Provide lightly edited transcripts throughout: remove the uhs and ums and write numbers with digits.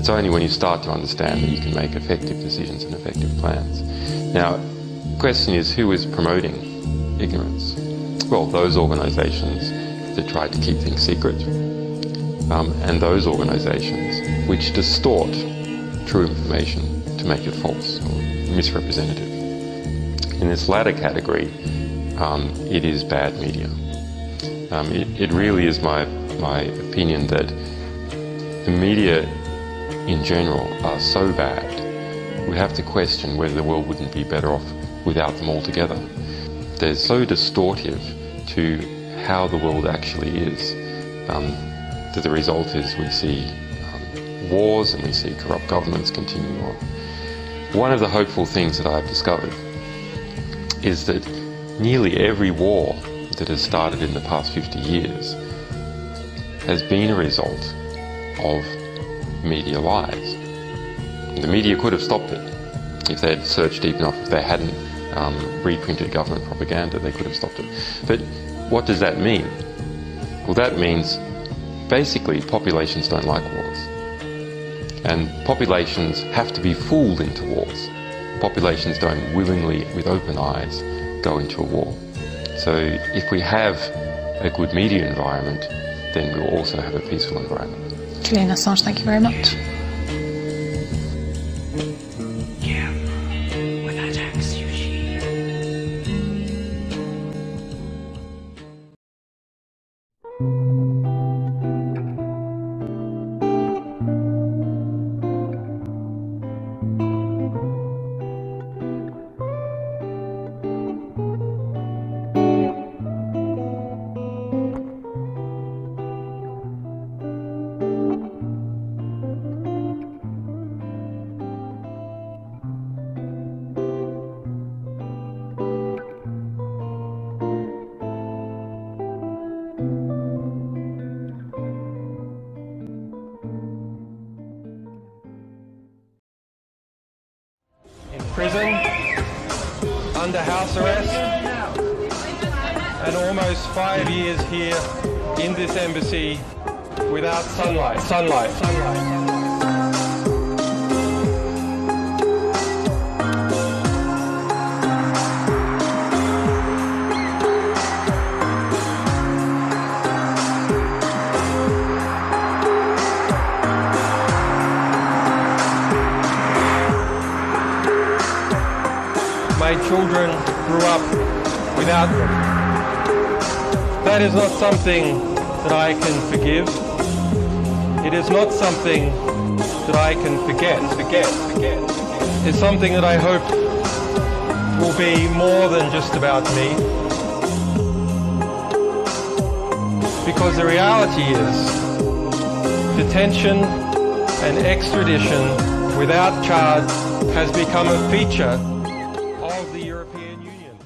It's only when you start to understand that you can make effective decisions and effective plans. Now, the question is, who is promoting ignorance? Well, those organisations that try to keep things secret, and those organisations which distort true information to make it false or misrepresentative. In this latter category, it is bad media. It really is my opinion that the media in general are so bad, we have to question whether the world wouldn't be better off without them altogether. They're so distortive to how the world actually is, that the result is we see wars and we see corrupt governments continuing on. One of the hopeful things that I've discovered is that nearly every war that has started in the past 50 years has been a result of media lies. The media could have stopped it. If they had searched deep enough, if they hadn't reprinted government propaganda, they could have stopped it. But what does that mean? Well, that means basically populations don't like wars. And populations have to be fooled into wars. Populations don't willingly, with open eyes, go into a war. So if we have a good media environment, then we'll also have a peaceful environment. Julian Assange, thank you very much. Prison, under house arrest, and almost 5 years here in this embassy without sunlight. My children grew up without them. That is not something that I can forgive. It is not something that I can forget. It's something that I hope will be more than just about me. Because the reality is, detention and extradition without charge has become a feature of the European Union.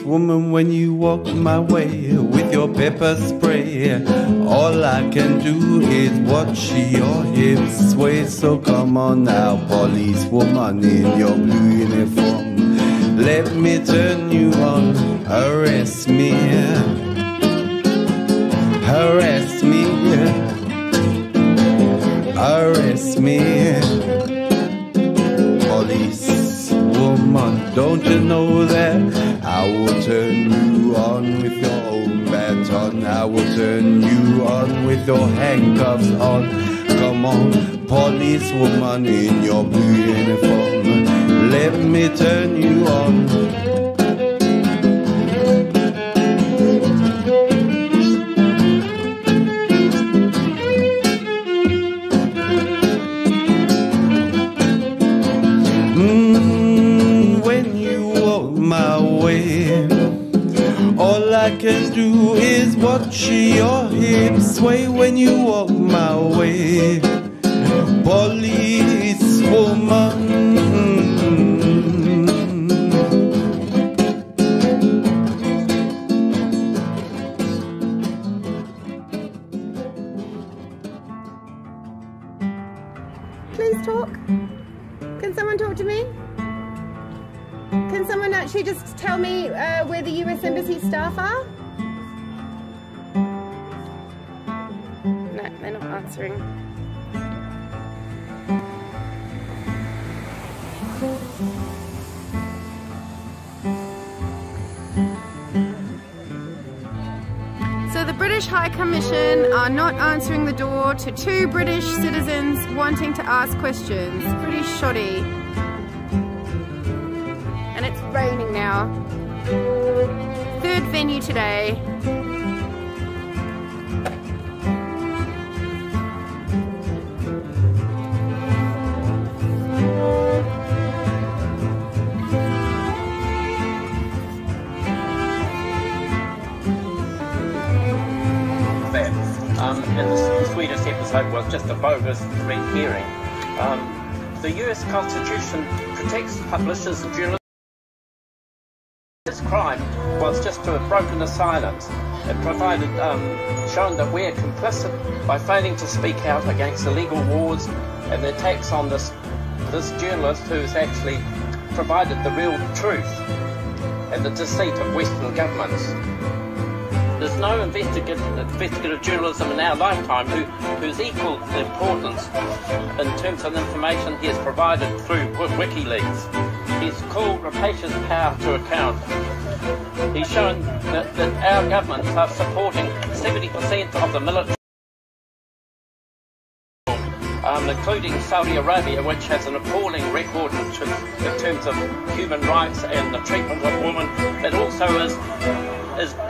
Woman, when you walk my way with your pepper spray, all I can do is watch your hips sway. So come on now, police woman in your blue uniform, let me turn you on. Arrest me, arrest me, arrest me. Police woman, don't you know that I will turn you on with your own baton? I will turn you on with your handcuffs on. Come on, police woman in your blue uniform, let me turn you on. All I can do is watch your hips sway when you walk my way, police woman. Please talk. Can someone talk to me? Can someone actually just tell me where the US Embassy staff are? No, they're not answering. So the British High Commission are not answering the door to 2 British citizens wanting to ask questions. Pretty shoddy. And it's raining now. 3rd venue today. And the Swedish episode was just a bogus red herring. The US Constitution protects publishers and journalists. This crime was just to have broken the silence. It provided, shown that we're complicit by failing to speak out against illegal wars and the attacks on this journalist who's actually provided the real truth and the deceit of Western governments. There's no investigative journalism in our lifetime whose equal importance in terms of the information he has provided through WikiLeaks. He's called rapacious power to account. He's shown that our governments are supporting 70% of the military, including Saudi Arabia, which has an appalling record in terms of human rights and the treatment of women. It also is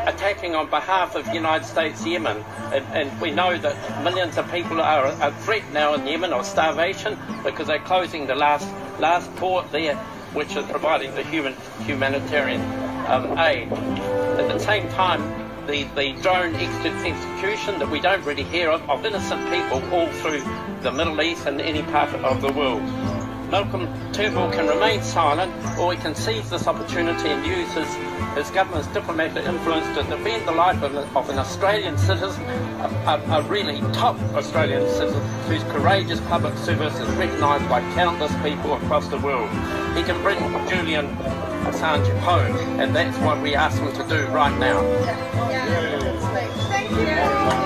attacking on behalf of the United States Yemen, and we know that millions of people are at threat now in Yemen of starvation because they're closing the last port there. which is providing the humanitarian aid. At the same time, the drone execution that we don't really hear of innocent people all through the Middle East and any part of the world. Malcolm Turnbull can remain silent, or he can seize this opportunity and use his government's diplomatic influence to defend the life of an Australian citizen, a really top Australian citizen whose courageous public service is recognised by countless people across the world. He can bring Julian Assange home, and that's what we ask him to do right now. Thank you.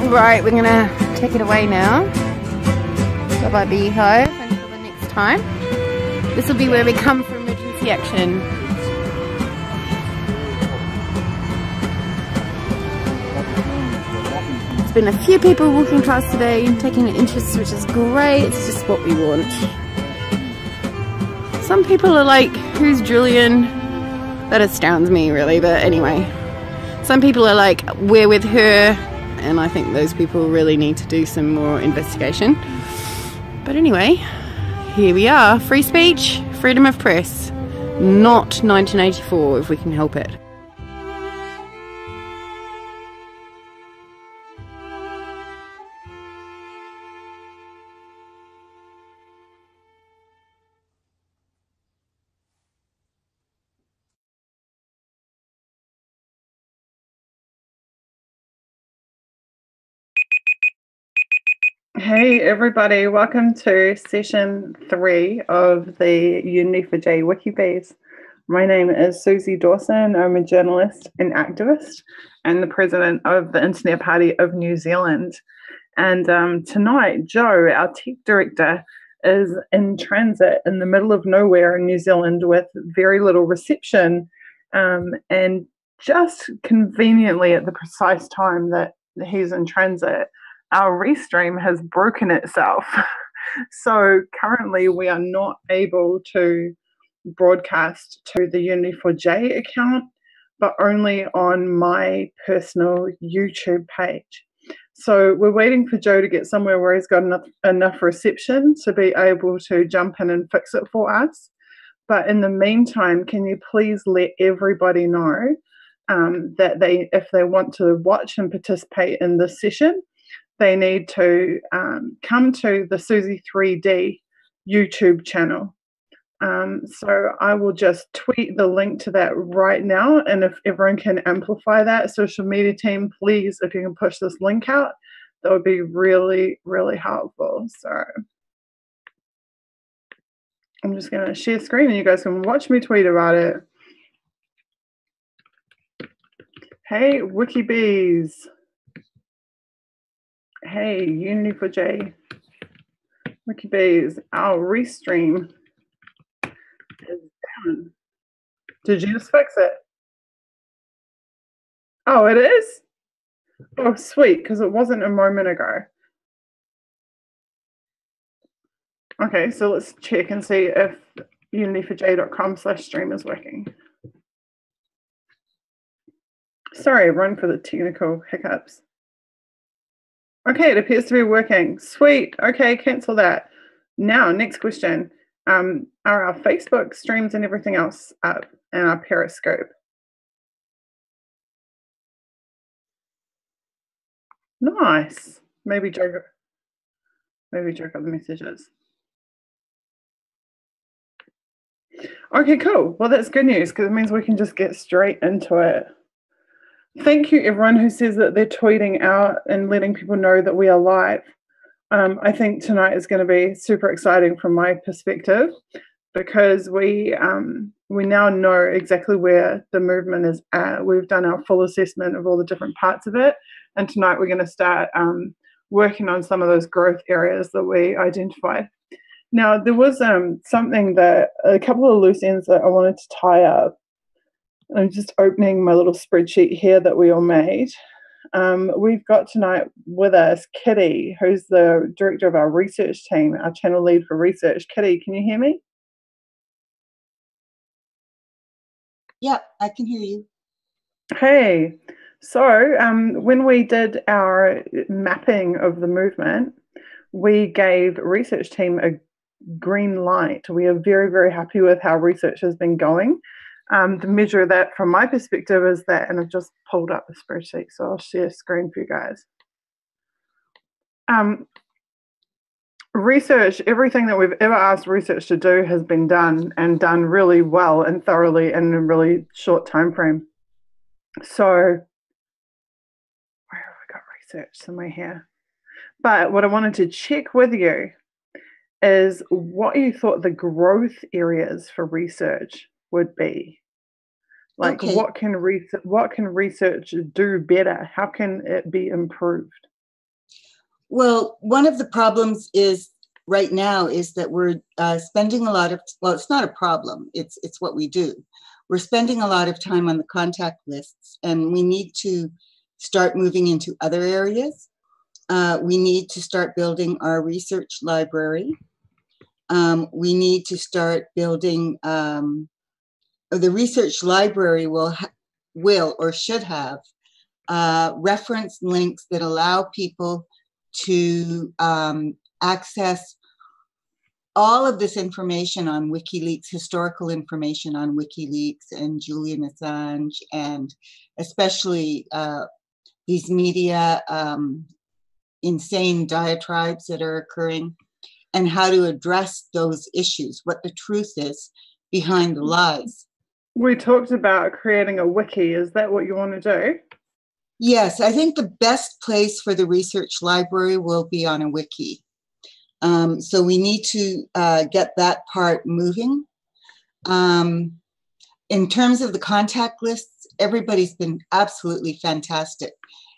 Right, we're gonna take it away now. Bye-bye, Beehive, until the next time. This will be where we come for emergency action. There's been a few people walking past today and taking an interest, which is great. It's just what we want. Some people are like, who's Julian? That astounds me, really, but anyway. Some people are like, we're with her. And I think those people really need to do some more investigation. But anyway, here we are. Free speech, freedom of press. Not 1984 if we can help it. Hey everybody, welcome to session 3 of the Unity4J Wikibase. My name is Susie Dawson. I'm a journalist and activist and the president of the Internet Party of New Zealand. And tonight, Joe, our tech director, is in transit in the middle of nowhere in New Zealand with very little reception, and just conveniently at the precise time that he's in transit, our restream has broken itself. So currently we are not able to broadcast to the Unity4J account, but only on my personal YouTube page. So we're waiting for Joe to get somewhere where he's got enough reception to be able to jump in and fix it for us. But in the meantime, can you please let everybody know that if they want to watch and participate in this session, they need to come to the Susie3D YouTube channel. So I will just tweet the link to that right now, and if everyone can amplify that, social media team, please, if you can push this link out, that would be really, really helpful. So I'm just going to share screen and you guys can watch me tweet about it. Hey, Wikibees. Hey, Unity4J Wikibees, our restream is down. Did you just fix it? Oh, it is? Oh, sweet, because it wasn't a moment ago. Okay, so let's check and see if unity4j.com/stream is working. Sorry, everyone, for the technical hiccups. Okay, it appears to be working. Sweet. Okay, cancel that. Now, next question. Are our Facebook streams and everything else up, and our Periscope? Nice. Maybe Joe got the messages. Okay, cool. Well, that's good news because it means we can just get straight into it. Thank you, everyone who says that they're tweeting out and letting people know that we are live. I think tonight is going to be super exciting from my perspective because we now know exactly where the movement is at. We've done our full assessment of all the different parts of it, and tonight we're going to start working on some of those growth areas that we identified. Now, there was something that a couple of loose ends that I wanted to tie up. I'm just opening my little spreadsheet here that we all made. We've got tonight with us Kitty, who's the director of our research team, our channel lead for research. Kitty, can you hear me? Yeah, I can hear you. Hey, so when we did our mapping of the movement, we gave research team a green light. We are very, very happy with how research has been going. The measure of that from my perspective is that, and I've just pulled up the spreadsheet, so I'll share screen for you guys. Research, everything that we've ever asked research to do has been done, and done really well and thoroughly in a really short time frame. So, where have I got research somewhere here? But what I wanted to check with you is what you thought the growth areas for research would be. Like, okay, what can research do better? How can it be improved? Well, one of the problems is right now is that we're spending a lot of, well, it's not a problem, it's what we do. We're spending a lot of time on the contact lists, and we need to start moving into other areas. We need to start building our research library. We need to start building, the research library will or should have reference links that allow people to access all of this information on WikiLeaks, historical information on WikiLeaks and Julian Assange, and especially these media insane diatribes that are occurring, and how to address those issues, what the truth is behind the lies. We talked about creating a wiki. Is that what you want to do? Yes, I think the best place for the research library will be on a wiki. So we need to get that part moving. In terms of the contact lists, everybody's been absolutely fantastic.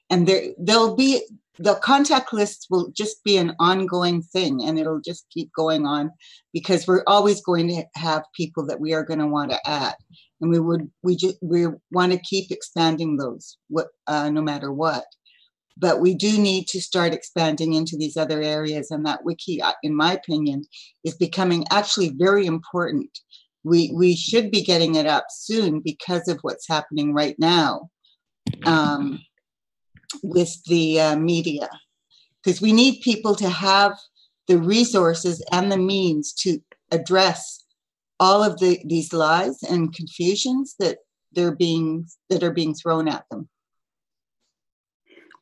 And the contact lists will just be an ongoing thing, and it'll just keep going on because we're always going to have people that we are going to want to add. And we want to keep expanding those no matter what. But we do need to start expanding into these other areas, and that wiki, in my opinion, is becoming actually very important. We should be getting it up soon because of what's happening right now with the media, because we need people to have the resources and the means to address all of these lies and confusions that are being thrown at them.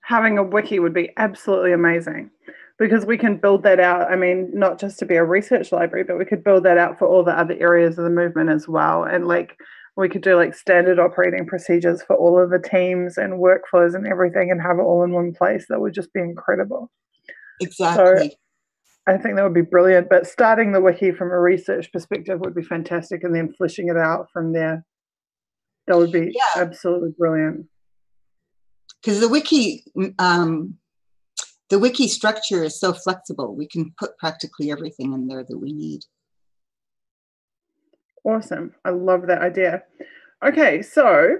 Having a wiki would be absolutely amazing because we can build that out. I mean, not just to be a research library, but we could build that out for all the other areas of the movement as well. And like, we could do like standard operating procedures for all of the teams and workflows and everything, and have it all in one place. That would just be incredible. Exactly. So I think that would be brilliant. But starting the wiki from a research perspective would be fantastic, and then fleshing it out from there. That would be absolutely brilliant. Because the wiki structure is so flexible. We can put practically everything in there that we need. Awesome. I love that idea. Okay, so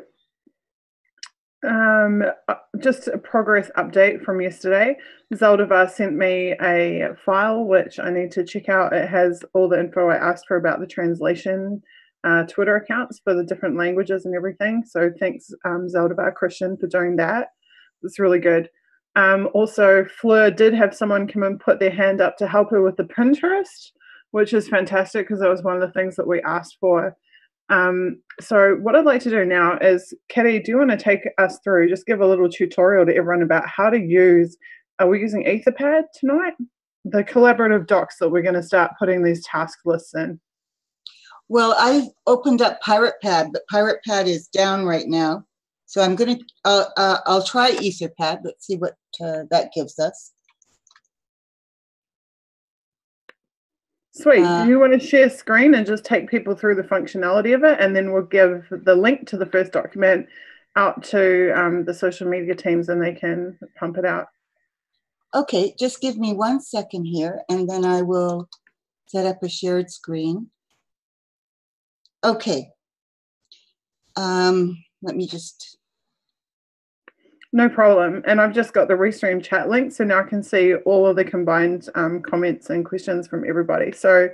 just a progress update from yesterday. Zaldivar sent me a file which I need to check out. It has all the info I asked for about the translation Twitter accounts for the different languages and everything. So thanks, Zaldivar Christian, for doing that. It's really good. Also, Fleur did have someone come and put their hand up to help her with the Pinterest. which is fantastic because that was one of the things that we asked for. So what I'd like to do now is, Kitty, do you want to take us through, just give a little tutorial to everyone about how to use, are we using Etherpad tonight? The collaborative docs that we're going to start putting these task lists in. Well, I opened up PiratePad, but PiratePad is down right now. So I'm going to, I'll try Etherpad. Let's see what that gives us. Sweet. Do you want to share screen and just take people through the functionality of it? And then we'll give the link to the first document out to the social media teams and they can pump it out. Okay, just give me 1 second here and then I will set up a shared screen. Okay. Let me just... No problem. And I've just got the Restream chat link, so now I can see all of the combined comments and questions from everybody. So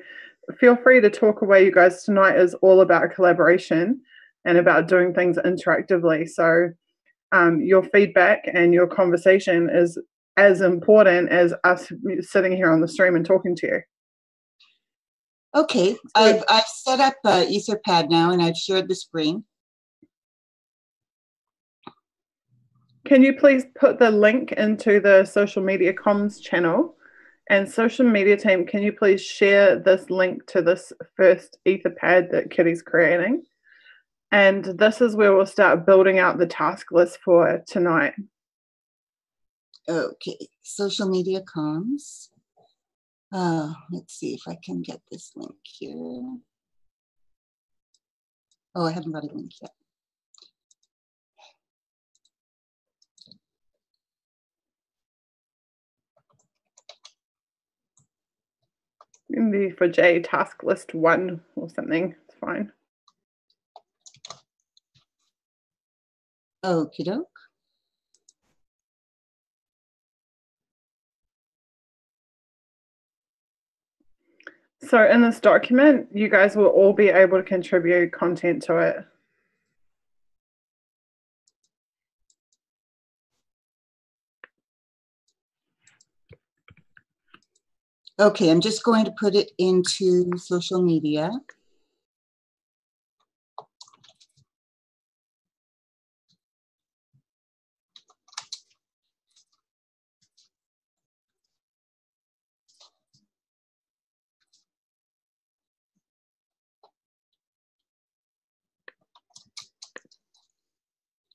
feel free to talk away, you guys. Tonight is all about collaboration and about doing things interactively. So your feedback and your conversation is as important as us sitting here on the stream and talking to you. Okay, I've set up Etherpad now and I've shared the screen. Can you please put the link into the social media comms channel? And social media team, can you please share this link to this first Etherpad that Kitty's creating? And this is where we'll start building out the task list for tonight. Okay, social media comms. Let's see if I can get this link here. Oh, I haven't got a link yet. Maybe for J, task list 1 or something, it's fine. Okie doke. So in this document, you guys will all be able to contribute content to it. Okay, I'm just going to put it into social media.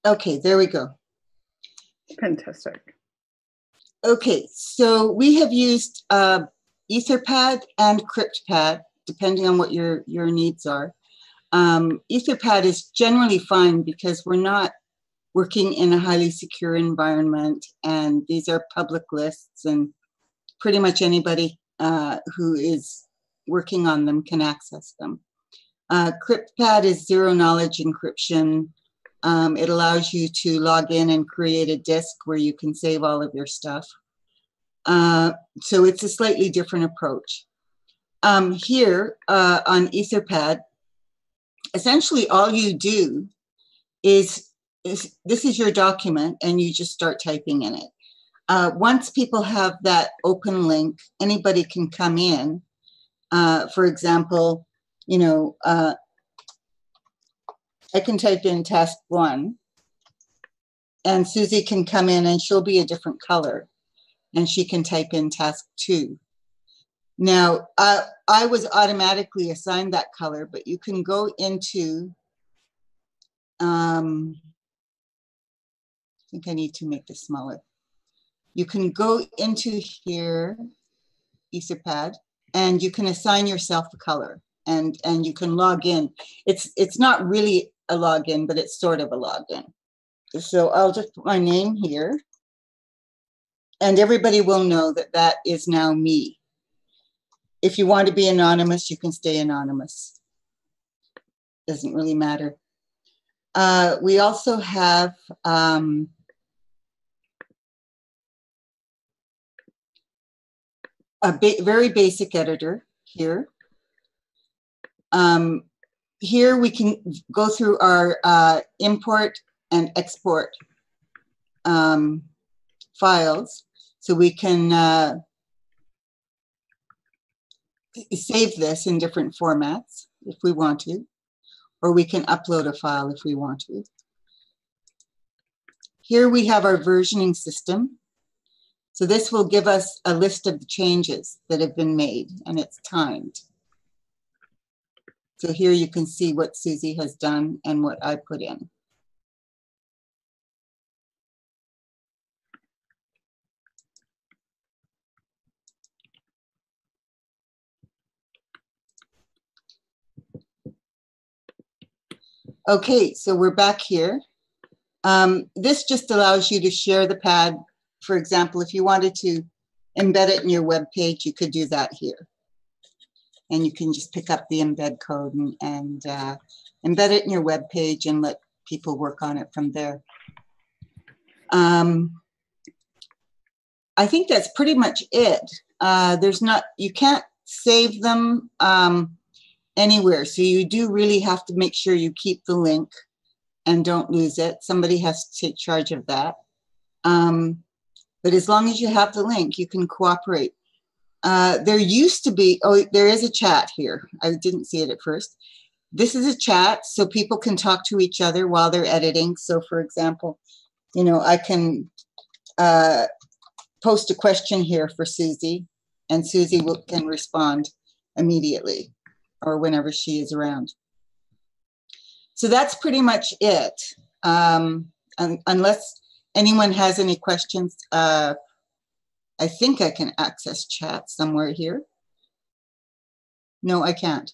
Okay, there we go. Fantastic. Okay, so we have used Etherpad and CryptPad, depending on what your needs are. Etherpad is generally fine because we're not working in a highly secure environment, and these are public lists, and pretty much anybody who is working on them can access them. CryptPad is zero-knowledge encryption. It allows you to log in and create a disk where you can save all of your stuff. So it's a slightly different approach. Here on Etherpad, essentially all you do is this is your document and you just start typing in it. Once people have that open link, anybody can come in. For example, you know, I can type in task 1 and Susie can come in and she'll be a different color and she can type in task 2. Now, I was automatically assigned that color, but you can go into, I think I need to make this smaller. You can go into here, Etherpad, and you can assign yourself a color and you can log in. It's not really a login, but it's sort of a login. So I'll just put my name here and everybody will know that that is now me. If you want to be anonymous, you can stay anonymous. Doesn't really matter. We also have a very basic editor here. Here we can go through our import and export files. So we can save this in different formats if we want to, or we can upload a file if we want to. Here we have our versioning system. So this will give us a list of the changes that have been made, and it's timed. So here you can see what Susie has done and what I put in. Okay, so we're back here. This just allows you to share the pad. For example, if you wanted to embed it in your web page, you could do that here. And you can just pick up the embed code and embed it in your web page and let people work on it from there. I think that's pretty much it. You can't save them anywhere. So you do really have to make sure you keep the link and don't lose it. Somebody has to take charge of that. But as long as you have the link, you can cooperate. There used to be, there is a chat here. I didn't see it at first. This is a chat so people can talk to each other while they're editing. So for example, I can post a question here for Susie, and Susie can respond immediately or whenever she is around. So that's pretty much it. Unless anyone has any questions, I think I can access chat somewhere here. No, I can't.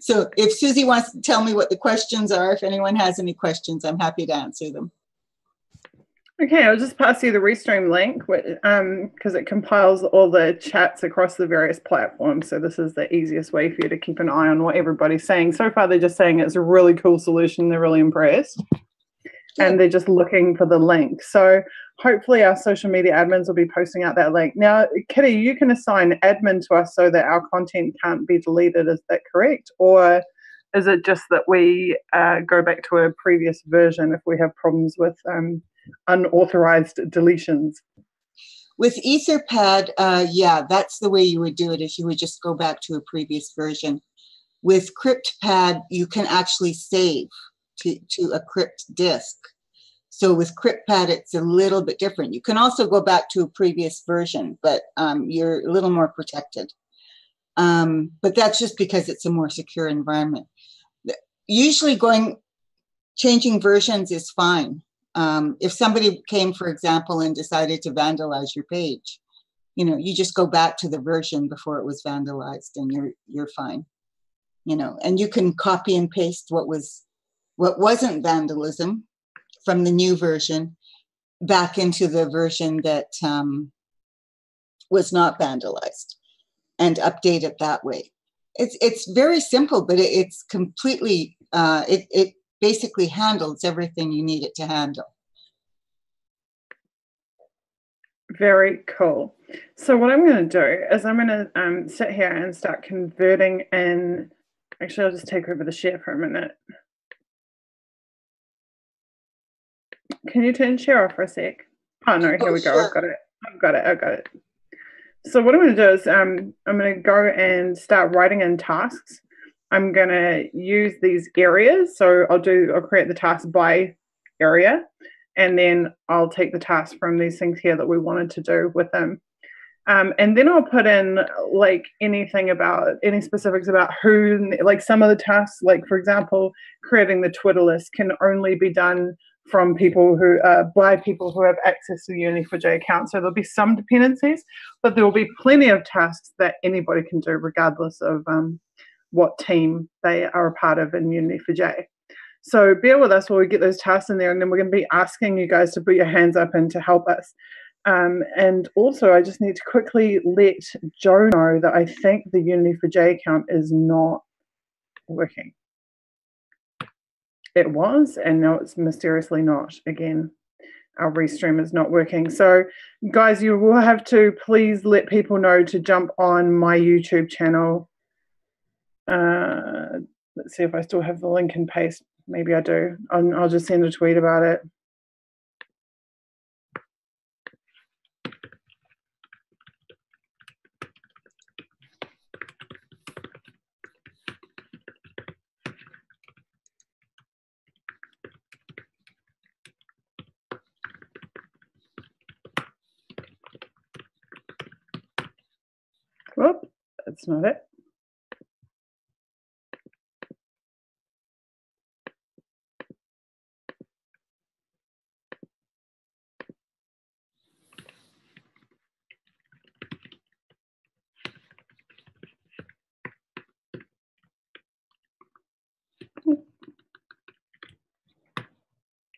So if Susie wants to tell me what the questions are, if anyone has any questions, I'm happy to answer them. Okay, I'll just pass you the Restream link because it compiles all the chats across the various platforms. So this is the easiest way for you to keep an eye on what everybody's saying. So far, they're just saying it's a really cool solution. They're really impressed. And they're just looking for the link. So hopefully our social media admins will be posting out that link. Now, Kitty, you can assign admin to us so that our content can't be deleted. Is that correct? Or is it just that we go back to a previous version if we have problems with unauthorized deletions? With Etherpad, yeah, that's the way you would do it, is you would just go back to a previous version. With CryptPad, you can actually save to a crypt disk. So with CryptPad, it's a little bit different. You can also go back to a previous version, but you're a little more protected. But that's just because it's a more secure environment. Usually changing versions is fine. If somebody came, for example, and decided to vandalize your page, you just go back to the version before it was vandalized and you're fine. And you can copy and paste what wasn't vandalism from the new version back into the version that was not vandalized and update it that way. It's very simple, but it's completely, it basically handles everything you need it to handle. Very cool. So what I'm going to do is I'm going to sit here and start converting in. Actually, I'll just take over the share for a minute. Can you turn share off for a sec? Oh no, here we go. Sure. I've got it. So what I'm going to do is I'm going to go and start writing in tasks. I'm going to use these areas. So I'll create the task by area, and then I'll take the task from these things here that we wanted to do with them. And then I'll put in any specifics about who, some of the tasks, for example, creating the Twitter list can only be done from by people who have access to the Uni4j account. So there'll be some dependencies, but there will be plenty of tasks that anybody can do regardless of what team they are a part of in Uni4j. So bear with us while we get those tasks in there, and then we're going to be asking you guys to put your hands up and to help us. And also, I just need to quickly let Joe know that I think the Uni4j account is not working. It was, and now it's mysteriously not. Again, our Restream is not working. So, guys, you will have to please let people know to jump on my YouTube channel. Let's see if I still have the link and paste. Maybe I do. I'll just send a tweet about it. That's not it.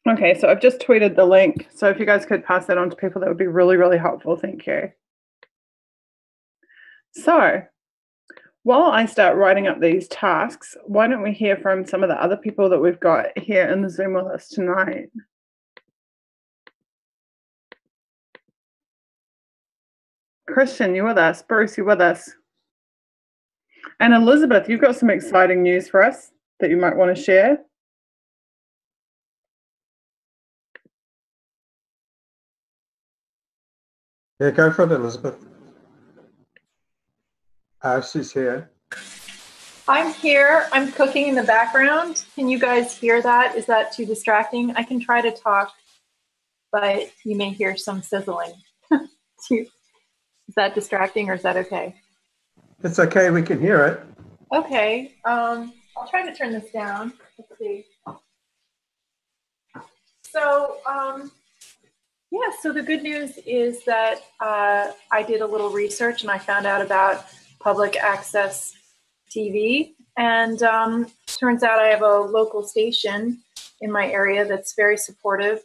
Okay, so I've just tweeted the link. So if you guys could pass that on to people, that would be really, really helpful. Thank you. So while I start writing up these tasks, why don't we hear from some of the other people that we've got here in the Zoom with us tonight? Christian, you with us? Bruce, you with us? And Elizabeth, you've got some exciting news for us that you might want to share. Yeah, go for it, Elizabeth. She's here. I'm here. I'm cooking in the background. Can you guys hear that? Is that too distracting? I can try to talk, but you may hear some sizzling. Is that distracting or is that okay? It's okay. We can hear it. Okay. I'll try to turn this down. Let's see. So, yeah, so the good news is that I did a little research and I found out about public access TV. And turns out I have a local station in my area that's very supportive.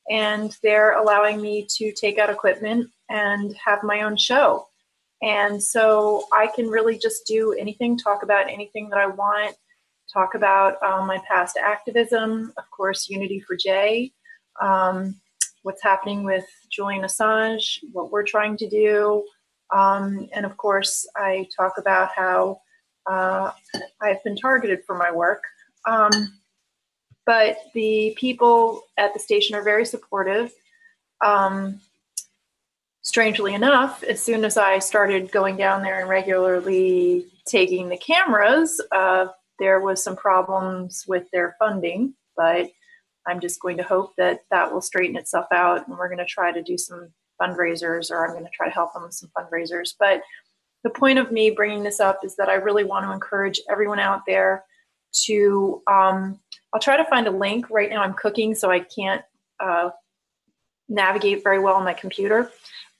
And they're allowing me to take out equipment and have my own show. And so I can really just do anything, talk about anything that I want, talk about my past activism, of course, Unity for J, what's happening with Julian Assange, what we're trying to do. And of course, I talk about how I've been targeted for my work. But the people at the station are very supportive. Strangely enough, as soon as I started going down there and regularly taking the cameras, there was some problems with their funding, but I'm just going to hope that that will straighten itself out, and we're going to try to do some fundraisers, or I'm going to try to help them with some fundraisers. But the point of me bringing this up is that I really want to encourage everyone out there to, I'll try to find a link. Right now I'm cooking, so I can't navigate very well on my computer.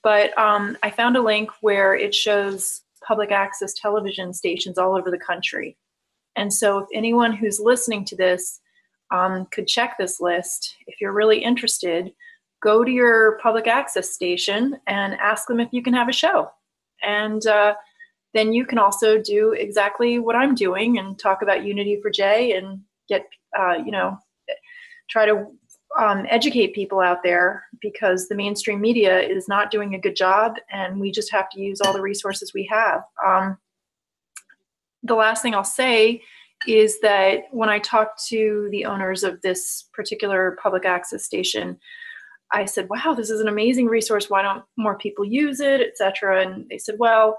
But I found a link where it shows public access television stations all over the country. And so if anyone who's listening to this could check this list, if you're really interested, go to your public access station and ask them if you can have a show. And then you can also do exactly what I'm doing and talk about Unity for J and get, try to educate people out there, because the mainstream media is not doing a good job and we just have to use all the resources we have. The last thing I'll say is that when I talked to the owners of this particular public access station, I said, wow, this is an amazing resource. Why don't more people use it, et cetera? And they said, well,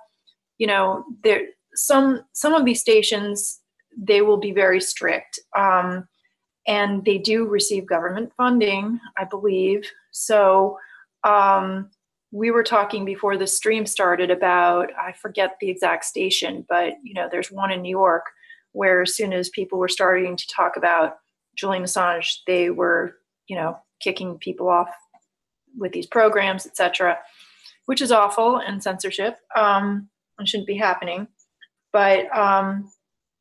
there some of these stations, they will be very strict. And they do receive government funding, I believe. So we were talking before the stream started about, I forget the exact station, but there's one in New York where as soon as people were starting to talk about Julian Assange, they were, kicking people off with these programs, et cetera, which is awful, and censorship and shouldn't be happening. But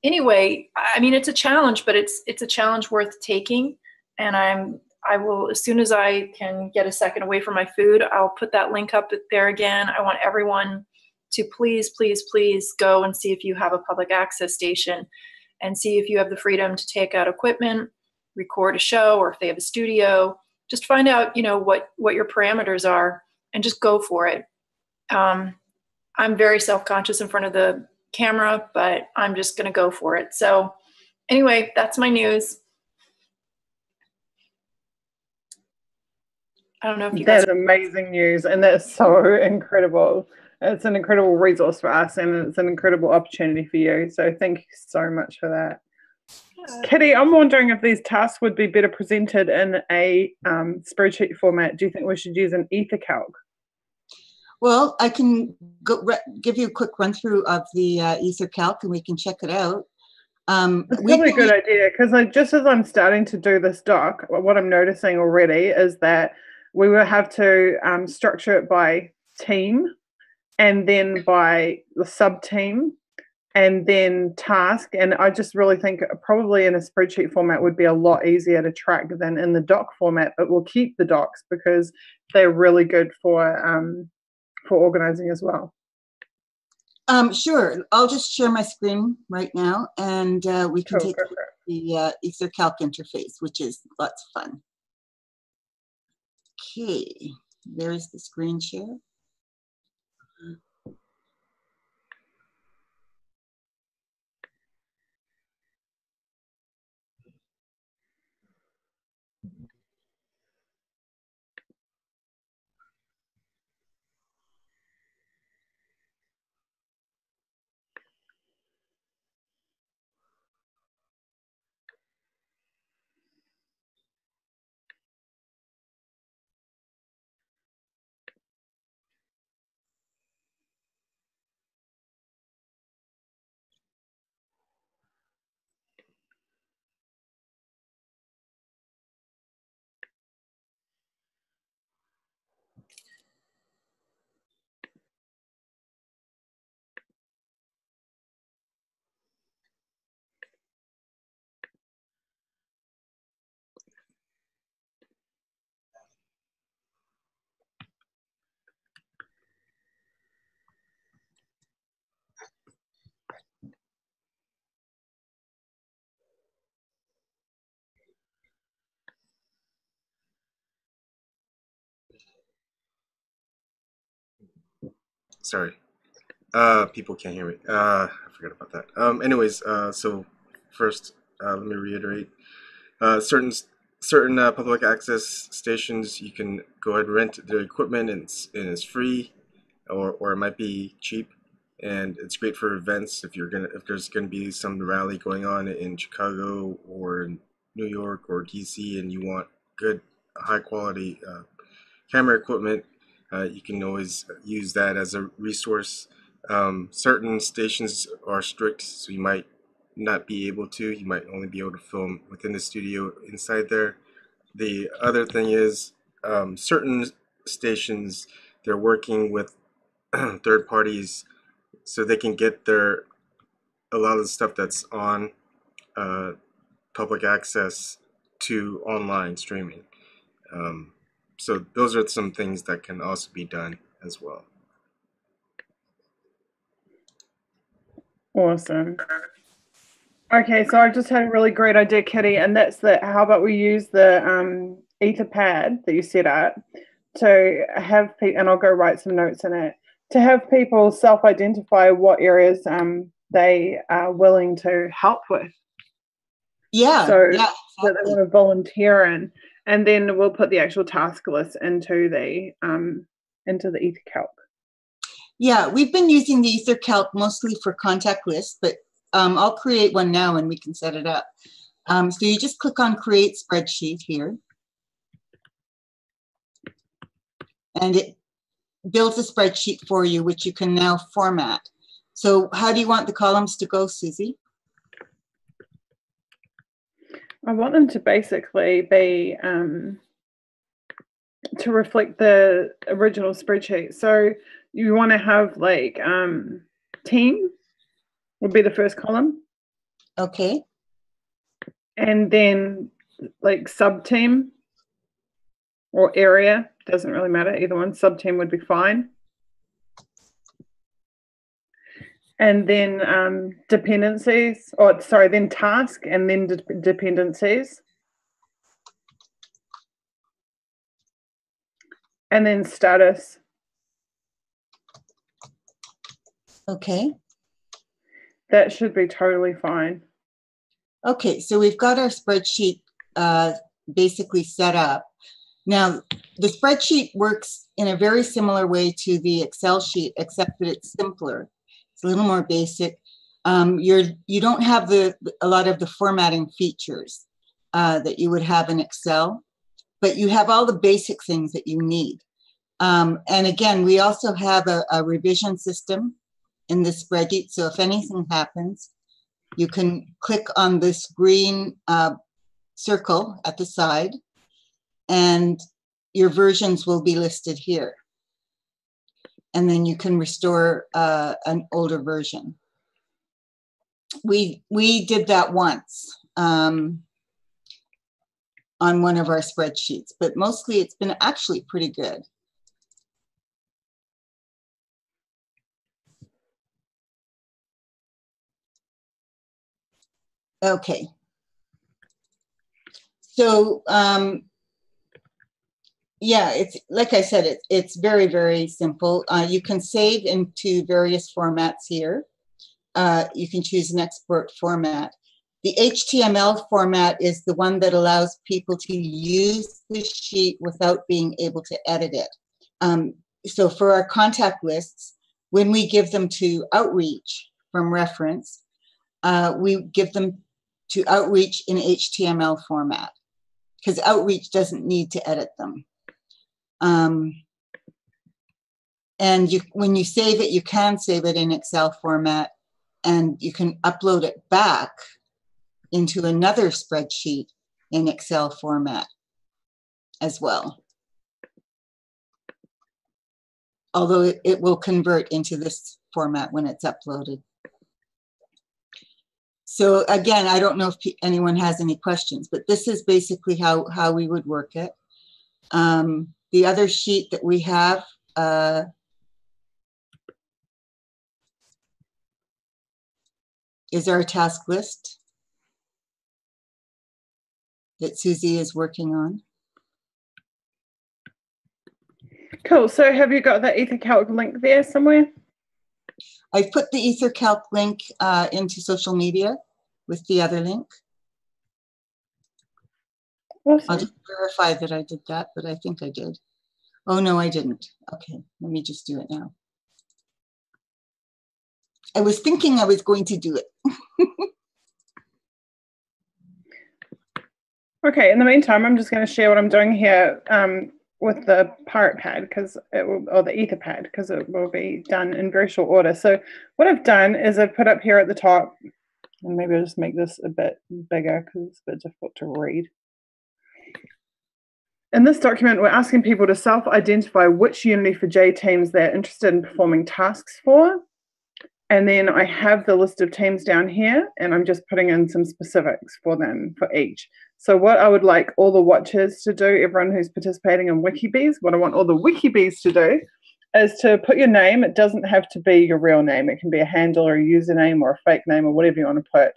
anyway, I mean, it's a challenge, but it's a challenge worth taking. And I will, as soon as I can get a second away from my food, I'll put that link up there again. I want everyone to please, please, please go and see if you have a public access station and see if you have the freedom to take out equipment, record a show, or if they have a studio. Just find out, what your parameters are and just go for it. I'm very self-conscious in front of the camera, but I'm just going to go for it. So anyway, that's my news. I don't know if you guys... That's amazing news, and that's so incredible. It's an incredible resource for us, and it's an incredible opportunity for you. So thank you so much for that. Kitty, I'm wondering if these tasks would be better presented in a spreadsheet format. Do you think we should use an EtherCalc? Well, I can give you a quick run through of the EtherCalc, and we can check it out. It's probably a good idea, because just as I'm starting to do this doc, what I'm noticing already is that we will have to structure it by team, and then by the sub-team, and then task. And I just really think probably in a spreadsheet format would be a lot easier to track than in the doc format, but we'll keep the docs because they're really good for organizing as well. Sure. I'll just share my screen right now, and we can take the EtherCalc interface, which is lots of fun. Okay, there's the screen share. Sorry. People can't hear me. I forgot about that. Anyways, so first, let me reiterate. Certain public access stations, you can go ahead and rent their equipment, and it's free, or it might be cheap, and it's great for events. If there's gonna be some rally going on in Chicago or in New York or DC, and you want good, high quality camera equipment, you can always use that as a resource. Certain stations are strict, so you might not be able to. You might only be able to film within the studio inside there. The other thing is, certain stations, they're working with third parties, so they can get a lot of the stuff that's on public access to online streaming. So those are some things that can also be done as well. Awesome. Okay, so I just had a really great idea, Kitty, and that's how about we use the Etherpad that you set up to have people, and I'll go write some notes in it, to have people self-identify what areas they are willing to help with. Yeah. So yeah, that they want to volunteer in, and then we'll put the actual task list into the EtherCalc. Yeah, we've been using the EtherCalc mostly for contact lists, but I'll create one now and we can set it up. So you just click on Create Spreadsheet here. And it builds a spreadsheet for you, which you can now format. So how do you want the columns to go, Susie? I want them to basically be to reflect the original spreadsheet. So you want to have like team would be the first column. Okay. And then like sub-team or area, doesn't really matter, either one. Sub-team would be fine. And then dependencies, or sorry, then task, and then dependencies. And then status. Okay. That should be totally fine. Okay, so we've got our spreadsheet basically set up. Now, the spreadsheet works in a very similar way to the Excel sheet, except that it's simpler. It's a little more basic. You don't have a lot of the formatting features that you would have in Excel, but you have all the basic things that you need. And again, we also have a revision system in the spreadsheet. So if anything happens, you can click on this green circle at the side, and your versions will be listed here. And then you can restore an older version. We did that once on one of our spreadsheets, but mostly it's been actually pretty good. Okay. So, yeah, it's like I said, it's very, very simple. You can save into various formats here. You can choose an export format. The HTML format is the one that allows people to use the sheet without being able to edit it. So for our contact lists, when we give them to Outreach from reference, we give them to Outreach in HTML format, because Outreach doesn't need to edit them. And when you save it, you can save it in Excel format, and you can upload it back into another spreadsheet in Excel format as well. Although it will convert into this format when it's uploaded. So again, I don't know if anyone has any questions, but this is basically how we would work it. The other sheet that we have is our task list that Susie is working on. Cool. So have you got the EtherCalc link there somewhere? I've put the EtherCalc link into social media with the other link. Awesome. I'll just verify that I did that, but I think I did. Oh, no, I didn't. Okay, let me just do it now. I was thinking I was going to do it. Okay, in the meantime, I'm just going to share what I'm doing here with the Pirate Pad, because it will, or the Etherpad, because it will be done in very short order. So what I've done is I've put up here at the top, and maybe I'll just make this a bit bigger because it's a bit difficult to read. In this document, we're asking people to self-identify which Unity4J teams they're interested in performing tasks for. And then I have the list of teams down here, and I'm just putting in some specifics for them for each. So what I would like all the watchers to do, everyone who's participating in WikiBees, what I want all the WikiBees to do is to put your name. It doesn't have to be your real name. It can be a handle or a username or a fake name or whatever you want to put.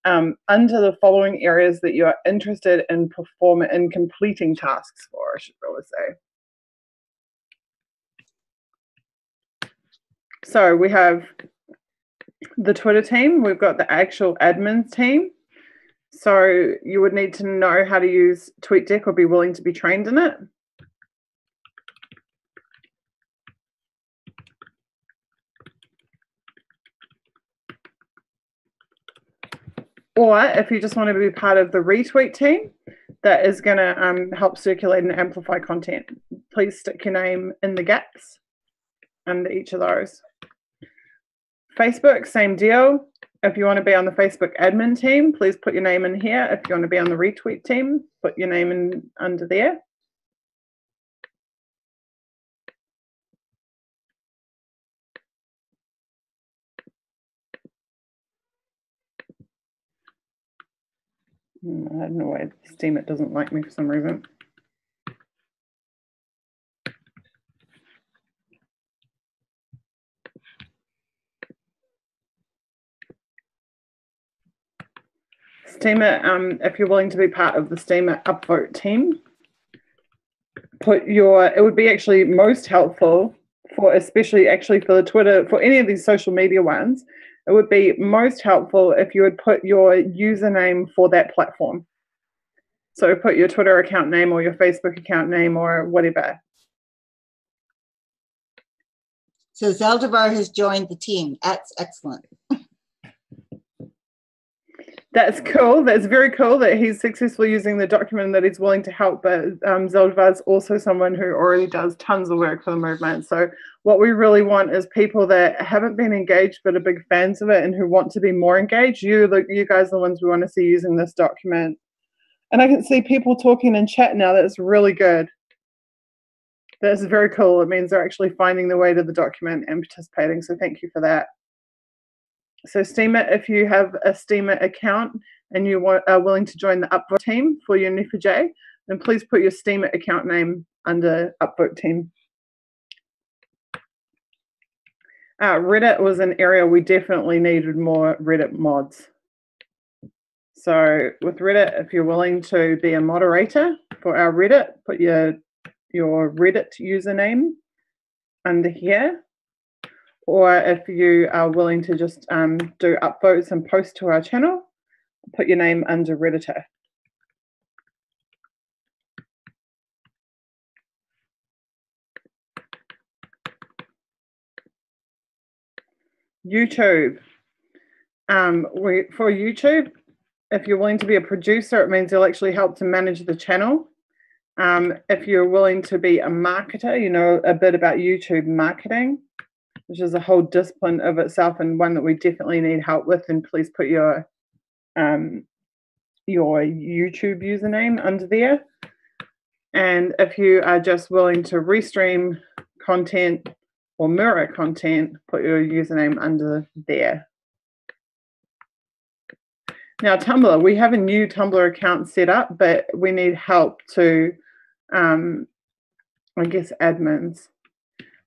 Under the following areas that you are interested in completing tasks for, I should really say. So we have the Twitter team, we've got the actual admins team. So you would need to know how to use TweetDeck or be willing to be trained in it. Or if you just want to be part of the retweet team that is going to help circulate and amplify content, please stick your name in the gaps under each of those. Facebook, same deal. If you want to be on the Facebook admin team, please put your name in here. If you want to be on the retweet team, put your name in under there. I don't know why Steam it doesn't like me for some reason. Steamer, if you're willing to be part of the Steamer upvote team, it would be actually most helpful for, especially actually for the Twitter, for any of these social media ones, it would be most helpful if you would put your username for that platform. So put your Twitter account name or your Facebook account name or whatever. So Zaldivar has joined the team. That's excellent. That's cool. That's very cool that he's successfully using the document and that he's willing to help. But Zaldivar's also someone who already does tons of work for the movement. So what we really want is people that haven't been engaged but are big fans of it and who want to be more engaged. You guys are the ones we want to see using this document. And I can see people talking in chat now. That's really good. That's very cool. It means they're actually finding the way to the document and participating. So thank you for that. So Steemit, if you have a Steemit account and you are willing to join the Upvote team for Uni4J, then please put your Steemit account name under Upvote team. Reddit was an area we definitely needed more Reddit mods. So with Reddit, if you're willing to be a moderator for our Reddit, put your Reddit username under here. Or if you are willing to just do upvotes and post to our channel, put your name under Redditor. YouTube. For YouTube, if you're willing to be a producer, it means you'll actually help to manage the channel. If you're willing to be a marketer, you know a bit about YouTube marketing, which is a whole discipline of itself and one that we definitely need help with, and please put your YouTube username under there. And if you are just willing to restream content or mirror content, put your username under there. Now Tumblr, we have a new Tumblr account set up, but we need help to, I guess, admins.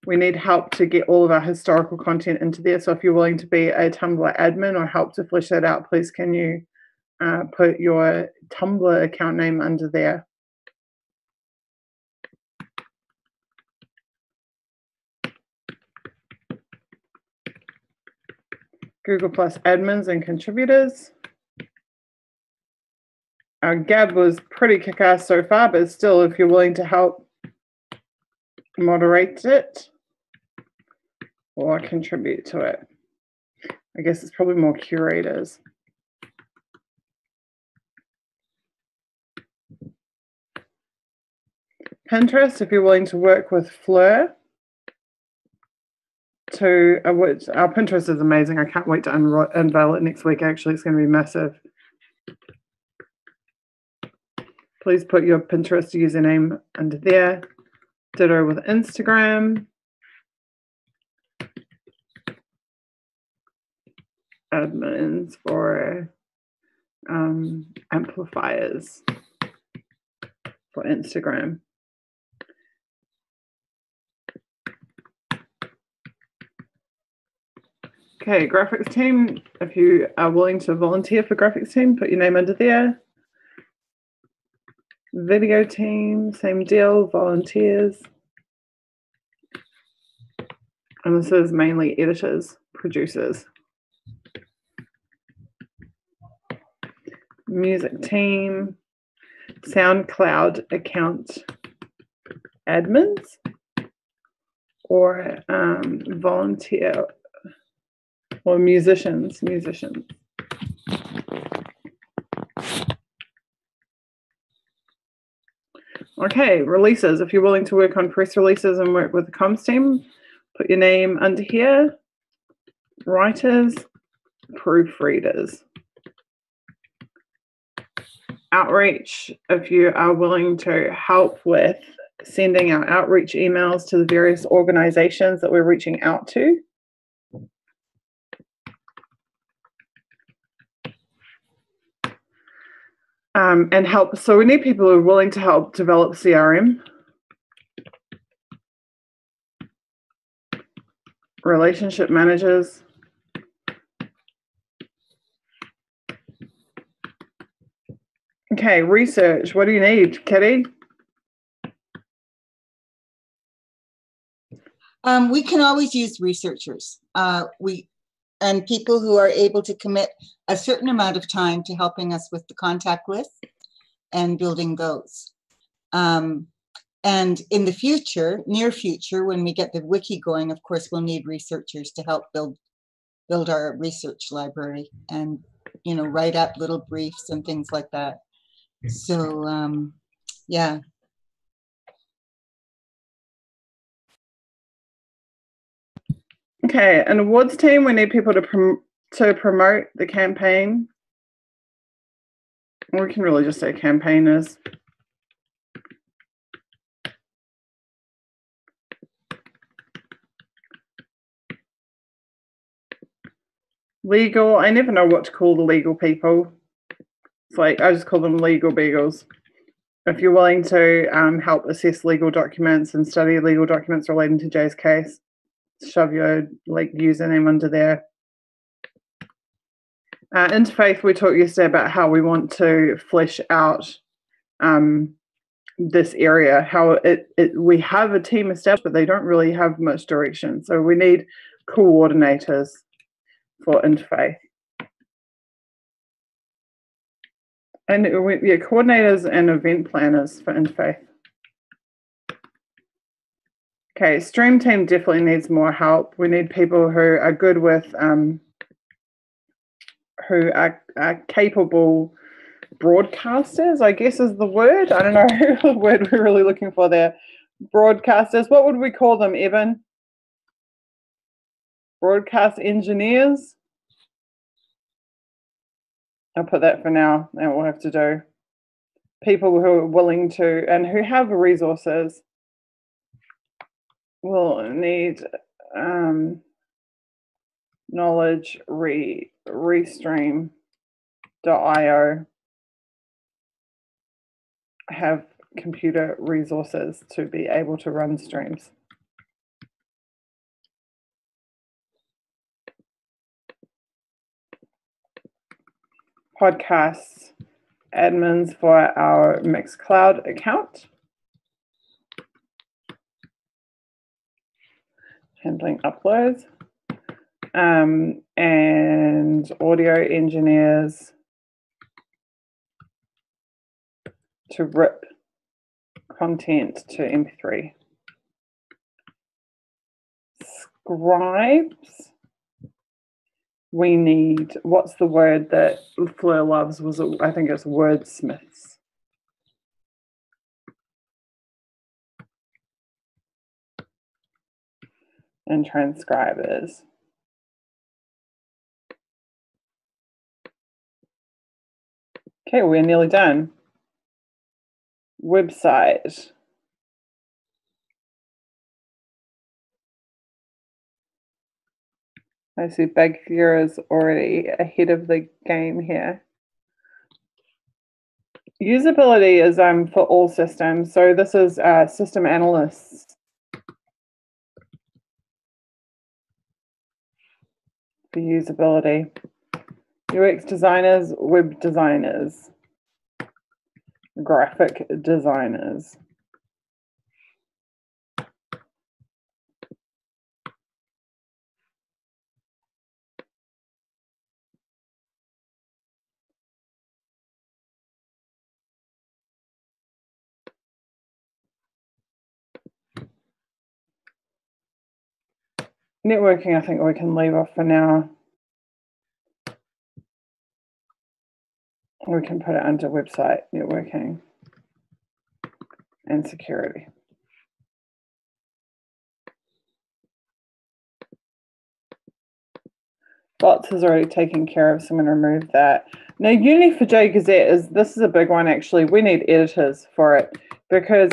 We need help to get all of our historical content into there. So if you're willing to be a Tumblr admin or help to flesh that out, please can you put your Tumblr account name under there. Google Plus admins and contributors. Our Gab was pretty kick-ass so far, but still, if you're willing to help moderate it or contribute to it. I guess it's probably more curators. Pinterest, if you're willing to work with Fleur, our Pinterest is amazing. I can't wait to unveil it next week. Actually, it's going to be massive. Please put your Pinterest username under there. Ditto with Instagram. Admins for amplifiers for Instagram. Okay, graphics team, if you are willing to volunteer for graphics team, put your name under there. Video team, same deal, volunteers. And this is mainly editors, producers. Music team, SoundCloud account admins, or volunteer, or musicians. Okay, releases. If you're willing to work on press releases and work with the comms team, put your name under here. Writers, proofreaders. Outreach, if you are willing to help with sending out outreach emails to the various organizations that we're reaching out to. And help, so we need people who are willing to help develop CRM. Relationship managers. Okay, research. What do you need, Kitty? We can always use researchers. And people who are able to commit a certain amount of time to helping us with the contact list and building those. And in the future, near future, when we get the wiki going, of course, we'll need researchers to help build our research library and write up little briefs and things like that. So, yeah. Okay, an awards team, we need people to promote the campaign. Or we can really just say campaigners. Legal, I never know what to call the legal people. It's like, I just call them legal beagles. If you're willing to help assess legal documents and study legal documents relating to Jay's case, shove your username under there. Interfaith, we talked yesterday about how we want to flesh out this area, how we have a team established, but they don't really have much direction. So we need coordinators for interfaith. And coordinators and event planners for interfaith. Okay, stream team definitely needs more help. We need people who are good with, who are capable broadcasters, I guess is the word. I don't know the word we're really looking for there. Broadcasters, what would we call them, Evan? Broadcast engineers? I'll put that for now, and we'll have to do. People who are willing to, and who have resources, will need knowledge restream.io, have computer resources to be able to run streams. Podcasts, admins for our Mixcloud account. Handling uploads. And audio engineers to rip content to MP3. Scribes, we need, what's the word that Fleur loves? I think it's wordsmiths. And transcribers. Okay, we're nearly done. Website. I see Big Fear is already ahead of the game here. Usability is for all systems. So this is system analysts. For usability. UX designers, web designers, graphic designers. Networking, I think we can leave off for now. We can put it under website, networking, and security. Bots has already taken care of, so I'm going to remove that. Now, Uni4J Gazette this is a big one actually. We need editors for it because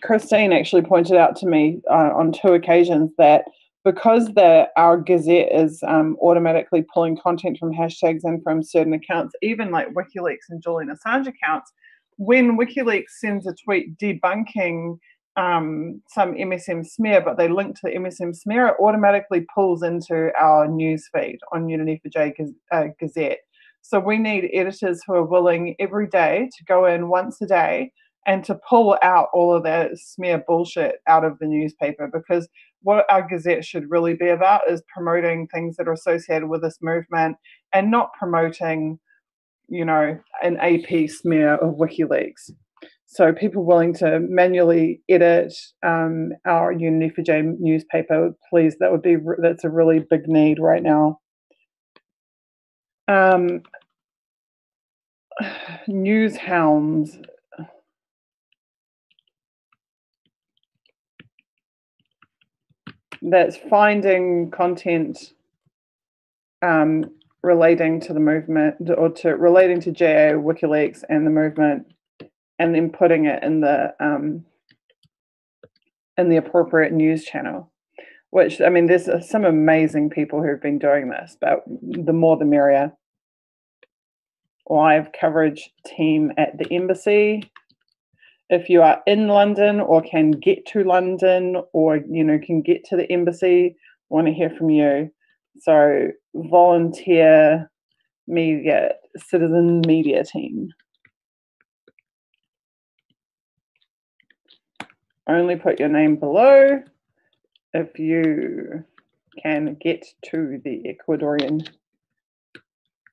Christine actually pointed out to me on 2 occasions that because our Gazette is automatically pulling content from hashtags and from certain accounts, even like WikiLeaks and Julian Assange accounts, when WikiLeaks sends a tweet debunking some MSM smear, but they link to the MSM smear, it automatically pulls into our news feed on Uni4J Gazette. So we need editors who are willing every day to go in once a day and to pull out all of that smear bullshit out of the newspaper, because what our Gazette should really be about is promoting things that are associated with this movement and not promoting, an AP smear of WikiLeaks. So people willing to manually edit our Uni4J newspaper, please, that's a really big need right now. news hounds. That's finding content relating to the movement or relating to GA, WikiLeaks, and the movement, and then putting it in the appropriate news channel. Which, I mean, there's some amazing people who've been doing this, but the more the merrier. Live coverage team at the embassy. If you are in London or can get to London or, you know, can get to the embassy, want to hear from you. So volunteer media, citizen media team. Only put your name below if you can get to the Ecuadorian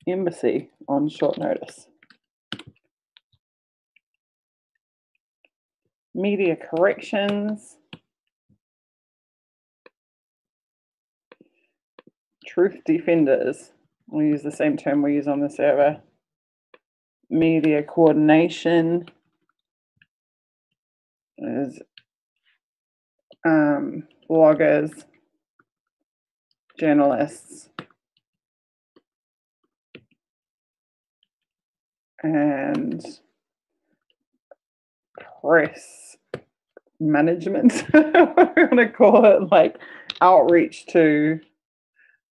embassy on short notice. Media corrections. Truth defenders. We'll use the same term we use on the server. Media coordination is bloggers, journalists, and press management. We're going to call it like outreach to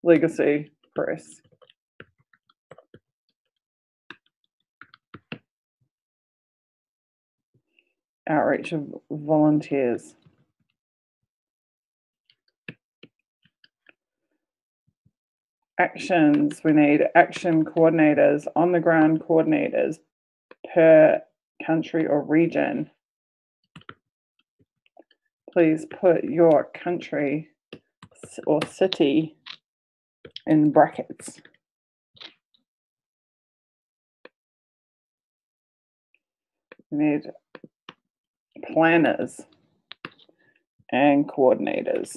legacy press. Outreach of volunteers. Actions, we need action coordinators, on the ground coordinators per country or region. Please put your country or city in brackets. We need planners and coordinators.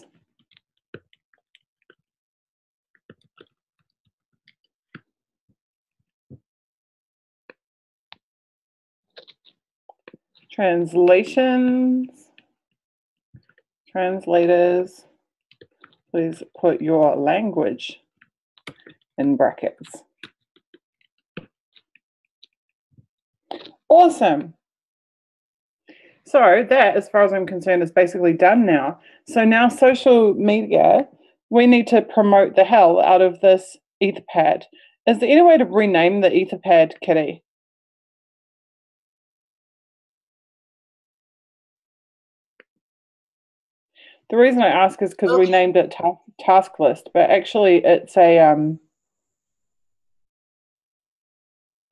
Translations, translators, please put your language in brackets. Awesome. So that, as far as I'm concerned, is basically done now. So now social media, we need to promote the hell out of this Etherpad. Is there any way to rename the Etherpad, Kitty? The reason I ask is because we named it task list, but actually it's a,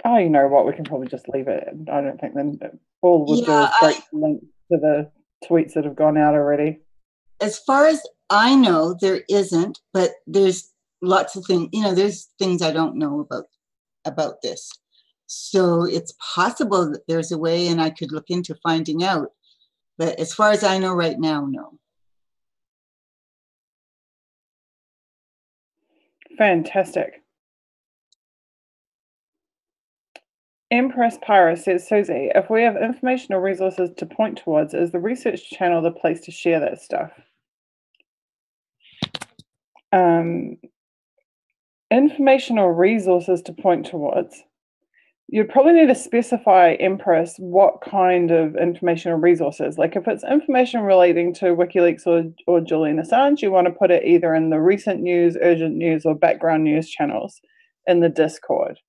oh, you know what, we can probably just leave it. I don't think then all we'll do is break the link to the tweets that have gone out already. As far as I know, there isn't, but there's lots of things, you know, there's things I don't know about this. So it's possible that there's a way, and I could look into finding out. But as far as I know right now, no. Fantastic. Empress Pyra says, Susie, if we have information or resources to point towards, is the research channel the place to share that stuff? Information or resources to point towards. You'd probably need to specify, Empress, what kind of information or resources. Like if it's information relating to WikiLeaks or Julian Assange, you want to put it either in the recent news, urgent news, or background news channels in the Discord.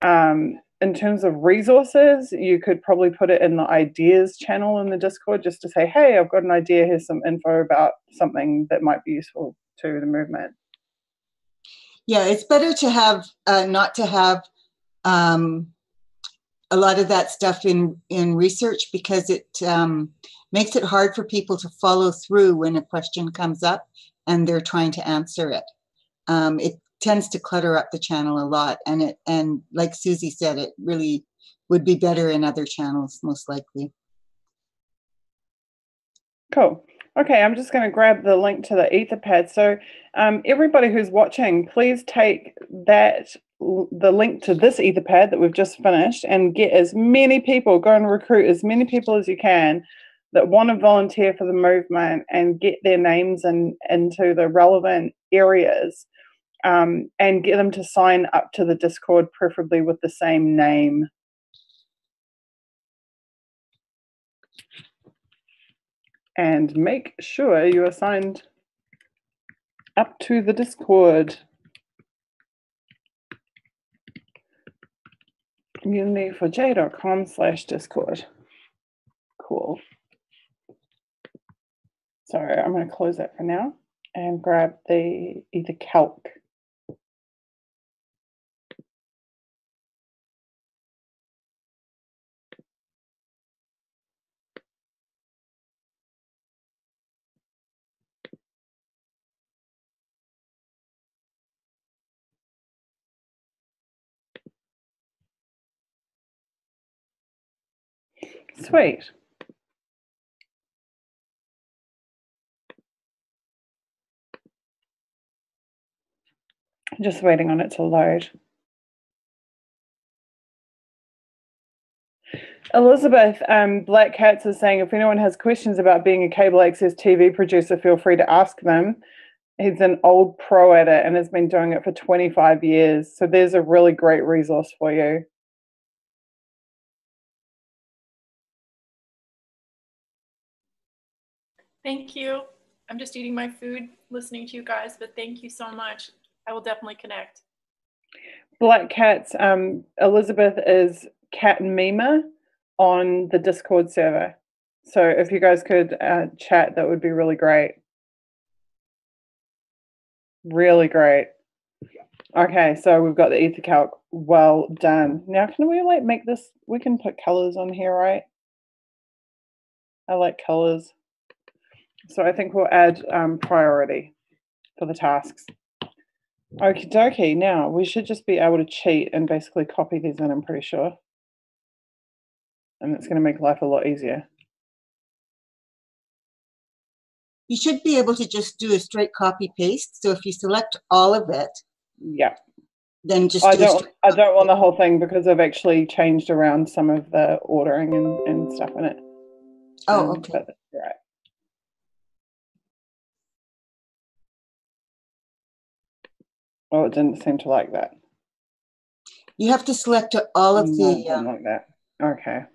In terms of resources, you could probably put it in the ideas channel in the Discord just to say, hey, I've got an idea, here's some info about something that might be useful to the movement. Yeah, it's better to have, not to have a lot of that stuff in research, because it makes it hard for people to follow through when a question comes up and they're trying to answer it. It tends to clutter up the channel a lot, and like Susie said, it really would be better in other channels, most likely. Cool. Okay, I'm just going to grab the link to the Etherpad. So everybody who's watching, please take that the link to this Etherpad that we've just finished and get as many people, go and recruit as many people as you can that want to volunteer for the movement and get their names into the relevant areas, and get them to sign up to the Discord, preferably with the same name. And make sure you are signed up to the Discord. unityforj.com/Discord. Cool. Sorry, I'm going to close that for now and grab the Ether Calc. Sweet. Just waiting on it to load. Elizabeth, Black Cats is saying, if anyone has questions about being a cable access TV producer, feel free to ask them. He's an old pro at it and has been doing it for 25 years. So there's a really great resource for you. Thank you. I'm just eating my food, listening to you guys, but thank you so much. I will definitely connect. Black Cats, Elizabeth is Cat Mima on the Discord server. So if you guys could chat, that would be really great. Really great. Okay, so we've got the Ether Calc. Well done. Now, can we like make this, we can put colors on here, right? I like colors. So I think we'll add priority for the tasks. Okie dokie. Now we should just be able to cheat and basically copy these in, I'm pretty sure. And it's going to make life a lot easier. You should be able to just do a straight copy paste. So if you select all of it, yeah, then just I don't want the whole thing because I've actually changed around some of the ordering and stuff in it. Oh, okay. But that's right. Oh, it didn't seem to like that. You have to select all of No, the. it didn't like that. Okay.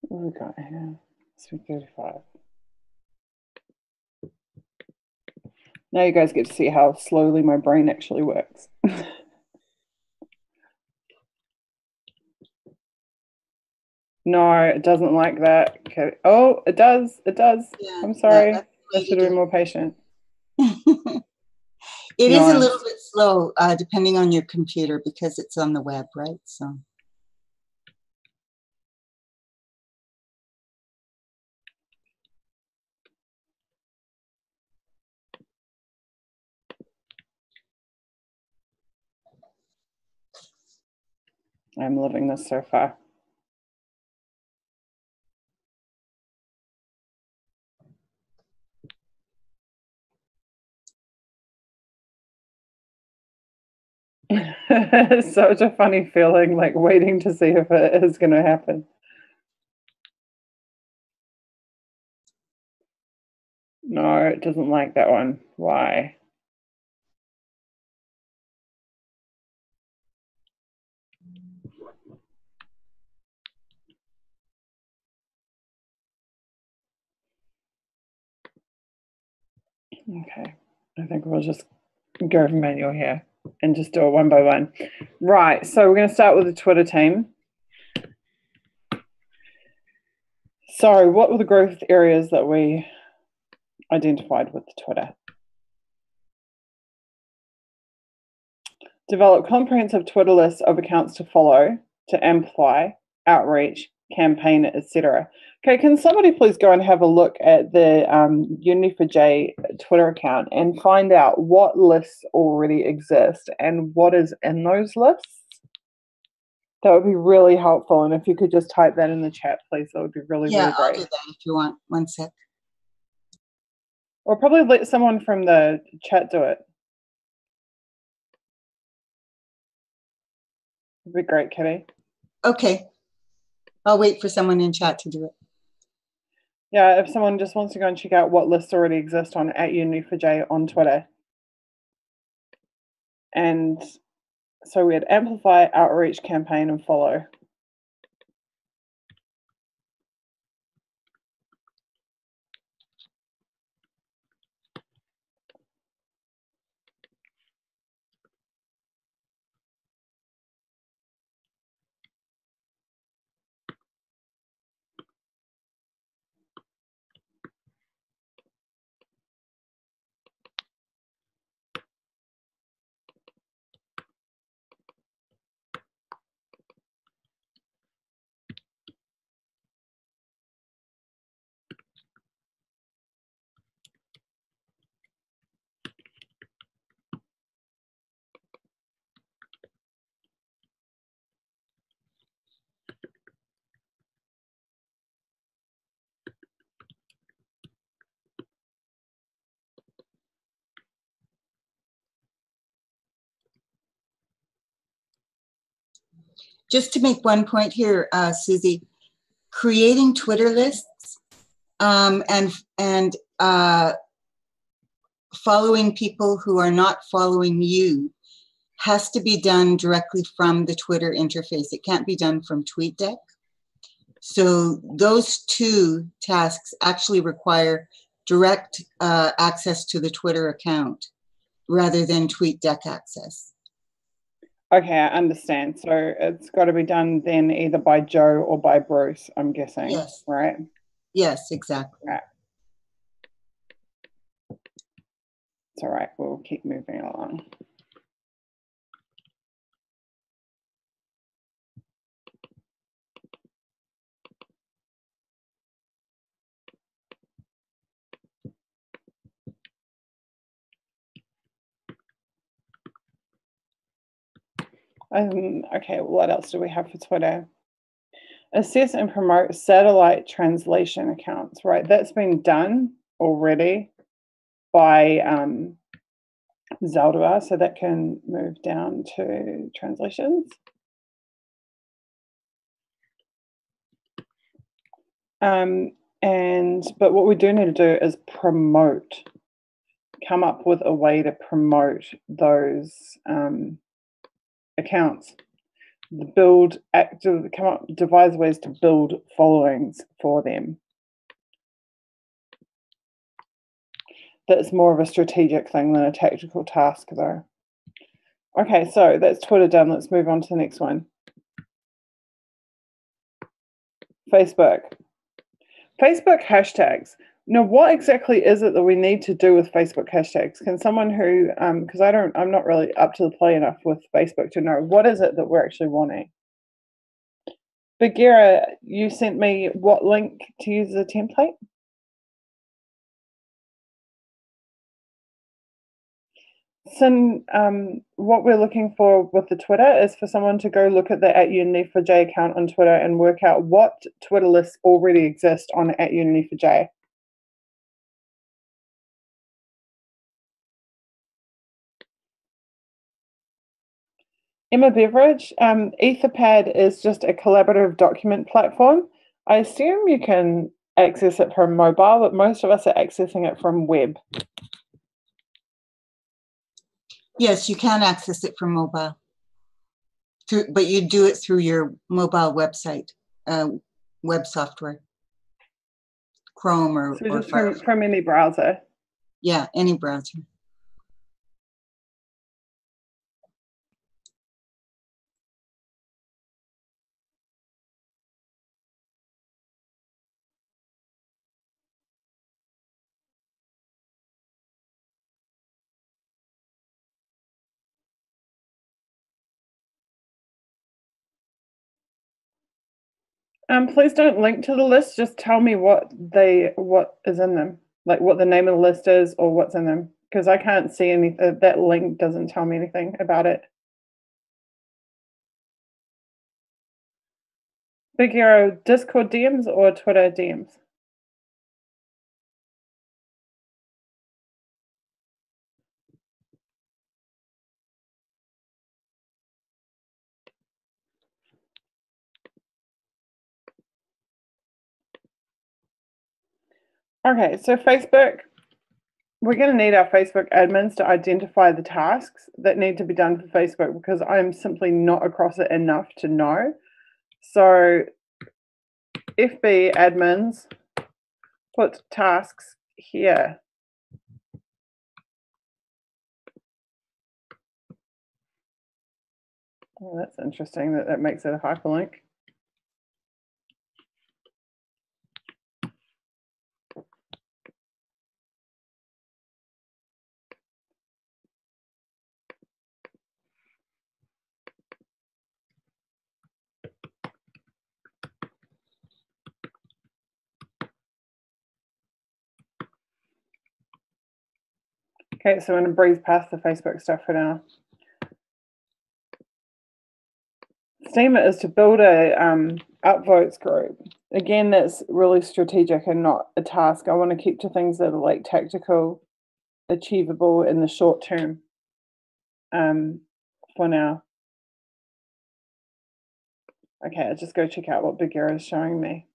What have we got here? 335. Now you guys get to see how slowly my brain actually works. No, it doesn't like that. Okay. Oh, it does. It does. Yeah, I'm sorry. I should have been more patient. It is a little bit slow, depending on your computer, because it's on the web, right? So. I'm loving this so far. It's such a funny feeling, like waiting to see if it is going to happen. No, it doesn't like that one. Why? Okay, I think we'll just go from manual here and just do it one by one. Right, so we're going to start with the Twitter team. So what were the growth areas that we identified with the Twitter? Develop comprehensive Twitter lists of accounts to follow, to amplify, outreach, campaign, etc. Okay, can somebody please go and have a look at the Unity4J Twitter account and find out what lists already exist and what is in those lists? That would be really helpful. And if you could just type that in the chat, please, that would be really, Yeah, really great. I'll do that if you want. One sec. Or probably let someone from the chat do it. It'd be great, Kitty. Okay. I'll wait for someone in chat to do it. Yeah, if someone just wants to go and check out what lists already exist on @Unity4J on Twitter. And so we had amplify, outreach, campaign, and follow. Just to make one point here, Susie, creating Twitter lists and following people who are not following you has to be done directly from the Twitter interface. It can't be done from TweetDeck. So those two tasks actually require direct access to the Twitter account rather than TweetDeck access. Okay, I understand. So it's got to be done then either by Joe or by Bruce, I'm guessing. Yes. Right? Yes, exactly. Right. It's all right. We'll keep moving along. Okay, what else do we have for Twitter? Assess and promote satellite translation accounts, right? That's been done already by Zaldua, so that can move down to translations. But what we do need to do is promote, come up with a way to promote those accounts. Devise ways to build followings for them. That's more of a strategic thing than a tactical task, though. Okay, so that's Twitter done. Let's move on to the next one. Facebook. Facebook hashtags. Now, what exactly is it that we need to do with Facebook hashtags? Can someone who, because I'm not really up to the play enough with Facebook to know, what is it that we're actually wanting? Bagheera, you sent me what link to use as a template? So what we're looking for with the Twitter is for someone to go look at the @Unity4J account on Twitter and work out what Twitter lists already exist on @Unity4J. Emma Beveridge, Etherpad is just a collaborative document platform. I assume you can access it from mobile, but most of us are accessing it from web. Yes, you can access it from mobile, but you do it through your mobile website, web software, Chrome or just Firefox. from any browser. Yeah, any browser. Please don't link to the list. Just tell me what is in them, like what the name of the list is or what's in them, because I can't see anything. That link doesn't tell me anything about it. Big Hero, Discord DMs or Twitter DMs? Okay, so Facebook, we're going to need our Facebook admins to identify the tasks that need to be done for Facebook because I'm simply not across it enough to know. So FB admins, put tasks here. Oh, that's interesting that that makes it a hyperlink. Okay, so I'm going to breeze past the Facebook stuff for now. Statement is to build a upvotes group. Again, that's really strategic and not a task. I want to keep to things that are like tactical, achievable in the short term for now. Okay, I'll just go check out what Big Hero is showing me.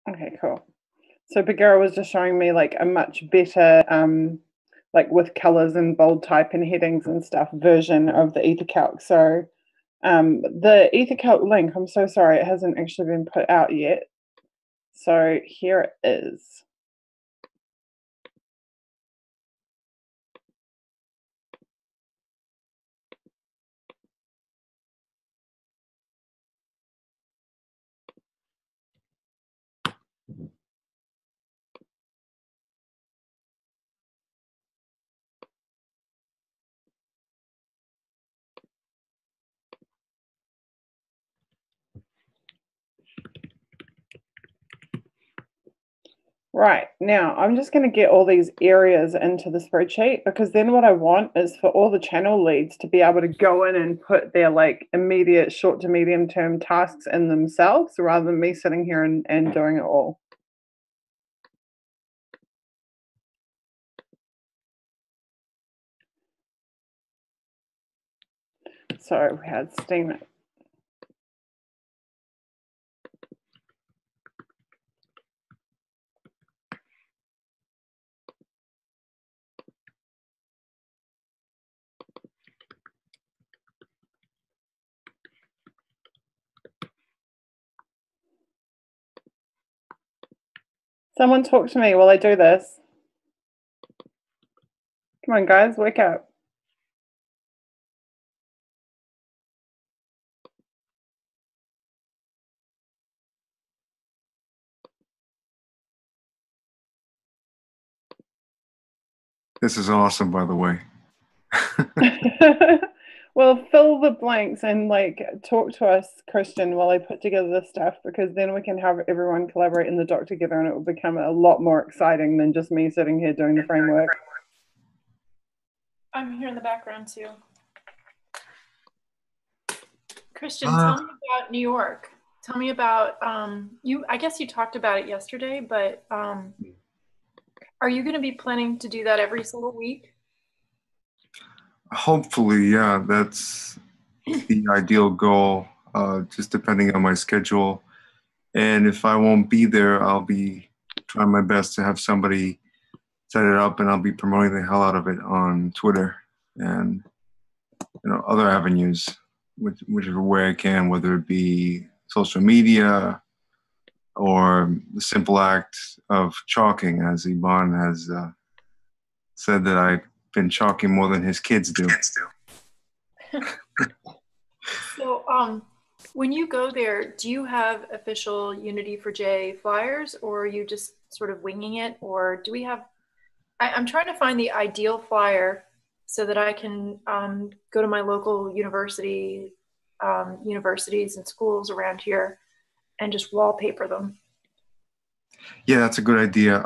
Okay, cool. So Big Hero was just showing me like a much better, like with colors and bold type and headings and stuff version of the EtherCalc. So the EtherCalc link, I'm so sorry, it hasn't actually been put out yet. So here it is. Right, now I'm just going to get all these areas into the spreadsheet because then what I want is for all the channel leads to be able to go in and put their like immediate short to medium term tasks in themselves rather than me sitting here and doing it all. So we had Steam. Someone talk to me while I do this. Come on, guys, wake up. This is awesome, by the way. Well, fill the blanks and like talk to us, Christian, while I put together this stuff, because then we can have everyone collaborate in the doc together and it will become a lot more exciting than just me sitting here doing the framework. I'm here in the background too. Christian, tell me about New York. Tell me about you. I guess you talked about it yesterday, but are you going to be planning to do that every single week? Hopefully, yeah, that's the ideal goal, just depending on my schedule. And if I won't be there, I'll be trying my best to have somebody set it up, and I'll be promoting the hell out of it on Twitter and other avenues, whichever way I can, whether it be social media, or the simple act of chalking, as Ivan has said that I've been chalking more than his kids do. So, when you go there, do you have official Unity for J flyers, or are you just sort of winging it? Or do we have, I'm trying to find the ideal flyer so that I can go to my local universities and schools around here and just wallpaper them. Yeah, that's a good idea.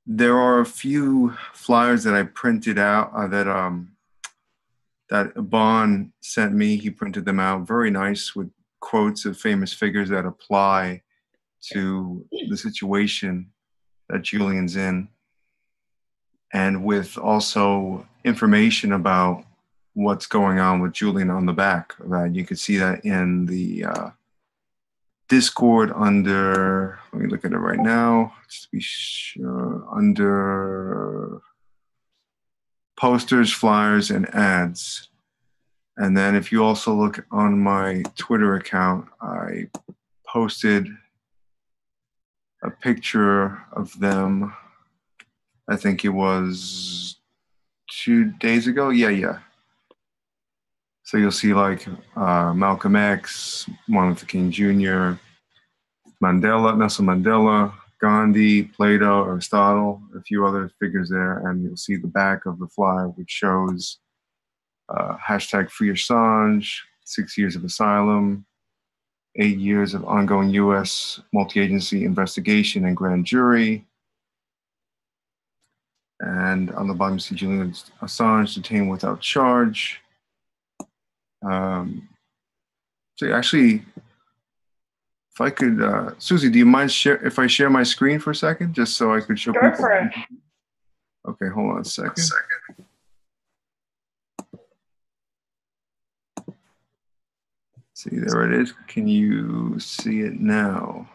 There are a few flyers that I printed out that Bon sent me. He printed them out, very nice, with quotes of famous figures that apply to the situation that Julian's in, and with also information about what's going on with Julian on the back of that. You could see that in the Discord under, let me look at it right now, just to be sure, under posters, flyers, and ads. And then if you also look on my Twitter account, I posted a picture of them. I think it was 2 days ago. Yeah. So you'll see like Malcolm X, Martin Luther King Jr., Nelson Mandela, Gandhi, Plato, Aristotle, a few other figures there. And you'll see the back of the flyer, which shows hashtag Free Assange, 6 years of asylum, 8 years of ongoing U.S. multi-agency investigation and grand jury. And on the bottom, you see Julian Assange detained without charge. So actually, if I could, Susie, do you mind if I share my screen for a second, just so I could show people? Go for it. Okay, hold on a second. See, there it is. Can you see it now?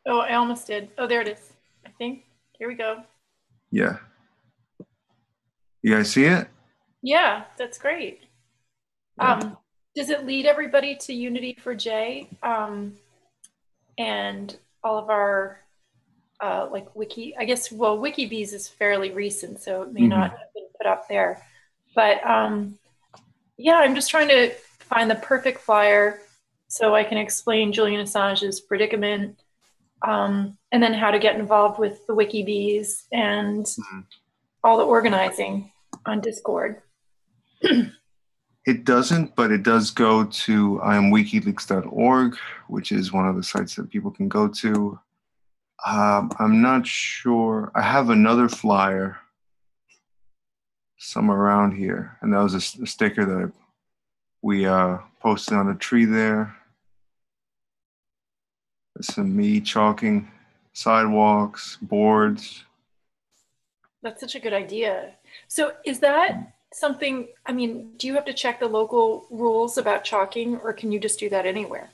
Oh, I almost did. Oh, there it is, I think. Here we go. Yeah. You guys see it? Yeah, that's great. Yeah. Does it lead everybody to Unity for J and all of our like wiki? I guess, well, WikiBees is fairly recent, so it may not have been put up there. But yeah, I'm just trying to find the perfect flyer so I can explain Julian Assange's predicament, and then how to get involved with the WikiBees and all the organizing on Discord. It doesn't, but it does go to imwikileaks.org, which is one of the sites that people can go to. I'm not sure. I have another flyer somewhere around here, and that was a sticker that we posted on a tree there. There's some me chalking sidewalks, boards. That's such a good idea. So is that something, I mean, do you have to check the local rules about chalking, or can you just do that anywhere?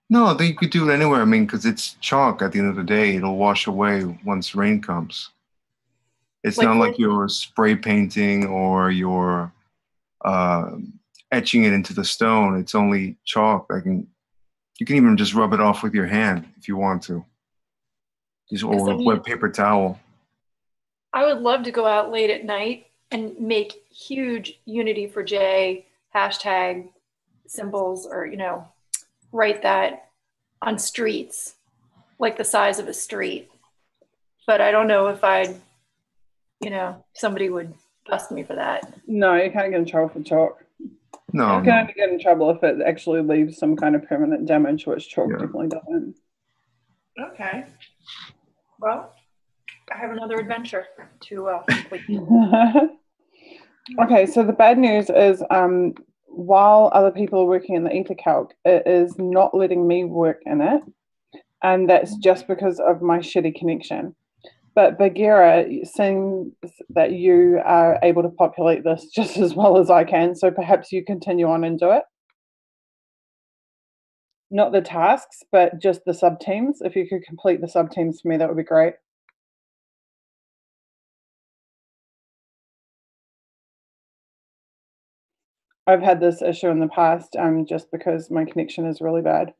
No, I think you could do it anywhere. I mean, because it's chalk at the end of the day. It'll wash away once rain comes. It's like, not like you're spray painting or you're etching it into the stone. It's only chalk. You can even just rub it off with your hand if you want to. Or with wet paper towel. I would love to go out late at night and make huge Unity for J hashtag symbols, or, you know, write that on streets, like the size of a street. But I don't know if somebody would bust me for that. No, you can't get in trouble for chalk. No. You can only get in trouble if it actually leaves some kind of permanent damage, which chalk definitely doesn't. Okay. Well, I have another adventure to complete. Okay, so the bad news is while other people are working in the EtherCalc, it is not letting me work in it. And that's just because of my shitty connection. But Bagheera, seems that you are able to populate this just as well as I can, so perhaps you continue on and do it. Not the tasks, but just the subteams. If you could complete the subteams for me, that would be great. I've had this issue in the past just because my connection is really bad.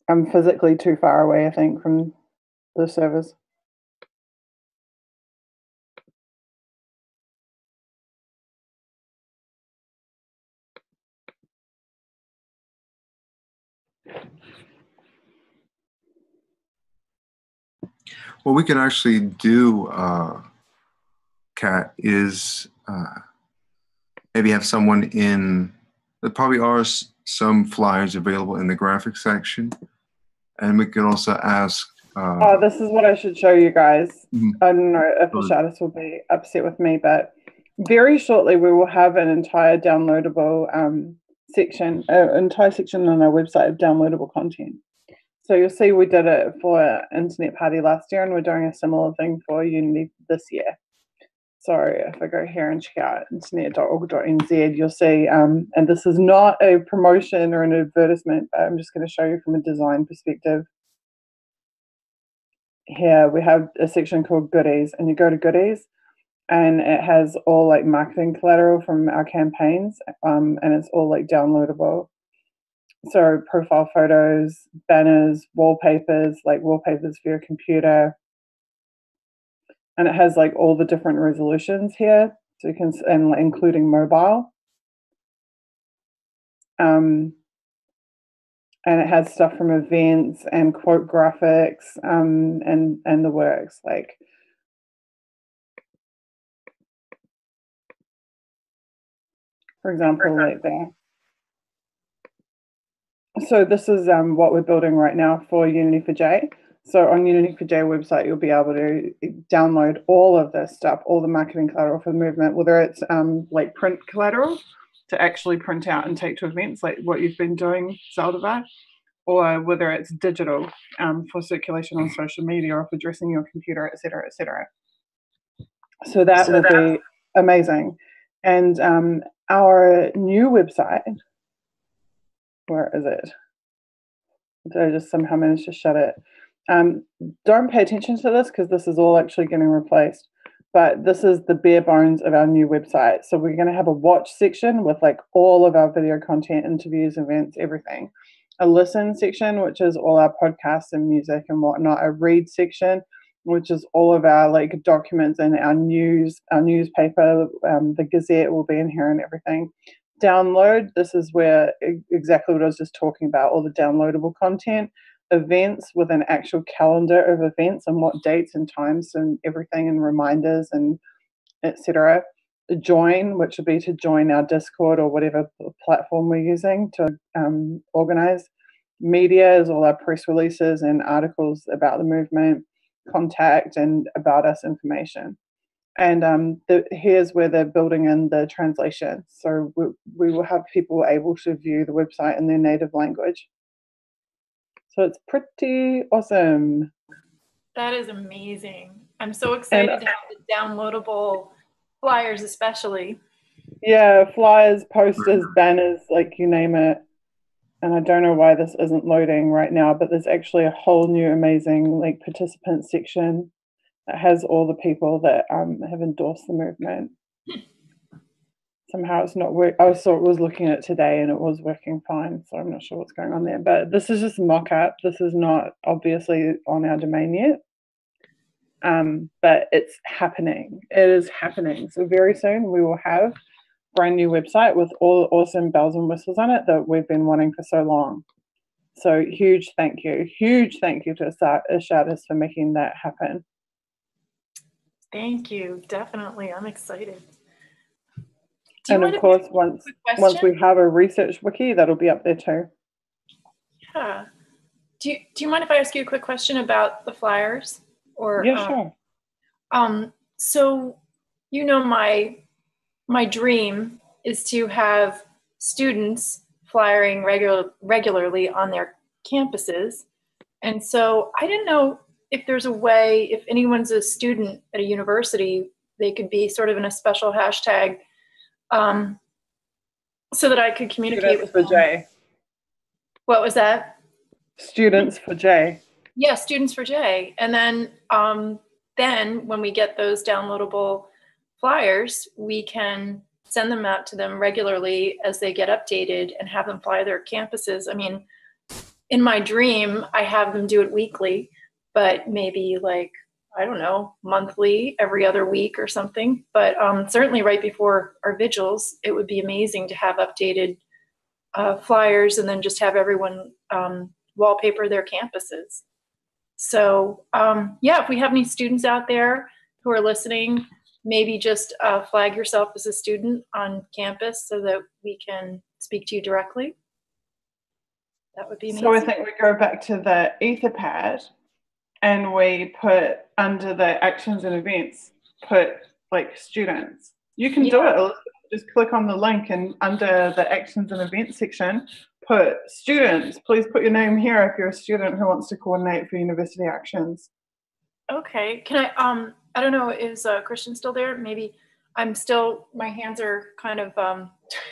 I'm physically too far away, I think, from the servers. What we can actually do, Kat, is maybe have someone in. There probably are some flyers available in the graphics section, and we could also ask. Oh, this is what I should show you guys. Mhm. I don't know if Ashadis will be upset with me, but very shortly we will have an entire downloadable section, entire section on our website of downloadable content. So you'll see we did it for Internet Party last year, and we're doing a similar thing for Unity this year. So if I go here and check out internet.org.nz, you'll see, and this is not a promotion or an advertisement, but I'm just going to show you from a design perspective. Here we have a section called Goodies, and you go to Goodies, and it has all like marketing collateral from our campaigns, and it's all like downloadable. So profile photos, banners, wallpapers, like wallpapers for your computer. And it has like all the different resolutions here. So you can, and including mobile. And it has stuff from events and quote graphics, and the works, like. For example, like there. So this is what we're building right now for Unity4J. So on Unity4J website, you'll be able to download all of this stuff, all the marketing collateral for the movement, whether it's like print collateral to actually print out and take to events, like what you've been doing, Zaldivar, or whether it's digital for circulation on social media or for addressing your computer, et cetera, et cetera. So that will be amazing. And our new website, where is it? Did I just somehow manage to shut it? Don't pay attention to this because this is all actually getting replaced. But this is the bare bones of our new website. So we're going to have a watch section with like all of our video content, interviews, events, everything. A listen section, which is all our podcasts and music and whatnot. A read section, which is all of our like documents and our news, our newspaper. The Gazette will be in here and everything. Download, this is where exactly what I was just talking about, all the downloadable content. Events with an actual calendar of events and what dates and times and everything, and reminders and etc. Join, which would be to join our Discord or whatever platform we're using to organize. Media is all our press releases and articles about the movement. Contact and about us information. And here's where they're building in the translation. So we will have people able to view the website in their native language. So it's pretty awesome. That is amazing. I'm so excited to have the downloadable flyers especially. Yeah, flyers, posters, banners, like you name it. And I don't know why this isn't loading right now, but there's actually a whole new amazing like participant section that has all the people that have endorsed the movement. Somehow it's not working. I was looking at it today and it was working fine, so I'm not sure what's going on there. But this is just a mock-up. This is not obviously on our domain yet. But it's happening. It is happening. So very soon we will have a brand new website with all awesome bells and whistles on it that we've been wanting for so long. So huge thank you to Ashadis for making that happen. Thank you. Definitely. I'm excited. And of course, once we have a research wiki, that'll be up there too. Yeah. Do you mind if I ask you a quick question about the flyers? Or yeah, sure. So you know, my dream is to have students flyering regularly on their campuses, and so I didn't know if there's a way, if anyone's a student at a university, they could be sort of in a special hashtag, so that I could communicate with them. For J. What was that? Students for J. Yeah, Students for J. And then when we get those downloadable flyers, we can send them out to them regularly as they get updated and have them fly their campuses. I mean, in my dream, I have them do it weekly, but maybe like, I don't know, monthly, every other week or something. But certainly right before our vigils, it would be amazing to have updated flyers and then just have everyone wallpaper their campuses. So yeah, if we have any students out there who are listening, maybe just flag yourself as a student on campus so that we can speak to you directly. That would be amazing. So I think we go back to the Etherpad and we put under the actions and events, put like students. You can do it. Just click on the link and under the actions and events section, put students. Please put your name here if you're a student who wants to coordinate for university actions. Okay. Can I don't know, is Christian still there? Maybe I'm still, my hands are kind of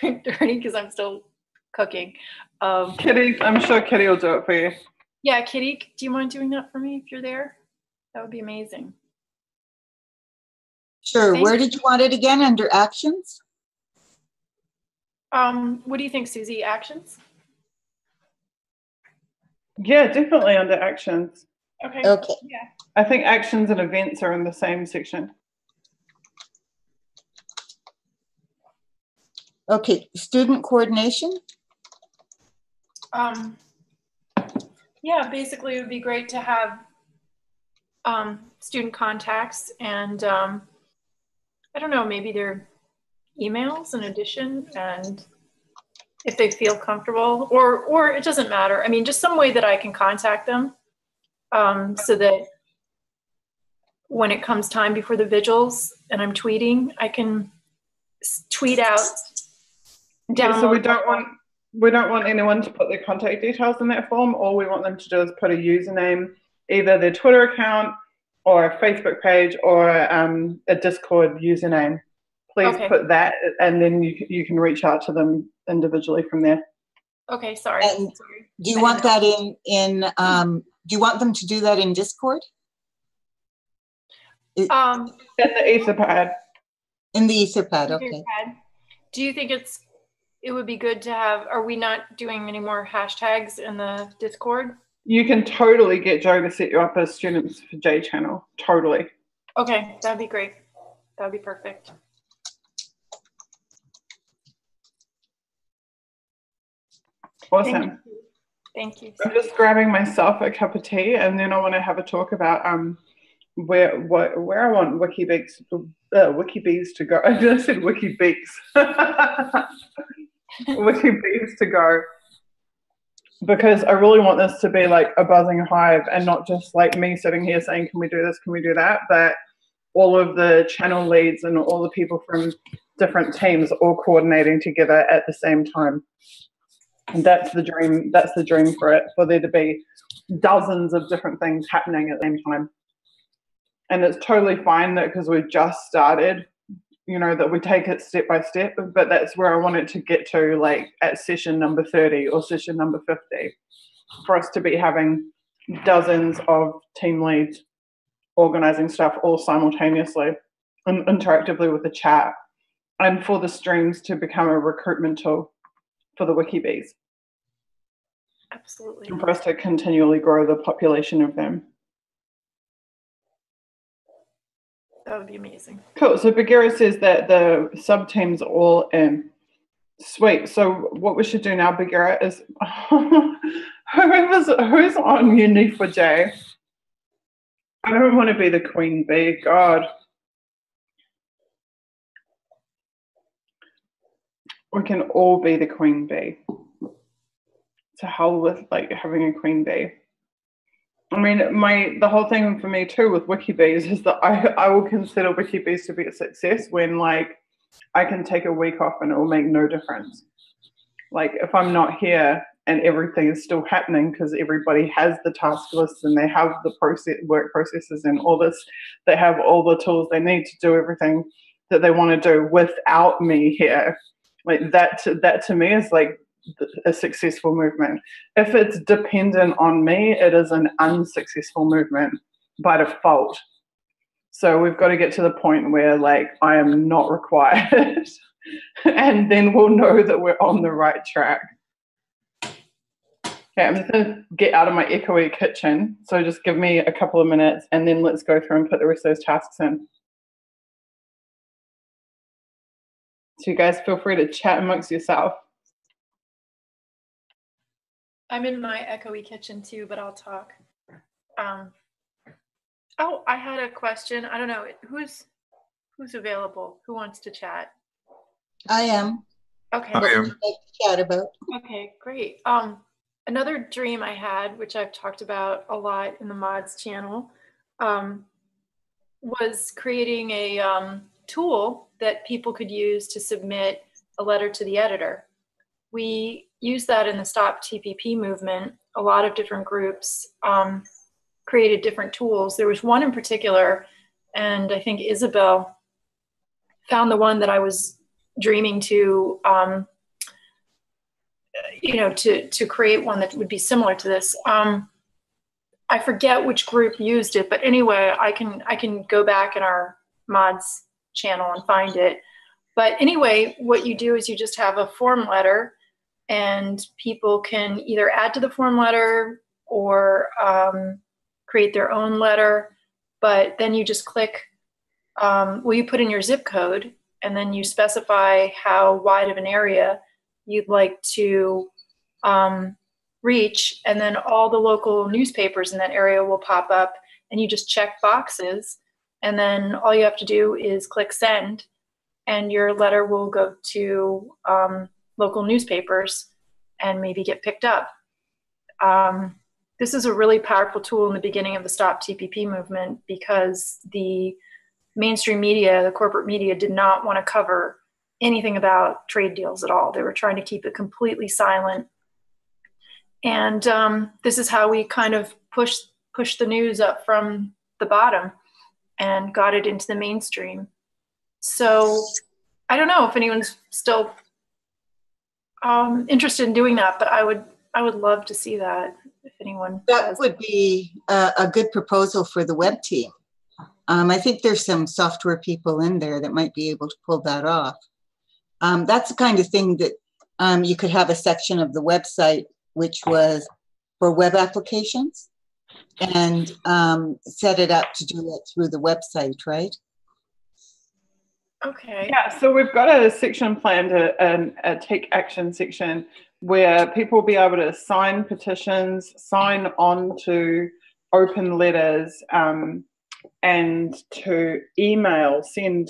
dirty because I'm still cooking. Kitty, I'm sure Kitty will do it for you. Yeah, Kitty, do you mind doing that for me if you're there? That would be amazing. Sure. Where did you want it again? Under actions? What do you think, Susie? Actions? Yeah, definitely under actions. Okay. Okay. Yeah. I think actions and events are in the same section. Okay, student coordination? Yeah, basically it would be great to have student contacts and I don't know, maybe their emails in addition, and if they feel comfortable, or it doesn't matter. I mean, just some way that I can contact them so that when it comes time before the vigils and I'm tweeting, I can tweet out. Yeah, so we don't want anyone to put their contact details in that form. All we want them to do is put a username, either their Twitter account or a Facebook page or a Discord username. Please put that, and then you can reach out to them individually from there. Okay, sorry. And do you want that in do you want them to do that in Discord? In the Etherpad. In the Etherpad, okay. Do you think it would be good to have, are we not doing any more hashtags in the Discord? You can totally get Joe to set you up as Students for J channel. Totally. Okay, that'd be great. That'd be perfect. Awesome. Thank you. I'm just grabbing myself a cup of tea, and then I want to have a talk about where I want WikiBeaks to go. I just said WikiBeaks. WikiBeaks to go, because I really want this to be like a buzzing hive and not just like me sitting here saying, can we do this, can we do that, but all of the channel leads and all the people from different teams all coordinating together at the same time. And that's the dream. That's the dream for it, for there to be dozens of different things happening at the same time. And it's totally fine that because we've just started, you know, that we take it step by step, but that's where I want it to get to, like at session number 30 or session number 50, for us to be having dozens of team leads organizing stuff all simultaneously and interactively with the chat, and for the streams to become a recruitment tool for the WikiBees. Absolutely. And for us to continually grow the population of them. That would be amazing. Cool. So Bagheera says that the sub-teams are all in. Sweet. So what we should do now, Bagheera, is who's on Uni4J? I don't want to be the queen bee. God. We can all be the queen bee. To hell with like having a queen bee. I mean, the whole thing for me too with WikiBees is that I will consider WikiBees to be a success when like I can take a week off and it will make no difference. Like if I'm not here and everything is still happening because everybody has the task lists and they have the work processes and all this, they have all the tools they need to do everything that they want to do without me here. Like that to me is like a successful movement. If it's dependent on me, it is an unsuccessful movement by default. So we've got to get to the point where like I am not required and then we'll know that we're on the right track. Okay, I'm just going to get out of my echoey kitchen. So just give me a couple of minutes and then let's go through and put the rest of those tasks in. So you guys feel free to chat amongst yourself. I'm in my echoey kitchen too, but I'll talk. Oh, I had a question. I don't know who's available. Who wants to chat? I am. Okay. I am. Like to chat about. Okay, great. Another dream I had, which I've talked about a lot in the mods channel, was creating a tool that people could use to submit a letter to the editor. We use that in the Stop TPP movement. A lot of different groups created different tools. There was one in particular, and I think Isabel found the one that I was dreaming to, to create one that would be similar to this. I forget which group used it, but anyway, I can go back in our mods channel and find it. But anyway, what you do is you just have a form letter, and people can either add to the form letter or create their own letter. But then you just click, you put in your zip code, and then you specify how wide of an area you'd like to reach, and then all the local newspapers in that area will pop up, and you just check boxes, and then all you have to do is click send, and your letter will go to local newspapers and maybe get picked up. This is a really powerful tool in the beginning of the Stop TPP movement because the mainstream media, the corporate media, did not want to cover anything about trade deals at all. They were trying to keep it completely silent. And this is how we kind of pushed the news up from the bottom and got it into the mainstream. So I don't know if anyone's still interested in doing that, but I would love to see that if anyone That would be a good proposal for the web team. I think there's some software people in there that might be able to pull that off. That's the kind of thing that you could have a section of the website which was for web applications and set it up to do it through the website, right? Okay. Yeah, so we've got a section planned, a take action section where people will be able to sign petitions, sign on to open letters, and to email, send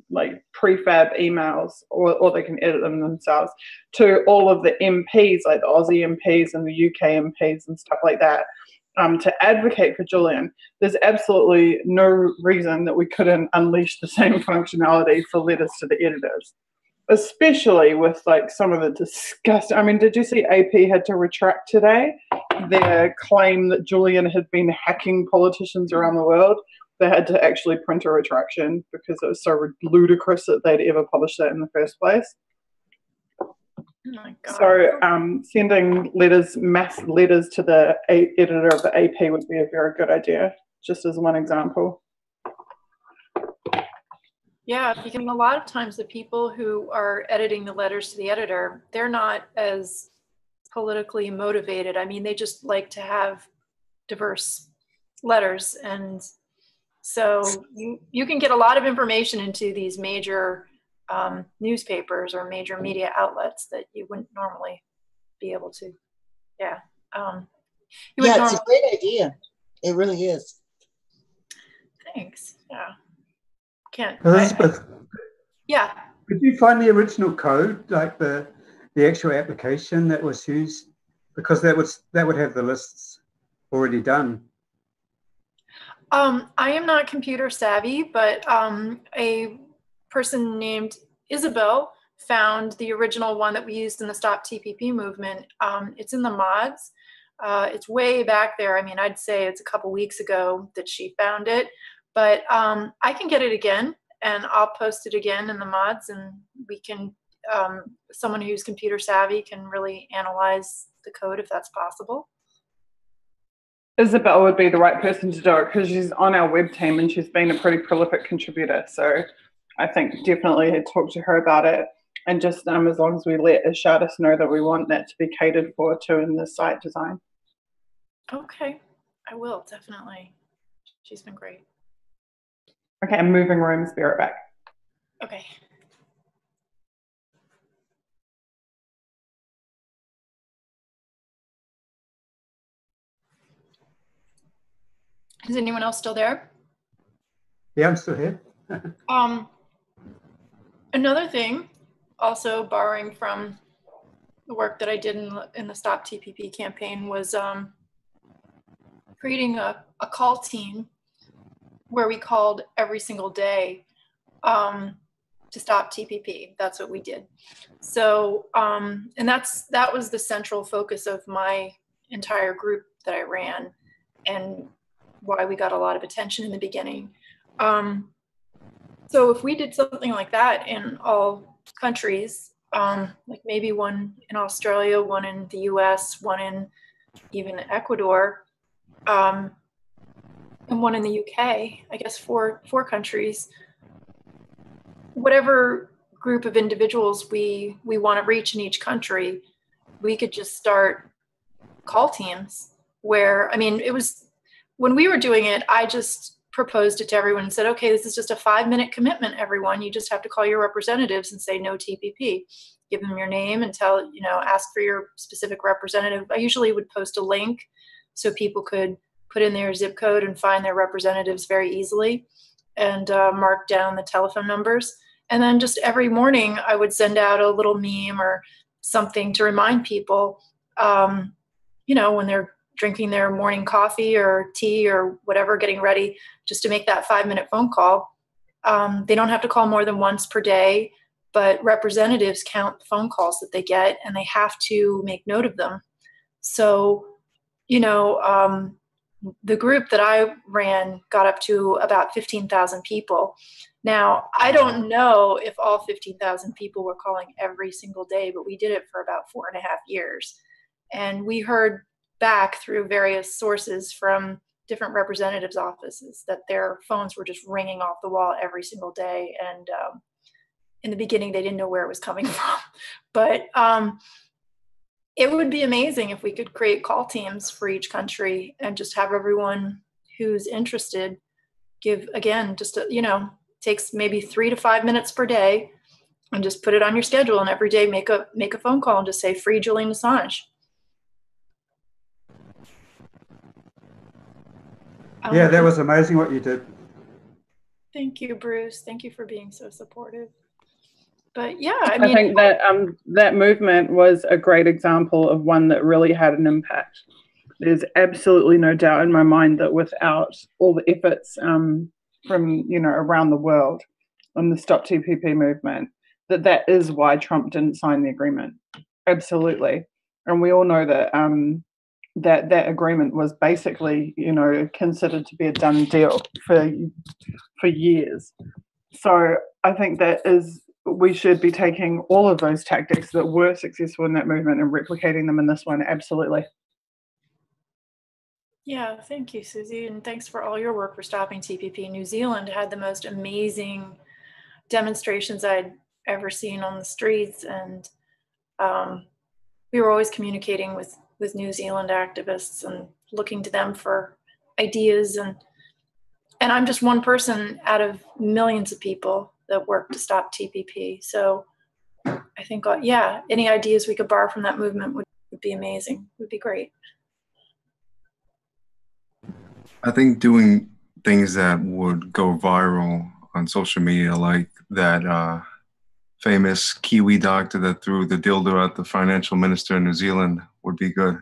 like prefab emails, or they can edit them themselves, to all of the MPs, like the Aussie MPs and the UK MPs and stuff like that, to advocate for Julian. There's absolutely no reason that we couldn't unleash the same functionality for letters to the editors, especially with like some of the disgusting, I mean, did you see AP had to retract today their claim that Julian had been hacking politicians around the world? They had to actually print a retraction because it was so ludicrous that they'd ever published that in the first place. Oh my God. So sending mass letters to the editor of the AP would be a very good idea, just as one example. Yeah, because a lot of times the people who are editing the letters to the editor, they're not as politically motivated. I mean, they just like to have diverse letters. And so you can get a lot of information into these major newspapers or major media outlets that you wouldn't normally be able to. Yeah. It's a great idea. It really is. Thanks. Yeah. Can't. Elizabeth, Yeah. could you find the original code, like the actual application that was used? Because that would have the lists already done. I am not computer savvy, but a person named Isabel found the original one that we used in the Stop TPP movement. It's in the mods. It's way back there. I mean, I'd say it's a couple weeks ago that she found it, but I can get it again and I'll post it again in the mods, and we can, someone who's computer savvy can really analyze the code if that's possible. Isabel would be the right person to do it because she's on our web team and she's been a pretty prolific contributor. So I think definitely talk to her about it. And just as long as we let Ashardis know that we want that to be catered for too in the site design. Okay, I will, definitely. She's been great. Okay, I'm moving rooms, be right back. Okay. Is anyone else still there? Yeah, I'm still here. Another thing, also borrowing from the work that I did in the Stop TPP campaign, was creating a call team where we called every single day to stop TPP. That's what we did. So, and that was the central focus of my entire group that I ran, and why we got a lot of attention in the beginning. So if we did something like that in all countries, like maybe one in Australia, one in the US, one in even Ecuador, and one in the UK, I guess four countries, whatever group of individuals we want to reach in each country, we could just start call teams where, I mean, it was, when we were doing it, I just proposed it to everyone and said, okay, this is just a 5-minute commitment, everyone. You just have to call your representatives and say no TPP. Give them your name and tell, ask for your specific representative. I usually would post a link so people could put in their zip code and find their representatives very easily, and mark down the telephone numbers. And then just every morning I would send out a little meme or something to remind people, when they're drinking their morning coffee or tea or whatever, getting ready, just to make that 5-minute phone call. They don't have to call more than once per day, but representatives count the phone calls that they get, and they have to make note of them. So, the group that I ran got up to about 15,000 people. Now, I don't know if all 15,000 people were calling every single day, but we did it for about 4.5 years. And we heard back through various sources from different representatives' offices that their phones were just ringing off the wall every single day. And in the beginning, they didn't know where it was coming from. But it would be amazing if we could create call teams for each country and just have everyone who's interested give, again, just, takes maybe 3 to 5 minutes per day, and just put it on your schedule, and every day make a phone call and just say, free Julian Assange. Yeah, that was amazing what you did. Thank you, Bruce. Thank you for being so supportive. But yeah, I think that that movement was a great example of one that really had an impact. There's absolutely no doubt in my mind that without all the efforts from around the world on the Stop TPP movement, that is why Trump didn't sign the agreement. Absolutely, and we all know that that agreement was basically considered to be a done deal for years. So I think we should be taking all of those tactics that were successful in that movement and replicating them in this one. Absolutely. Yeah, thank you, Susie, and thanks for all your work for stopping TPP. New Zealand had the most amazing demonstrations I'd ever seen on the streets, and we were always communicating with New Zealand activists and looking to them for ideas, and I'm just one person out of millions of people that work to stop TPP. So I think, any ideas we could borrow from that movement would be amazing, would be great. I think doing things that would go viral on social media, like that famous Kiwi doctor that threw the dildo at the financial minister in New Zealand, would be good.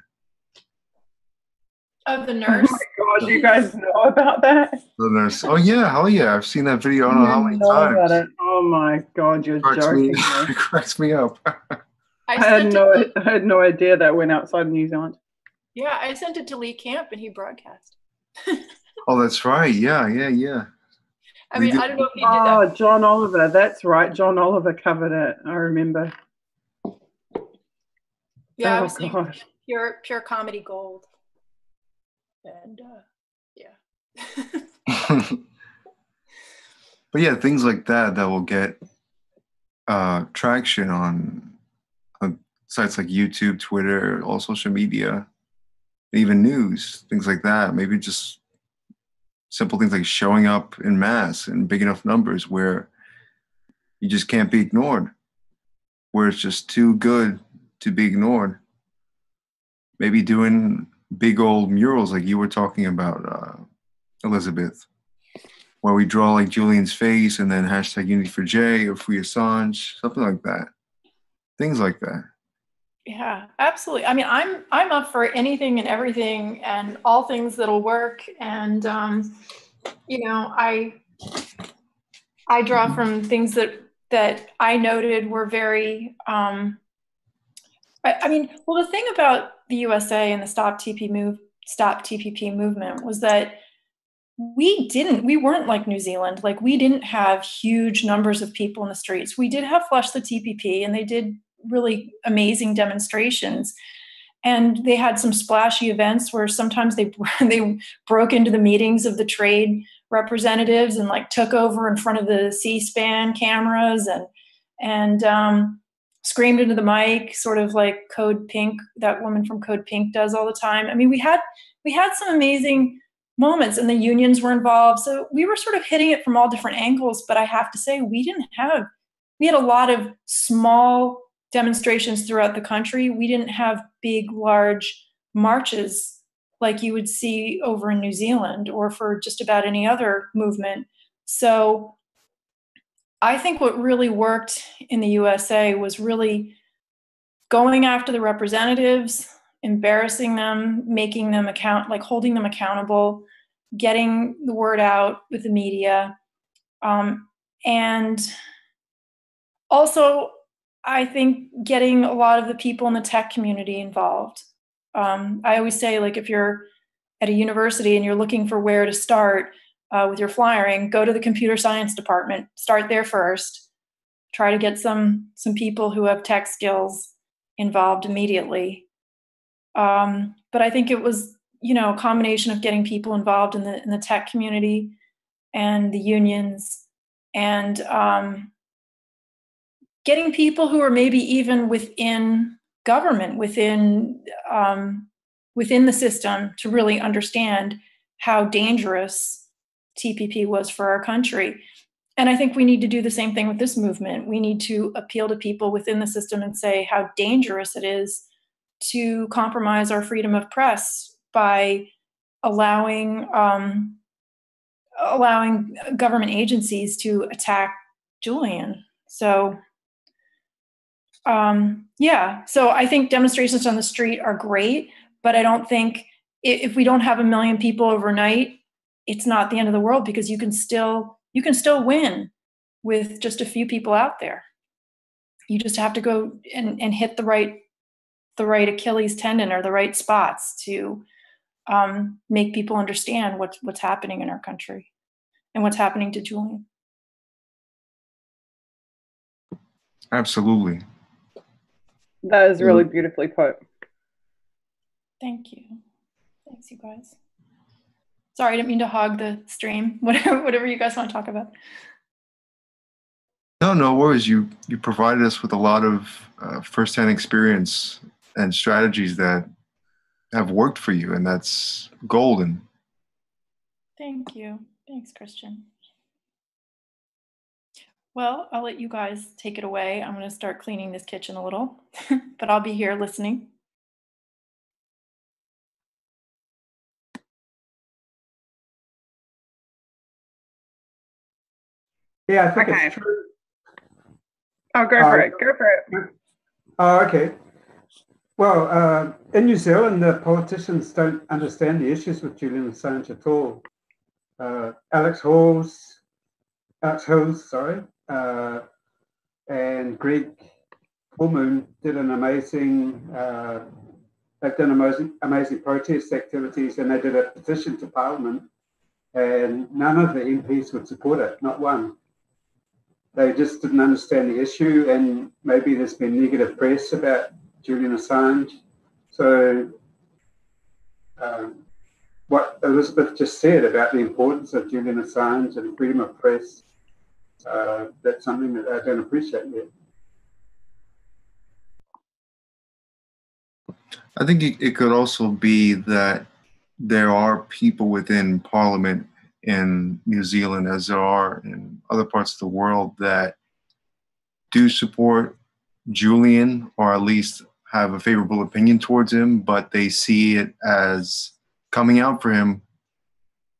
Oh, the nurse? Oh my God, you guys know about that? The nurse. Oh yeah, hell yeah! I've seen that video. I don't know how many times. About it. Oh my God, you're joking. It cracks me up. I had no idea that went outside New Zealand. Yeah, I sent it to Lee Camp and he broadcast. Oh, that's right. Yeah. I mean, I don't know if he did that. Oh, John Oliver. That's right. John Oliver covered it. I remember. Yeah, I was thinking pure comedy gold. And yeah. But yeah, things like that will get traction on sites like YouTube, Twitter, all social media, even news, things like that. Maybe just simple things like showing up in mass in big enough numbers where you just can't be ignored, where it's just too good to be ignored. Maybe doing big old murals like you were talking about, Elizabeth, where we draw like Julian's face and then hashtag Unity4J or Free Assange, something like that. Things like that. Yeah, absolutely. I mean, I'm up for anything and everything and all things that'll work. And you know, I draw from things that I noted were very. I mean, well, the thing about the USA and the Stop TPP movement was that we weren't like New Zealand. Like, we didn't have huge numbers of people in the streets. We did have Flush the TPP, and they did really amazing demonstrations. And they had some splashy events where sometimes they broke into the meetings of the trade representatives and like took over in front of the C-SPAN cameras and screamed into the mic, sort of like Code Pink, that woman from Code Pink does all the time. I mean, we had some amazing moments, and the unions were involved. So we were sort of hitting it from all different angles. But I have to say, we had a lot of small demonstrations throughout the country. We didn't have big, large marches like you would see over in New Zealand or for just about any other movement. So I think what really worked in the USA was really going after the representatives, embarrassing them, making them holding them accountable, getting the word out with the media. And also, I think getting a lot of the people in the tech community involved. I always say, like, if you're at a university and you're looking for where to start with your flyering, go to the computer science department. Start there first. Try to get some people who have tech skills involved immediately. But I think it was, a combination of getting people involved in the tech community and the unions, and getting people who are maybe even within government, within the system, to really understand how dangerous TPP was for our country. And I think we need to do the same thing with this movement. We need to appeal to people within the system and say how dangerous it is to compromise our freedom of press by allowing government agencies to attack Julian. So so I think demonstrations on the street are great, but I don't think if we don't have 1 million people overnight, it's not the end of the world, because you can still win with just a few people out there. You just have to go and hit the right Achilles tendon or the right spots to make people understand what's happening in our country and what's happening to Julian. Absolutely. That is really beautifully put. Thank you. Thanks, you guys. Sorry, I didn't mean to hog the stream. Whatever you guys want to talk about. No worries. You provided us with a lot of firsthand experience and strategies that have worked for you, and that's golden. Thank you. Thanks, Christian. Well, I'll let you guys take it away. I'm going to start cleaning this kitchen a little, but I'll be here listening. Yeah, I think it's true. Oh, go for it. Go for it. Oh, okay. Well, in New Zealand, the politicians don't understand the issues with Julian Assange at all. Alex Hills, and Greg Fullmoon did an amazing. They've done amazing protest activities, and they did a petition to Parliament, and none of the MPs would support it, not one. They just didn't understand the issue, and maybe there's been negative press about Julian Assange. So what Elizabeth just said about the importance of Julian Assange and freedom of press, that's something that I don't appreciate yet. I think it could also be that there are people within Parliament in New Zealand, as there are in other parts of the world, that do support Julian, or at least have a favorable opinion towards him, but they see it as coming out for him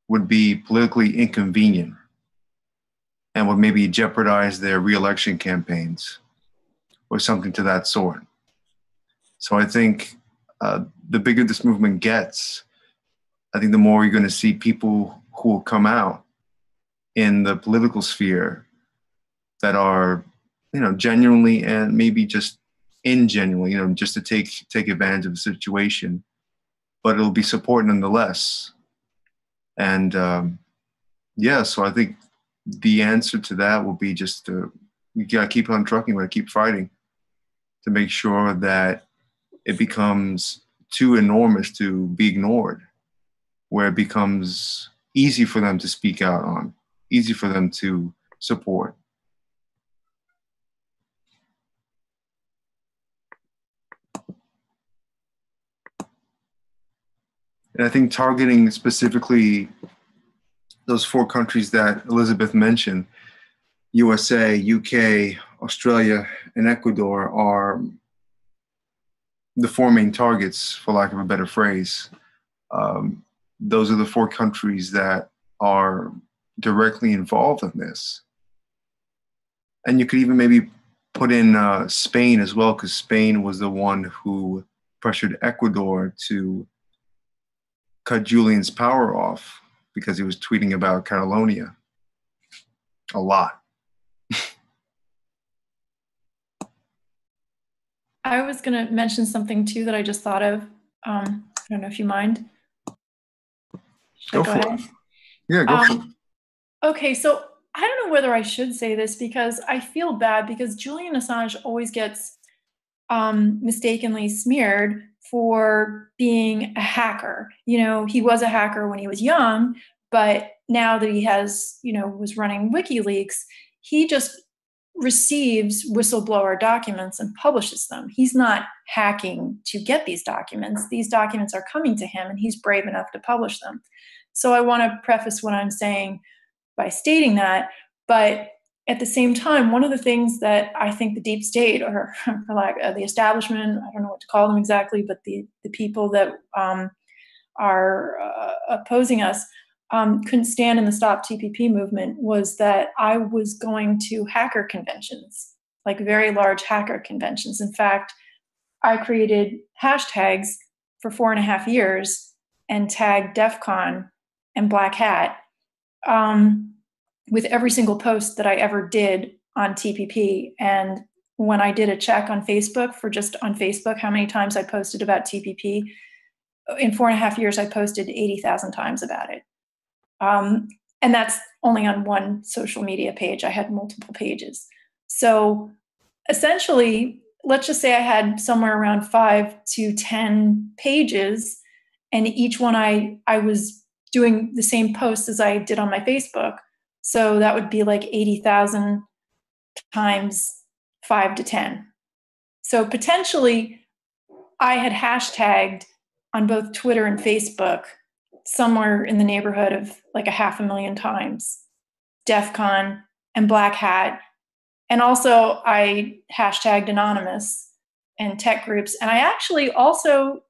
would be politically inconvenient and would maybe jeopardize their re-election campaigns or something to that sort. So I think the bigger this movement gets, I think the more you're going to see people who will come out in the political sphere that are, genuinely and maybe just ingenuinely, just to take advantage of the situation, but it'll be support nonetheless. And so I think the answer to that will be just we got to keep on trucking, we got to keep fighting to make sure that it becomes too enormous to be ignored, where it becomes easy for them to speak out on, easy for them to support. And I think targeting specifically those 4 countries that Elizabeth mentioned, USA, UK, Australia, and Ecuador, are the 4 main targets, for lack of a better phrase. Those are the 4 countries that are directly involved in this. And you could even maybe put in Spain as well, because Spain was the one who pressured Ecuador to cut Julian's power off because he was tweeting about Catalonia a lot. I was going to mention something too that I just thought of. I don't know if you mind. Go for it. Yeah, go for it. Okay, so I don't know whether I should say this because I feel bad because Julian Assange always gets mistakenly smeared for being a hacker. He was a hacker when he was young, but now that he has, was running WikiLeaks, he just receives whistleblower documents and publishes them. He's not hacking to get these documents. These documents are coming to him and he's brave enough to publish them. So I want to preface what I'm saying by stating that, but at the same time, one of the things that I think the deep state, or for lack of the establishment, I don't know what to call them exactly, but the people that are opposing us couldn't stand in the Stop TPP movement, was that I was going to hacker conventions, like very large hacker conventions. In fact, I created hashtags for 4.5 years and tagged DEF CON and Black Hat with every single post that I ever did on TPP. And when I did a check on Facebook for just on Facebook, how many times I posted about TPP, in 4.5 years, I posted 80,000 times about it. And that's only on one social media page. I had multiple pages. So essentially, let's just say I had somewhere around 5 to 10 pages, and each one I was doing the same posts as I did on my Facebook. So that would be like 80,000 times 5 to 10. So potentially I had hashtagged on both Twitter and Facebook somewhere in the neighborhood of like 500,000 times DEF CON and Black Hat. And also I hashtagged Anonymous and tech groups. And I actually also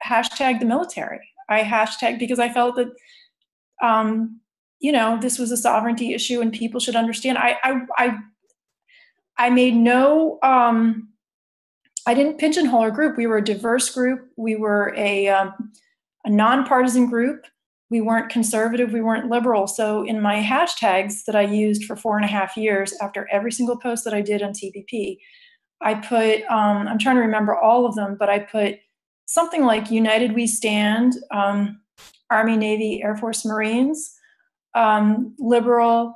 hashtagged the military. I hashtagged because I felt that this was a sovereignty issue and people should understand. I made no, I didn't pigeonhole our group. We were a diverse group. We were a nonpartisan group. We weren't conservative. We weren't liberal. So in my hashtags that I used for 4.5 years, after every single post that I did on TPP, I put, I'm trying to remember all of them, but I put something like United We Stand, Army, Navy, Air Force, Marines, liberal,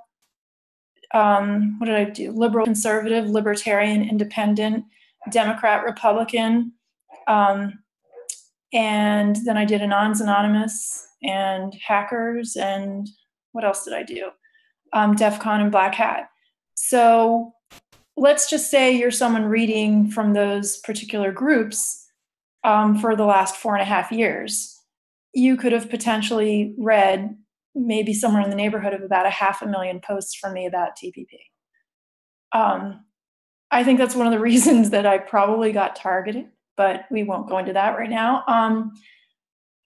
what did I do? Liberal, conservative, libertarian, independent, Democrat, Republican, and then I did Anons Anonymous and hackers, and what else did I do? DEF CON and Black Hat. So let's just say you're someone reading from those particular groups for the last 4.5 years. You could have potentially read maybe somewhere in the neighborhood of about 500,000 posts from me about TPP. I think that's one of the reasons that I probably got targeted, but we won't go into that right now.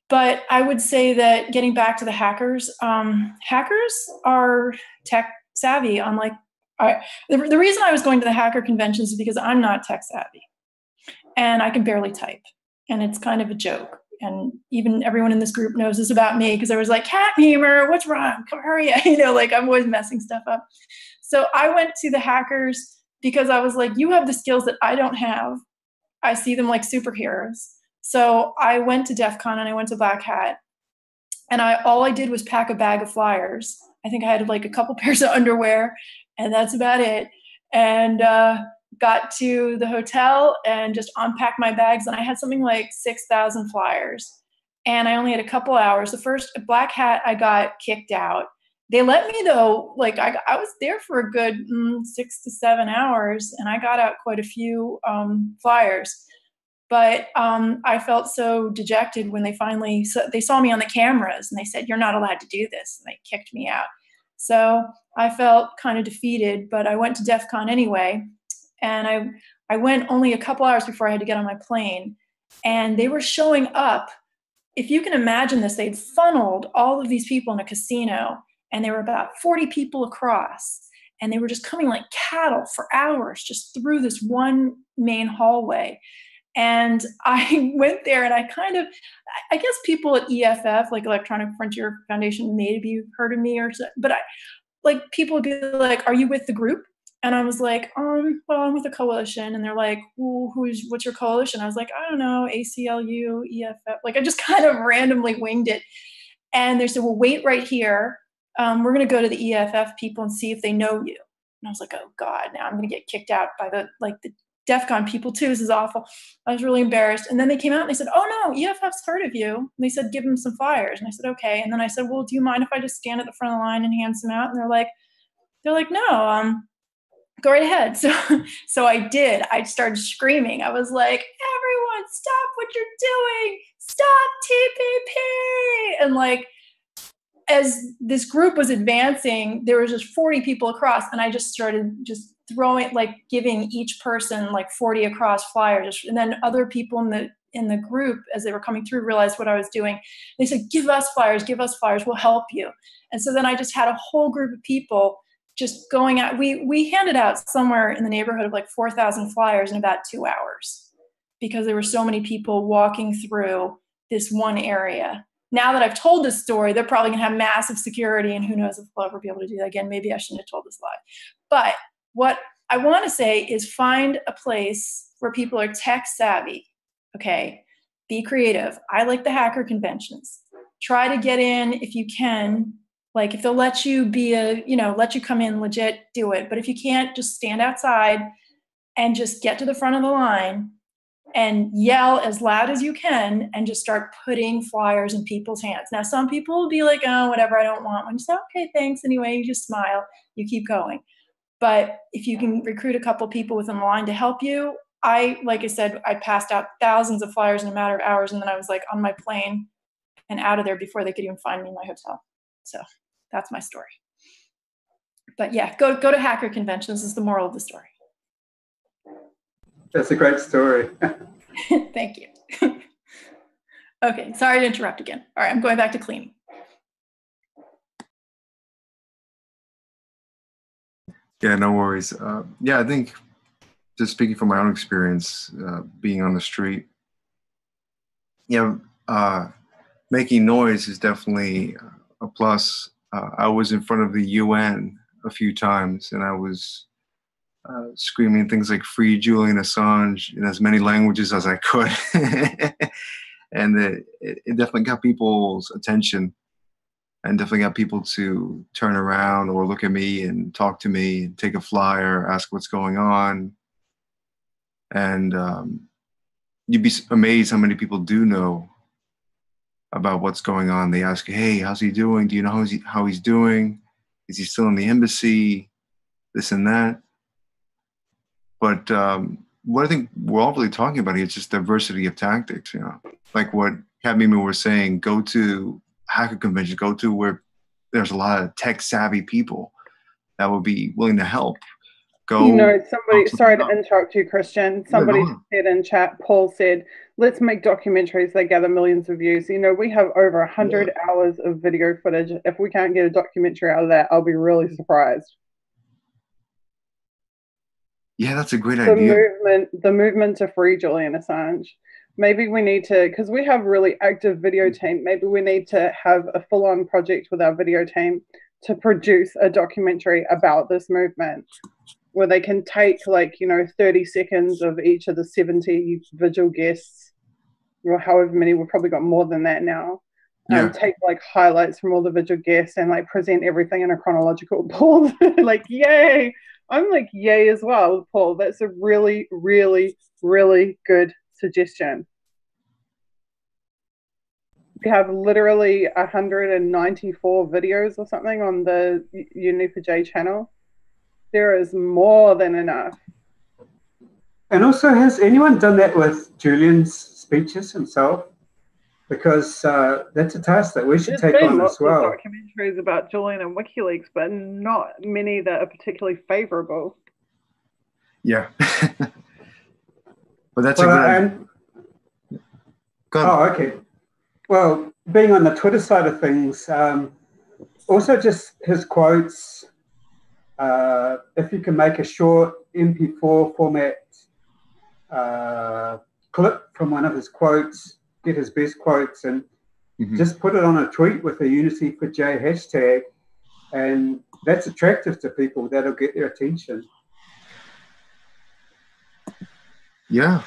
But I would say that getting back to the hackers, hackers are tech savvy. Unlike the reason I was going to the hacker conventions is because I'm not tech savvy, and I can barely type, and it's kind of a joke. And even everyone in this group knows this about me because I was like, cat memer, what's wrong? Come hurry, you know, like I'm always messing stuff up. So I went to the hackers because I was like, you have the skills that I don't have. I see them like superheroes. So I went to DEF CON and I went to Black Hat, and all I did was pack a bag of flyers. I think I had like a couple pairs of underwear, and that's about it. And got to the hotel and just unpacked my bags, and I had something like 6,000 flyers. And I only had a couple hours. The first Black Hat, I got kicked out. They let me though, like I was there for a good 6 to 7 hours, and I got out quite a few flyers. But I felt so dejected when they saw me on the cameras, and they said, "You're not allowed to do this," and they kicked me out. So I felt kind of defeated, but I went to DEF CON anyway. And I went only a couple hours before I had to get on my plane. And they were showing up. If you can imagine this, they'd funneled all of these people in a casino, and there were about 40 people across. And they were just coming like cattle for hours just through this one main hallway. And I went there, and I guess people at EFF, like Electronic Frontier Foundation, maybe heard of me or so, but people would be like, "Are you with the group?" And I was like, well, I'm with a coalition. And they're like, well, what's your coalition? I was like, I don't know, ACLU, EFF. Like I just kind of randomly winged it. And they said, well, wait right here. We're going to go to the EFF people and see if they know you. And I was like, oh God, now I'm going to get kicked out by the DEF CON people too. This is awful. I was really embarrassed. And then they came out and they said, oh no, EFF's heard of you. And they said, give them some flyers. And I said, okay. And then I said, well, do you mind if I just stand at the front of the line and hand some out? And they're like, no, go right ahead. So I did. I started screaming. I was like, everyone, stop what you're doing. Stop TPP. And like, as this group was advancing, there was just 40 people across, and I just started just throwing, like giving each person like 40 across flyers. And then other people in the group, as they were coming through, realized what I was doing. They said, give us flyers, we'll help you. And so then I just had a whole group of people just going out. We handed out somewhere in the neighborhood of like 4,000 flyers in about 2 hours because there were so many people walking through this one area. Now that I've told this story, they're probably gonna have massive security, and who knows if we'll ever be able to do that again. Maybe I shouldn't have told this live. But what I wanna say is find a place where people are tech savvy, okay? Be creative. I like the hacker conventions. Try to get in if you can. Like if they'll let you let you come in legit, do it. But if you can't, just stand outside and just get to the front of the line and yell as loud as you can and just start putting flyers in people's hands. Now, some people will be like, oh, whatever, I don't want one. You say, okay, thanks. Anyway, you just smile, you keep going. But if you can recruit a couple people within the line to help you, like I said, I passed out thousands of flyers in a matter of hours, and then I was like on my plane and out of there before they could even find me in my hotel. So that's my story. But yeah, go to hacker conventions is the moral of the story. That's a great story. Thank you. Okay, sorry to interrupt again. All right, I'm going back to cleaning. Yeah, no worries. Yeah, I think just speaking from my own experience, being on the street, making noise is definitely a plus. I was in front of the UN a few times, and I was screaming things like "Free Julian Assange" in as many languages as I could. And it definitely got people's attention, and definitely got people to turn around or look at me and talk to me and take a flyer, ask what's going on. And you'd be amazed how many people do know about what's going on. They ask, hey, how's he doing? Do you know how he's doing? Is he still in the embassy? this and that. But what I think we're all really talking about here is just diversity of tactics, you know, like what Kat Mimi was saying, go to hacker conventions, go to where there's a lot of tech savvy people that would be willing to help. Go. You know, somebody, sorry to interrupt you, Christian. Somebody said in chat, Paul said, let's make documentaries that gather millions of views. You know, we have over 100 hours of video footage. If we can't get a documentary out of that, I'll be really surprised. Yeah, that's a great idea. The movement to free Julian Assange. Maybe we need to, because we have a really active video team, maybe we need to have a full-on project with our video team to produce a documentary about this movement, where they can take, like, you know, 30 seconds of each of the 70 vigil guests, or however many, we've probably got more than that now. Take like highlights from all the vigil guests and like present everything in a chronological Paul. Like, yay! I'm like, yay as well, Paul. That's a really, really, really good suggestion. We have literally 194 videos or something on the U-N-I-F-J channel. There is more than enough. And also, has anyone done that with Julian's speeches himself? Because that's a task that we should take on as well. There's been documentaries about Julian and WikiLeaks, but not many that are particularly favourable. Yeah. But that's a good Oh, okay. Well, being on the Twitter side of things, also just his quotes. If you can make a short MP4 format clip from one of his quotes, get his best quotes, and just put it on a tweet with the Unity for J hashtag, and that's attractive to people. That'll get their attention. Yeah.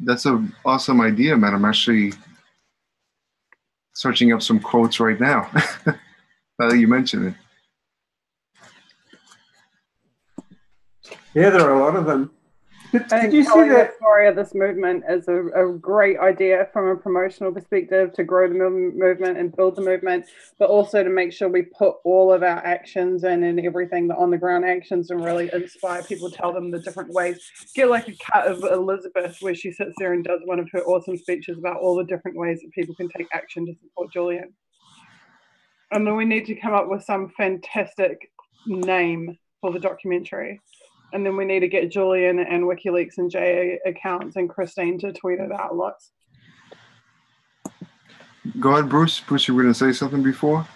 That's an awesome idea, man. I'm actually searching up some quotes right now. Now that you mention it. Yeah, there are a lot of them. Did you see that story of this movement is a great idea from a promotional perspective to grow the movement and build the movement, but also to make sure we put all of our actions and everything, the on the ground actions, and really inspire people, tell them the different ways. Get like a cut of Elizabeth where she sits there and does one of her awesome speeches about all the different ways that people can take action to support Julian. And then we need to come up with some fantastic name for the documentary. And then we need to get Julian and WikiLeaks and J accounts and Christine to tweet it out lots. Go ahead, Bruce. Bruce, you were going to say something before?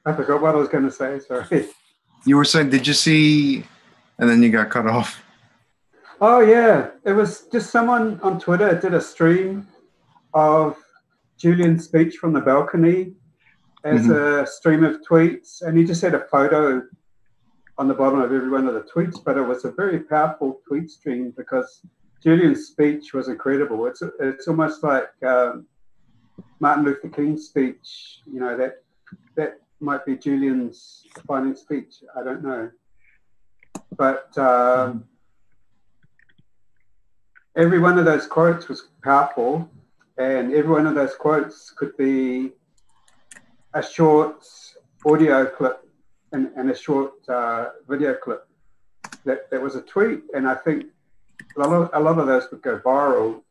I forgot what I was going to say, sorry. You were saying, did you see, and then you got cut off. Oh, yeah. It was just someone on Twitter did a stream of Julian's speech from the balcony as a stream of tweets, and he just had a photo on the bottom of every one of the tweets, but it was a very powerful tweet stream because Julian's speech was incredible. It's almost like Martin Luther King's speech. You know, that might be Julian's defining speech. I don't know, but every one of those quotes was powerful, and every one of those quotes could be a short audio clip and a short video clip that was a tweet, and I think a lot of those would go viral.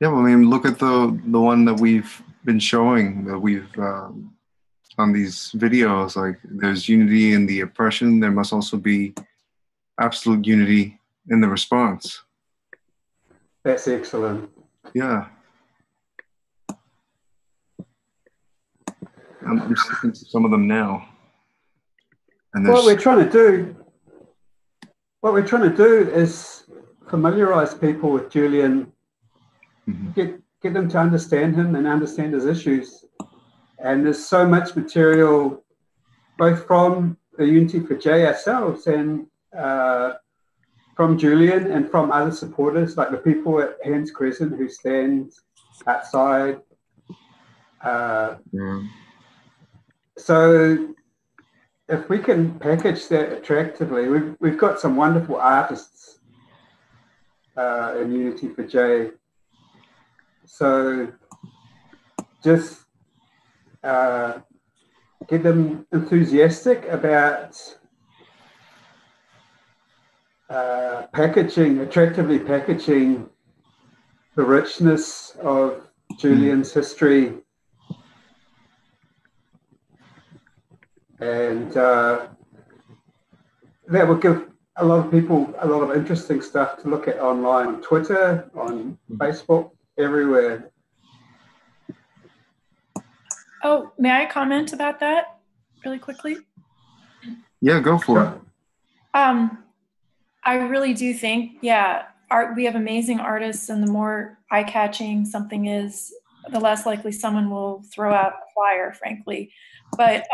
Yeah, well, I mean, look at the one that we've been showing, that we've on these videos. Like, there's unity in the oppression. There must also be absolute unity in the response. That's excellent. Yeah. I'm just looking to some of them now. And what we're trying to do is familiarize people with Julian, get them to understand him and understand his issues. And there's so much material, both from the Unity for J ourselves and from Julian and from other supporters, like the people at Hans Crescent who stand outside. So if we can package that attractively, we've got some wonderful artists in Unity for J. So just get them enthusiastic about attractively packaging the richness of Julian's history, and that will give a lot of people a lot of interesting stuff to look at online, on Twitter, on Facebook, everywhere. Oh, may I comment about that really quickly? Yeah, go for it. I really do think, we have amazing artists, and the more eye-catching something is, the less likely someone will throw out a flyer, frankly. But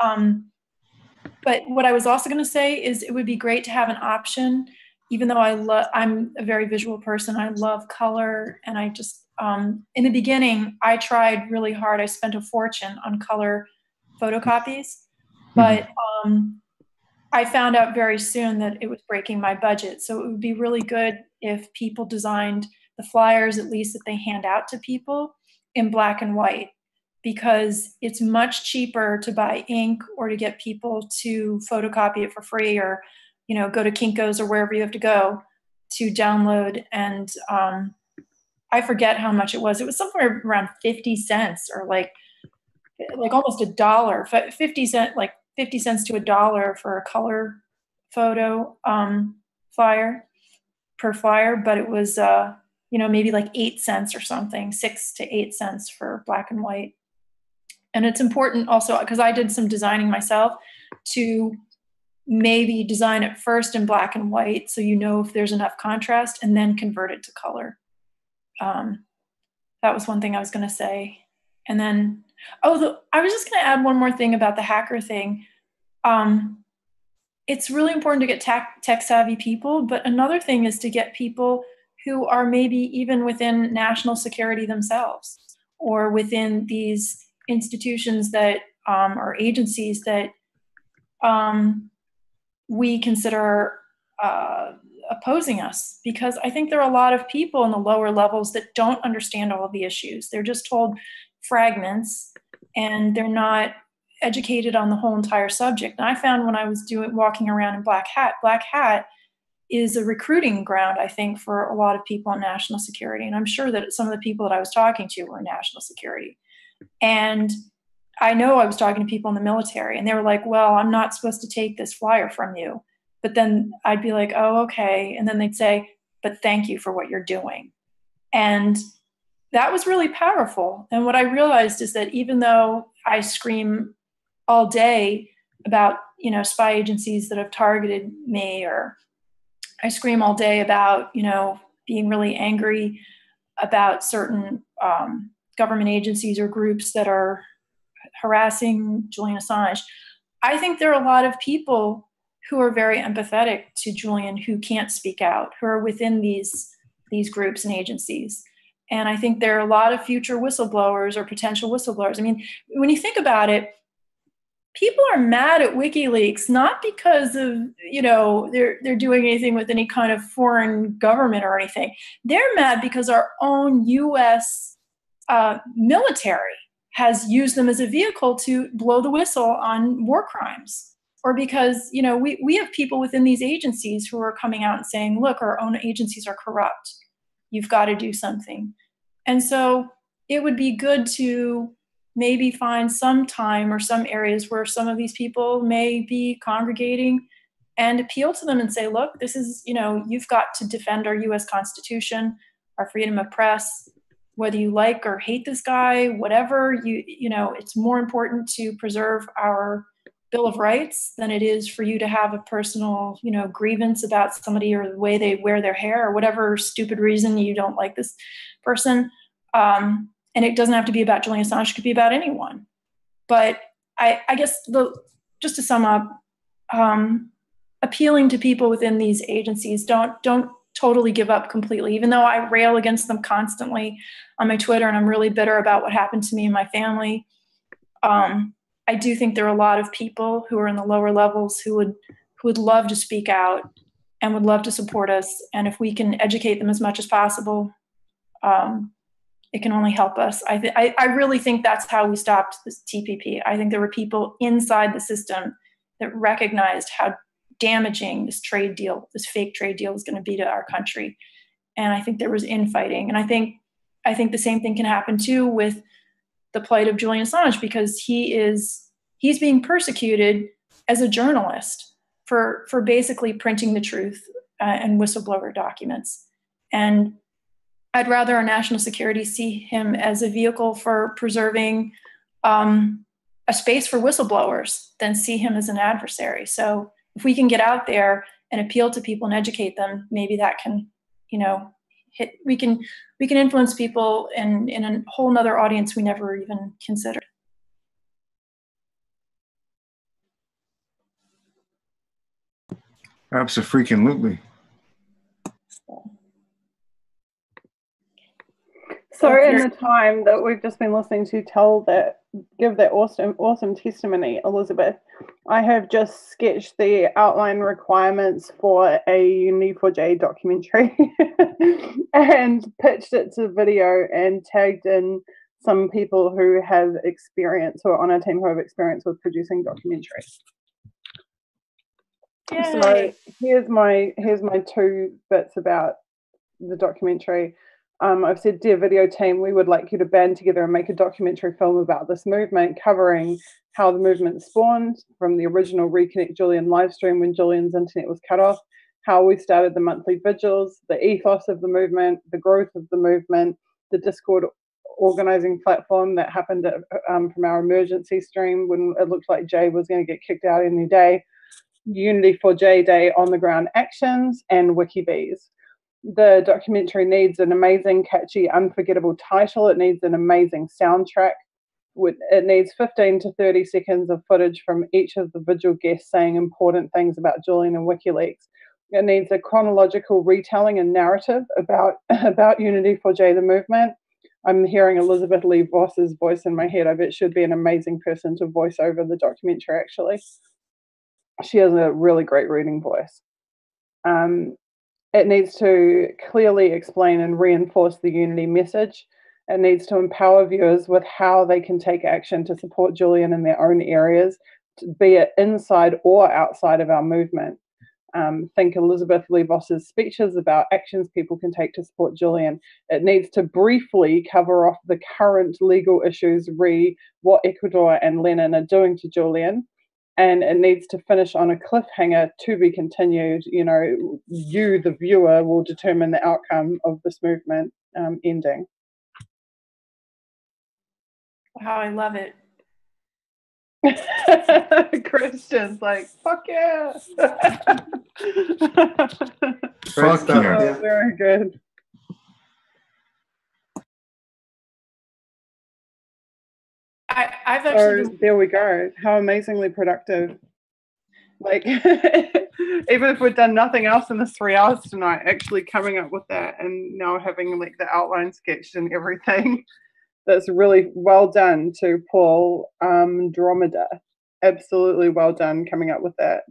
what I was also going to say is it would be great to have an option, even though I'm a very visual person. I love color, and I just, in the beginning, I tried really hard. I spent a fortune on color photocopies, but I found out very soon that it was breaking my budget. So it would be really good if people designed the flyers, at least that they hand out to people, in black and white, because it's much cheaper to buy ink or to get people to photocopy it for free, or, you know, go to Kinko's or wherever you have to go to download. And I forget how much it was. It was somewhere around 50 cents, or like almost $1, 50 cents, like 50 cents to $1 for a color photo flyer per flyer. But it was, maybe like 8 cents or something, 6 to 8 cents for black and white. And it's important also, because I did some designing myself, to maybe design it first in black and white, so you know if there's enough contrast, and then convert it to color. That was one thing I was going to say. And then, I was just going to add one more thing about the hacker thing. It's really important to get tech-savvy people, but another thing is to get people who are maybe even within national security themselves, or within these institutions that, or agencies that we consider opposing us. Because I think there are a lot of people in the lower levels that don't understand all of the issues. They're just told fragments, and they're not educated on the whole entire subject. And I found when I was walking around in Black Hat is a recruiting ground, I think, for a lot of people in national security. And I'm sure that some of the people that I was talking to were in national security. And I know I was talking to people in the military, and they were like, well, I'm not supposed to take this flyer from you. But then I'd be like, oh, okay. And then they'd say, but thank you for what you're doing. And that was really powerful. And what I realized is that even though I scream all day about, spy agencies that have targeted me, or I scream all day about, being really angry about certain government agencies or groups that are harassing Julian Assange, I think there are a lot of people who are very empathetic to Julian, who can't speak out, who are within these groups and agencies. And I think there are a lot of future whistleblowers or potential whistleblowers. I mean, when you think about it, people are mad at WikiLeaks, not because of, they're doing anything with any kind of foreign government or anything. They're mad because our own U.S. Military has used them as a vehicle to blow the whistle on war crimes. Or because, we have people within these agencies who are coming out and saying, look, our own agencies are corrupt. You've got to do something. And so it would be good to maybe find some time or some areas where some of these people may be congregating, and appeal to them and say, look, this is, you've got to defend our U.S. Constitution, our freedom of press, whether you like or hate this guy, whatever, it's more important to preserve our Bill of Rights than it is for you to have a personal, grievance about somebody or the way they wear their hair or whatever stupid reason you don't like this person. And it doesn't have to be about Julian Assange; it could be about anyone. But I guess just to sum up, appealing to people within these agencies, don't totally give up completely. Even though I rail against them constantly on my Twitter, and I'm really bitter about what happened to me and my family, I do think there are a lot of people who are in the lower levels who would love to speak out and would love to support us. And if we can educate them as much as possible, it can only help us. I really think that's how we stopped this TPP. I think there were people inside the system that recognized how damaging this trade deal, this fake trade deal, is going to be to our country. And I think there was infighting. And I think the same thing can happen too with the plight of Julian Assange, because he's being persecuted as a journalist for basically printing the truth and whistleblower documents. And I'd rather our national security see him as a vehicle for preserving a space for whistleblowers than see him as an adversary. So if we can get out there and appeal to people and educate them, maybe that can, we can influence people in a whole nother audience we never even considered. Absolutely. So in the time that we've just been listening to give that awesome testimony, Elizabeth, I have just sketched the outline requirements for a Neo4j documentary and pitched it to video and tagged in some people who have experience, who are on our team who have experience with producing documentaries. Yay. So here's my 2 bits about the documentary. I've said, dear video team, we would like you to band together and make a documentary film about this movement, covering how the movement spawned from the original Reconnect Julian live stream when Julian's internet was cut off, how we started the monthly vigils, the ethos of the movement, the growth of the movement, the Discord organizing platform that happened from our emergency stream when it looked like Jay was going to get kicked out any day, Unity4J Day on the ground actions, and WikiBees. The documentary needs an amazing, catchy, unforgettable title. It needs an amazing soundtrack. It needs 15 to 30 seconds of footage from each of the vigil guests saying important things about Julian and WikiLeaks. It needs a chronological retelling and narrative about Unity4J, the movement. I'm hearing Elizabeth Lee Voss's voice in my head. I bet she'd be an amazing person to voice over the documentary, actually. She has a really great reading voice. It needs to clearly explain and reinforce the unity message. It needs to empower viewers with how they can take action to support Julian in their own areas, be it inside or outside of our movement. Think Elizabeth Lee Voss's speeches about actions people can take to support Julian. It needs to briefly cover off the current legal issues re what Ecuador and Lenin are doing to Julian. And it needs to finish on a cliffhanger to be continued. You, the viewer, will determine the outcome of this movement ending. Wow, I love it. Christian's like, fuck yeah. Fuck yeah. Oh, very good. I've actually there we go. How amazingly productive. Like, even if we've done nothing else in this 3 hours tonight, actually coming up with that and now having like the outline sketched and everything, that's really well done to Paul Dromeda. Absolutely well done coming up with that.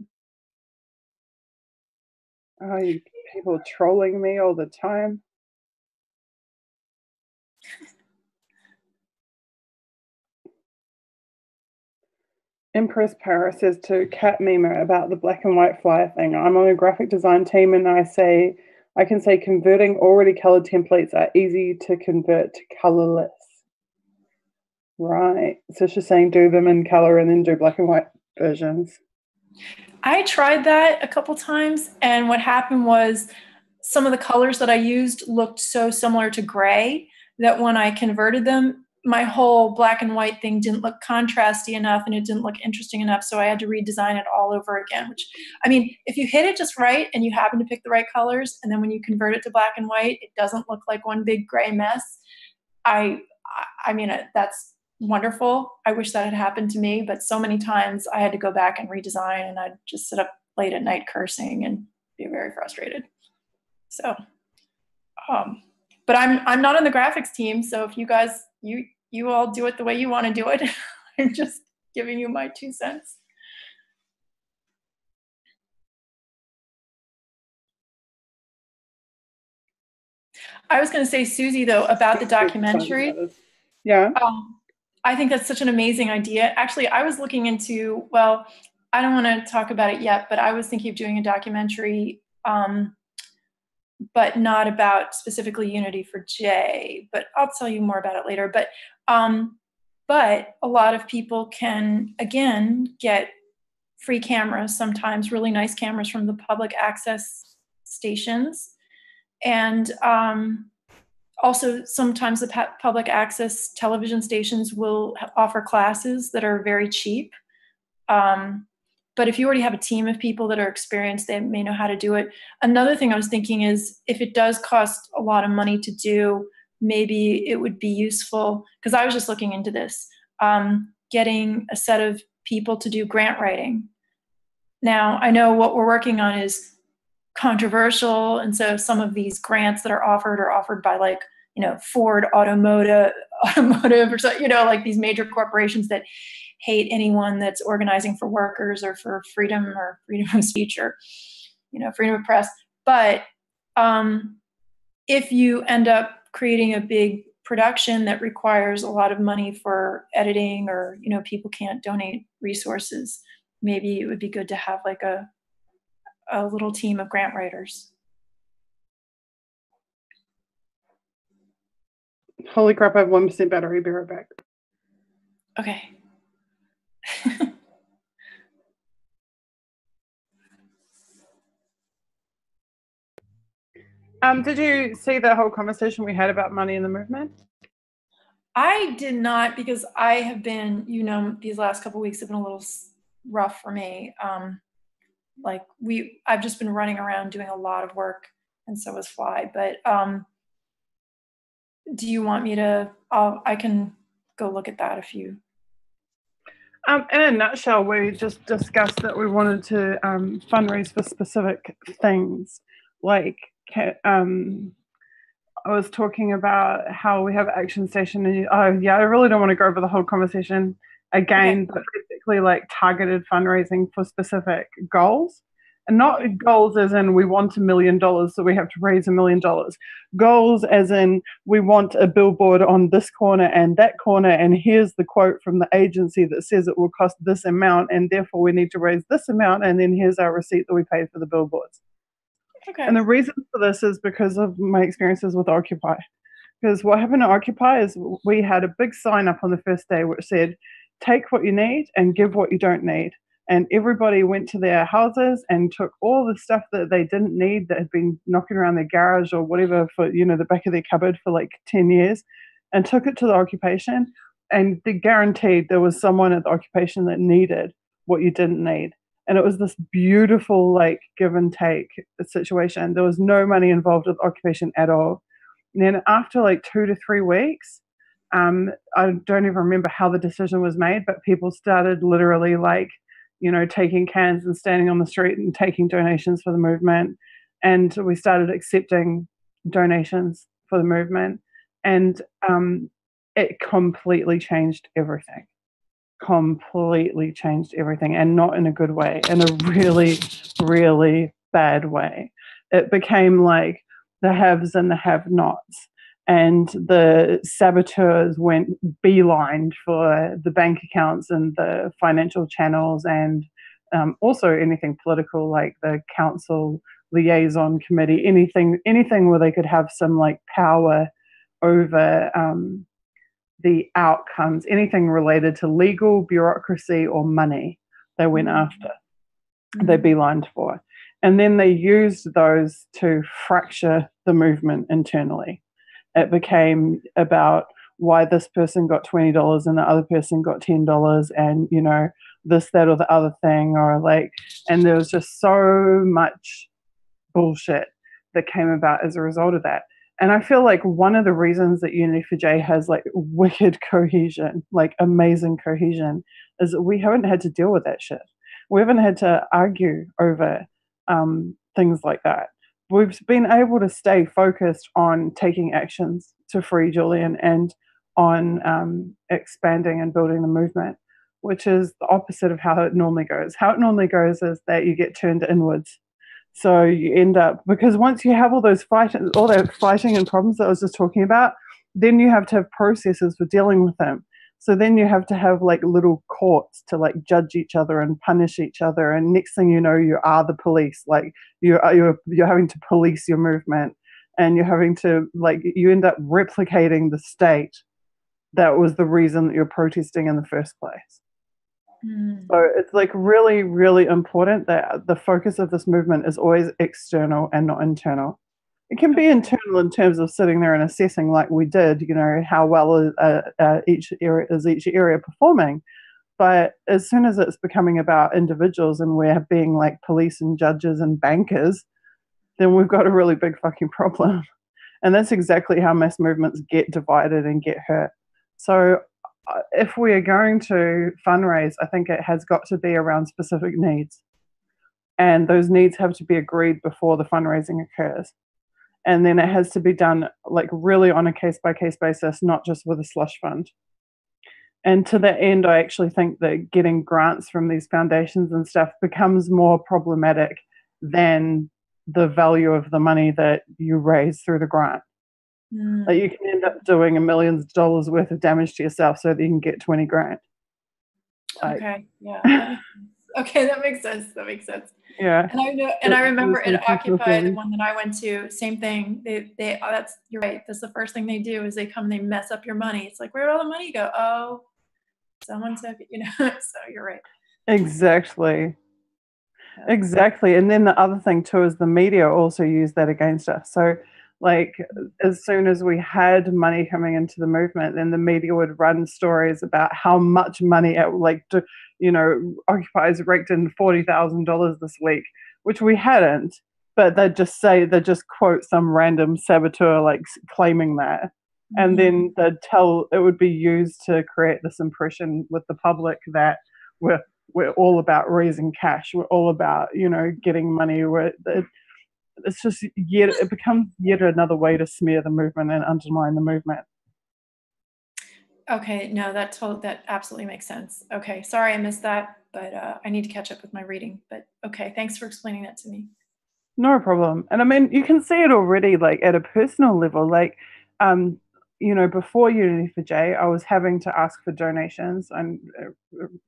Oh, you people trolling me all the time. Empress Paris says to Cat Mima about the black and white flyer thing. I'm on a graphic design team and I can say converting already colored templates are easy to convert to colorless. Right. So she's saying do them in color and then do black and white versions. I tried that a couple times, and what happened was some of the colors that I used looked so similar to gray that when I converted them, my whole black and white thing didn't look contrasty enough and it didn't look interesting enough. So I had to redesign it all over again, which, I mean, if you hit it just right and you happen to pick the right colors, and then when you convert it to black and white, it doesn't look like one big gray mess. I mean, that's wonderful. I wish that had happened to me, but so many times I had to go back and redesign, and I'd just sit up late at night cursing and be very frustrated. So, but I'm not on the graphics team. So if you guys, you all do it the way you want to do it. I'm just giving you my 2 cents. I was going to say, Susie, though, about the documentary. Yeah. I think that's such an amazing idea. Actually, I was looking into, well, I don't want to talk about it yet, but I was thinking of doing a documentary, but not about specifically Unity for J, but I'll tell you more about it later. But a lot of people can, again, get free cameras, sometimes really nice cameras from the public access stations. And also, sometimes the public access television stations will offer classes that are very cheap. But if you already have a team of people that are experienced, they may know how to do it. Another thing I was thinking is, if it does cost a lot of money to do, maybe it would be useful, because I was just looking into this, getting a set of people to do grant writing. Now, I know what we're working on is controversial, and so some of these grants that are offered by, like, Ford Automotive or so, like these major corporations that hate anyone that's organizing for workers or for freedom of speech or freedom of press. But if you end up creating a big production that requires a lot of money for editing, or people can't donate resources, maybe it would be good to have like a little team of grant writers. Holy crap, I have 1% battery. Be right back. Okay. Did you see the whole conversation we had about money in the movement? I did not, because I have been, these last couple of weeks have been a little rough for me. I've just been running around doing a lot of work, and so was Fly. But do you want me to? I can go look at that if you. In a nutshell, we just discussed that we wanted to fundraise for specific things. Like, I was talking about how we have Action Station, and I really don't want to go over the whole conversation again, okay. But basically like targeted fundraising for specific goals. And not goals as in we want $1 million, so we have to raise $1 million. Goals as in we want a billboard on this corner and that corner, and here's the quote from the agency that says it will cost this amount, and therefore we need to raise this amount, and then here's our receipt that we paid for the billboards. Okay. And the reason for this is because of my experiences with Occupy. Because what happened at Occupy is we had a big sign up on the first day which said, take what you need and give what you don't need. And everybody went to their houses and took all the stuff that they didn't need, that had been knocking around their garage or whatever for, the back of their cupboard for like 10 years, and took it to the occupation. And they guaranteed there was someone at the occupation that needed what you didn't need. And it was this beautiful, like, give and take situation. There was no money involved with occupation at all. And then after like 2 to 3 weeks, I don't even remember how the decision was made, but people started literally like, taking cans and standing on the street and taking donations for the movement. And we started accepting donations for the movement. And it completely changed everything. Completely changed everything, and not in a good way, in a really, really bad way. It became like the haves and the have-nots. And the saboteurs went beeline for the bank accounts and the financial channels, and also anything political, like the council liaison committee, anything where they could have some like power over the outcomes, anything related to legal, bureaucracy, or money, they went after. They beelined for. And then they used those to fracture the movement internally. It became about why this person got $20 and the other person got $10, and this, that, or the other thing, or like, and there was just so much bullshit that came about as a result of that. And I feel like one of the reasons that Unity for J has like wicked cohesion, like amazing cohesion, is that we haven't had to deal with that shit. We haven't had to argue over things like that. We've been able to stay focused on taking actions to free Julian and on expanding and building the movement, which is the opposite of how it normally goes. How it normally goes is that you get turned inwards. So you end up, because once you have all that fighting and problems that I was just talking about, then you have to have processes for dealing with them. So then you have to have like little courts to like judge each other and punish each other. And next thing you know, you are the police. Like you're having to police your movement, and you're having to you end up replicating the state that was the reason that you're protesting in the first place. So it's like really, really important that the focus of this movement is always external and not internal. It can be internal in terms of sitting there and assessing, like we did, how well each area performing. But as soon as it's becoming about individuals and we're being like police and judges and bankers, then we've got a really big fucking problem. And that's exactly how mass movements get divided and get hurt. So if we are going to fundraise, I think it has got to be around specific needs. And those needs have to be agreed before the fundraising occurs. And then it has to be done like really on a case-by-case basis, not just with a slush fund. And to that end, I actually think that getting grants from these foundations and stuff becomes more problematic than the value of the money that you raise through the grant. Like you can end up doing $1 million worth of damage to yourself so that you can get 20 grand. Okay, yeah. Okay, that makes sense. Yeah. And I know, and I remember at Occupy, the one that I went to, same thing. You're right. That's the first thing they do is they come and they mess up your money. It's like, where'd all the money go? Oh, someone took it, So you're right. Exactly. And then the other thing too is the media also use that against us. So like as soon as we had money coming into the movement, then the media would run stories about how much money Occupy has raked in $40,000 this week, which we hadn't, but they'd just quote some random saboteur like claiming that. And then they'd tell, it would be used to create this impression with the public that we're all about raising cash, we're all about getting money. It's just it becomes yet another way to smear the movement and undermine the movement. Okay, no, that absolutely makes sense. Okay, sorry I missed that, but I need to catch up with my reading. But okay, thanks for explaining that to me. No problem. And I mean, you can see it already, like at a personal level. Like, before Unity for J, I was having to ask for donations, and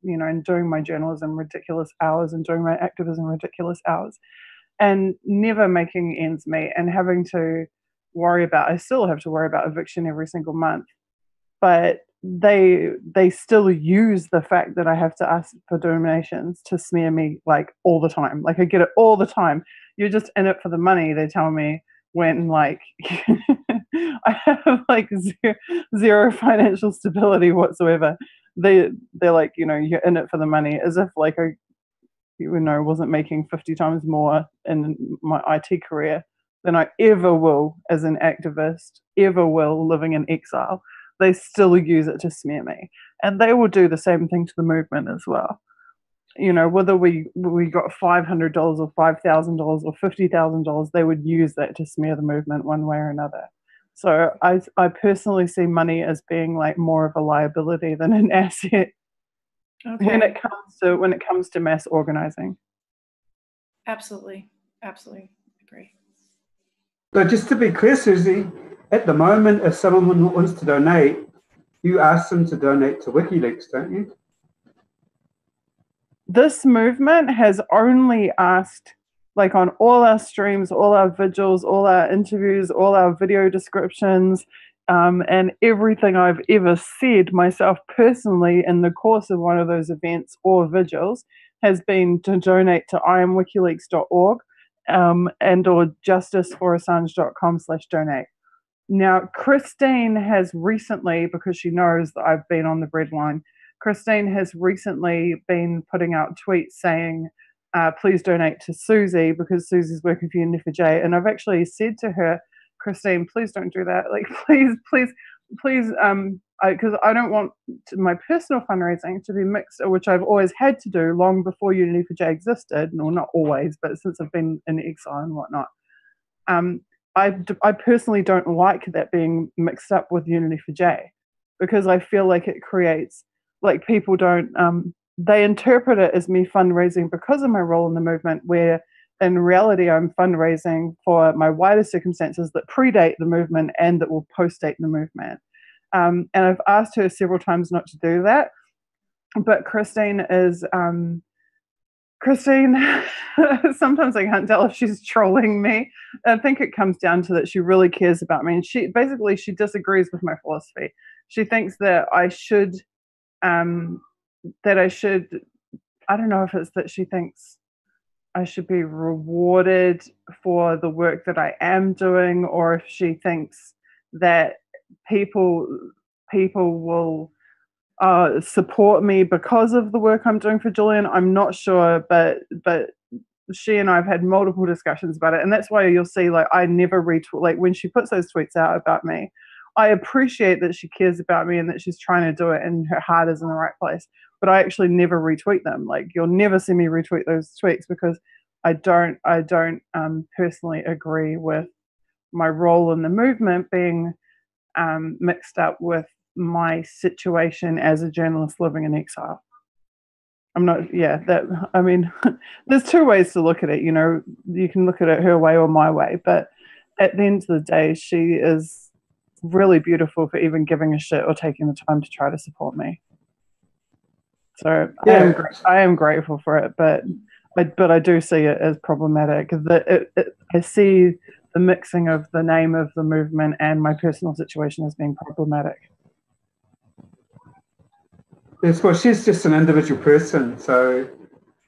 and doing my journalism ridiculous hours and doing my activism ridiculous hours, and never making ends meet, and having to I still have to worry about eviction every single month. But they still use the fact that I have to ask for donations to smear me like all the time. Like I get it all the time. You're just in it for the money, they tell me, when like I have like zero financial stability whatsoever. They're like, you're in it for the money, as if like I wasn't making 50 times more in my IT career than I ever will as an activist, ever will living in exile. They still use it to smear me. And they will do the same thing to the movement as well. Whether we got $500 or $5,000 or $50,000, they would use that to smear the movement one way or another. So I personally see money as being like more of a liability than an asset. Okay. When it comes to mass organizing. Absolutely agree. So just to be clear, Susie, at the moment, if someone wants to donate, you ask them to donate to WikiLeaks, don't you? This movement has only asked, like on all our streams, all our vigils, all our interviews, all our video descriptions, and everything I've ever said myself personally in the course of one of those events or vigils has been to donate to iamwikileaks.org and or justiceforassange.com/donate. Now, Christine has recently, because she knows that I've been on the bread line, Christine has recently been putting out tweets saying, please donate to Susie because Susie's working for Unity for J. And I've actually said to her, Christine, please don't do that. Like, please, because I don't want my personal fundraising to be mixed, which I've always had to do long before Unity for J existed. Well, not always, but since I've been in exile and whatnot. I personally don't like that being mixed up with Unity for J, because I feel like it creates, like people don't, they interpret it as me fundraising because of my role in the movement, where in reality, I'm fundraising for my wider circumstances that predate the movement and that will postdate the movement. And I've asked her several times not to do that. But Christine is, sometimes I can't tell if she's trolling me. I think it comes down to that she really cares about me. And she disagrees with my philosophy. She thinks that I don't know if it's that she thinks I should be rewarded for the work that I am doing, or if she thinks that people will support me because of the work I'm doing for Julian. I'm not sure, but she and I have had multiple discussions about it, and that's why you'll see, like, I never retweet. Like, when she puts those tweets out about me, I appreciate that she cares about me and that she's trying to do it and her heart is in the right place, but I actually never retweet them. Like, you'll never see me retweet those tweets because I don't personally agree with my role in the movement being mixed up with my situation as a journalist living in exile. There's two ways to look at it. You know, you can look at it her way or my way, but at the end of the day, she is really beautiful for even giving a shit or taking the time to try to support me. So yeah. I am grateful for it, but I do see it as problematic. I see the mixing of the name of the movement and my personal situation as being problematic. Yes, well, she's just an individual person, so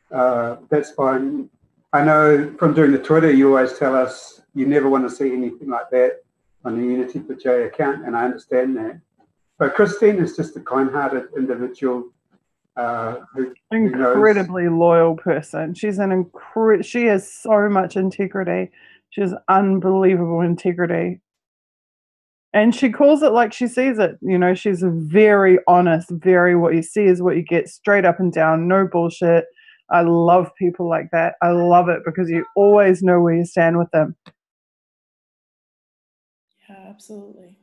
that's fine. I know from doing the Twitter, you always tell us you never want to see anything like that on the Unity for J account, and I understand that. But Christine is just a kind-hearted individual who incredibly loyal person. She has so much integrity. She has unbelievable integrity. And she calls it like she sees it. You know, she's very honest, very what you see is what you get, straight up and down, no bullshit. I love people like that. I love it because you always know where you stand with them. Yeah, absolutely.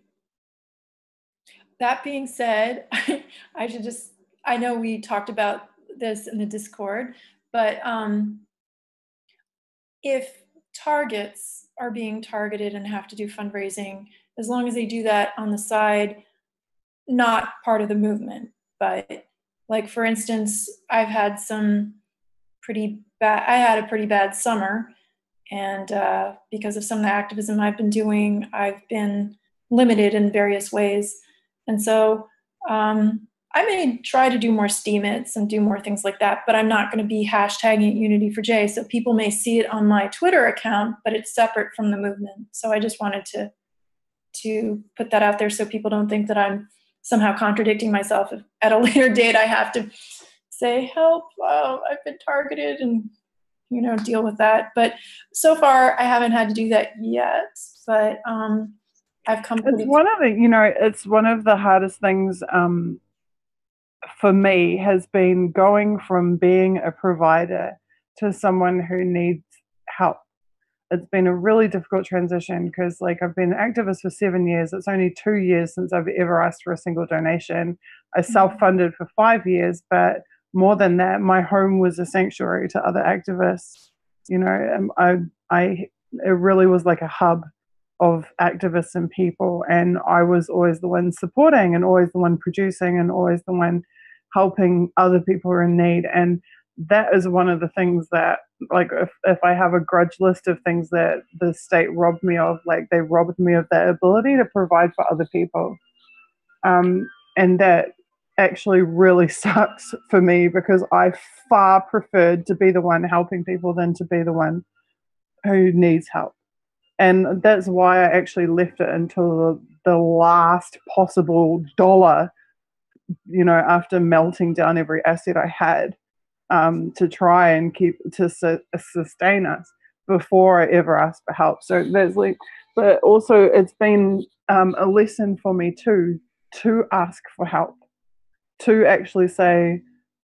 That being said, I know we talked about this in the Discord, but if targets are being targeted and have to do fundraising, as long as they do that on the side, not part of the movement. But like, for instance, I had a pretty bad summer, and because of some of the activism I've been doing, I've been limited in various ways. And so I may try to do more steemits and do more things like that, but I'm not going to be hashtagging Unity for J. So people may see it on my Twitter account, but it's separate from the movement. So I just wanted to put that out there so people don't think that I'm somehow contradicting myself. If at a later date I have to say, help, I've been targeted, and deal with that. But so far I haven't had to do that yet, but I've come to it's one of the hardest things for me has been going from being a provider to someone who needs help. It's been a really difficult transition because, like, I've been an activist for 7 years. It's only 2 years since I've ever asked for a single donation. I self-funded for 5 years, but more than that, my home was a sanctuary to other activists. It really was like a hub of activists and people, and I was always the one supporting and always the one producing and always the one helping other people who are in need. And that is one of the things that, like, if I have a grudge list of things that the state robbed me of, like, they robbed me of that ability to provide for other people. And that actually really sucks for me because I far preferred to be the one helping people than to be the one who needs help. And that's why I actually left it until the last possible dollar, after melting down every asset I had, to try and sustain us before I ever asked for help. So that's but also it's been a lesson for me too, to ask for help, to actually say,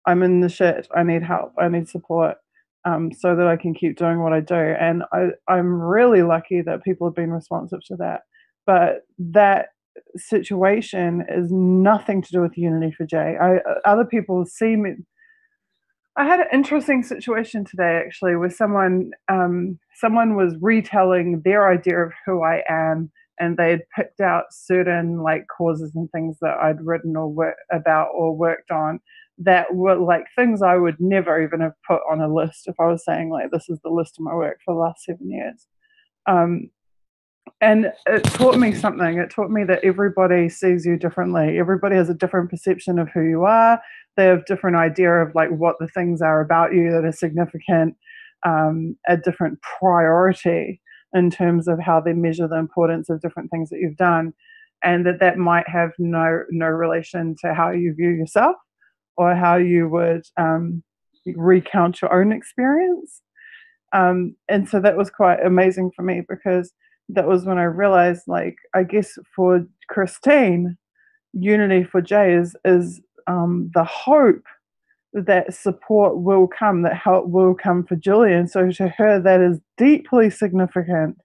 I'm in the shit, I need help, I need support, so that I can keep doing what I do. And I'm really lucky that people have been responsive to that. But that situation is nothing to do with Unity for J. Other people see me. I had an interesting situation today, actually, where someone was retelling their idea of who I am, and they had picked out certain like causes and things that I'd written or worked on that were like things I would never even have put on a list if I was saying like this is the list of my work for the last 7 years. And it taught me something. It taught me that everybody sees you differently. Everybody has a different perception of who you are. They have different idea of like what the things are about you that are significant, a different priority in terms of how they measure the importance of different things that you've done, and that might have no relation to how you view yourself or how you would recount your own experience. And so that was quite amazing for me, because that was when I realized, like, I guess for Christine, unity for Jay is the hope that support will come, that help will come for Julian. So to her, that is deeply significant,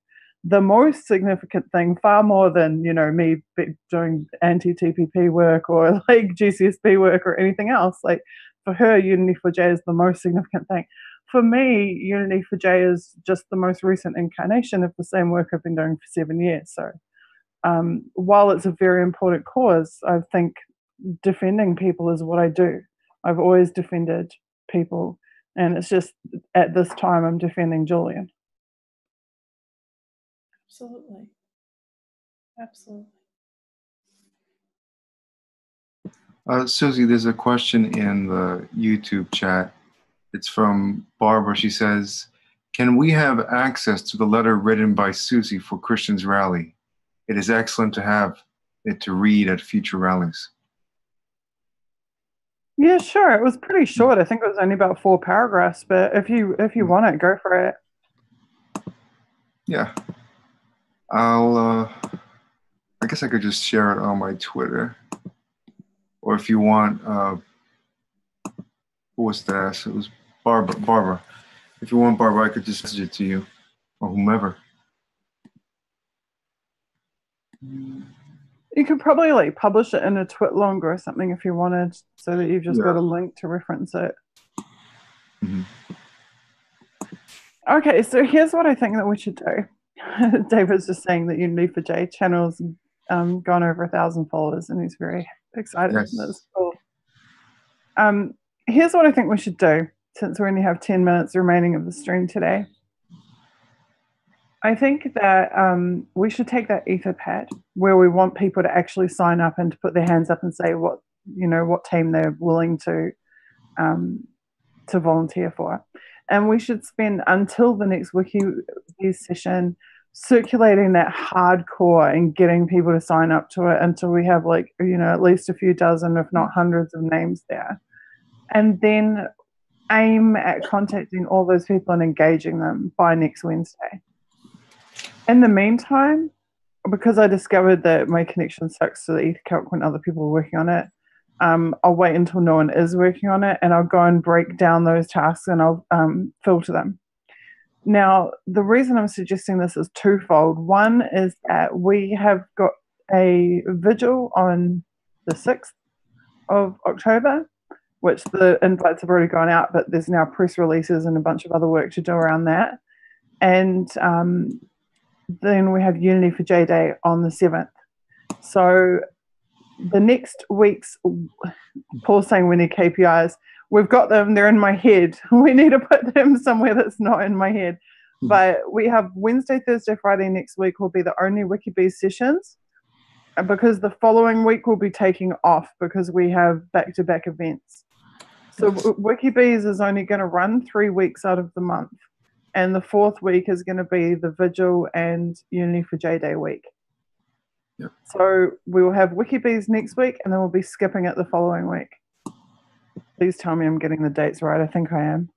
the most significant thing, far more than, you know, me doing anti-TPP work or like GCSP work or anything else. Like for her, unity for Jay is the most significant thing. For me, unity for Jay is just the most recent incarnation of the same work I've been doing for 7 years. So while it's a very important cause, I think defending people is what I do. I've always defended people, and it's just at this time I'm defending Julian. Absolutely. Absolutely. Susie, there's a question in the YouTube chat. It's from Barbara. She says, can we have access to the letter written by Susie for Christian's rally? It is excellent to have it to read at future rallies. Yeah, sure. It was pretty short. I think it was only about 4 paragraphs, but if you want it, go for it. Yeah. I guess I could just share it on my Twitter. Or if you want, who was that? It was Barbara. If you want, Barbara, I could just message it to you or whomever. You could probably like publish it in a Twitlong or something if you wanted, so that you've just got a link to reference it. Mm-hmm. Okay, so here's what I think that we should do. David's just saying that Unity for J channel's gone over 1,000 followers, and he's very excited. Yes. That's cool. Here's what I think we should do, since we only have 10 minutes remaining of the stream today. I think that we should take that Etherpad where we want people to actually sign up and to put their hands up and say what team they're willing to volunteer for. And we should spend until the next WikiViews session circulating that hardcore and getting people to sign up to it until we have at least a few dozen, if not hundreds of names there. And then aim at contacting all those people and engaging them by next Wednesday. In the meantime, because I discovered that my connection sucks to the EtherCalc when other people are working on it, I'll wait until no one is working on it, and I'll go and break down those tasks and I'll filter them. Now, the reason I'm suggesting this is twofold. One is that we have got a vigil on the 6th of October, which the invites have already gone out, but there's now press releases and a bunch of other work to do around that. And then we have Unity for J Day on the 7th. So the next week's, Paul's saying we need KPIs. We've got them, they're in my head. We need to put them somewhere that's not in my head. But we have Wednesday, Thursday, Friday next week will be the only WikiBees sessions, because the following week we'll be taking off because we have back-to-back events. So WikiBees is only going to run 3 weeks out of the month. And the 4th week is going to be the Vigil and Unity for J Day week. Yep. So we will have WikiBees next week, and then we'll be skipping it the following week. Please tell me I'm getting the dates right. I think I am.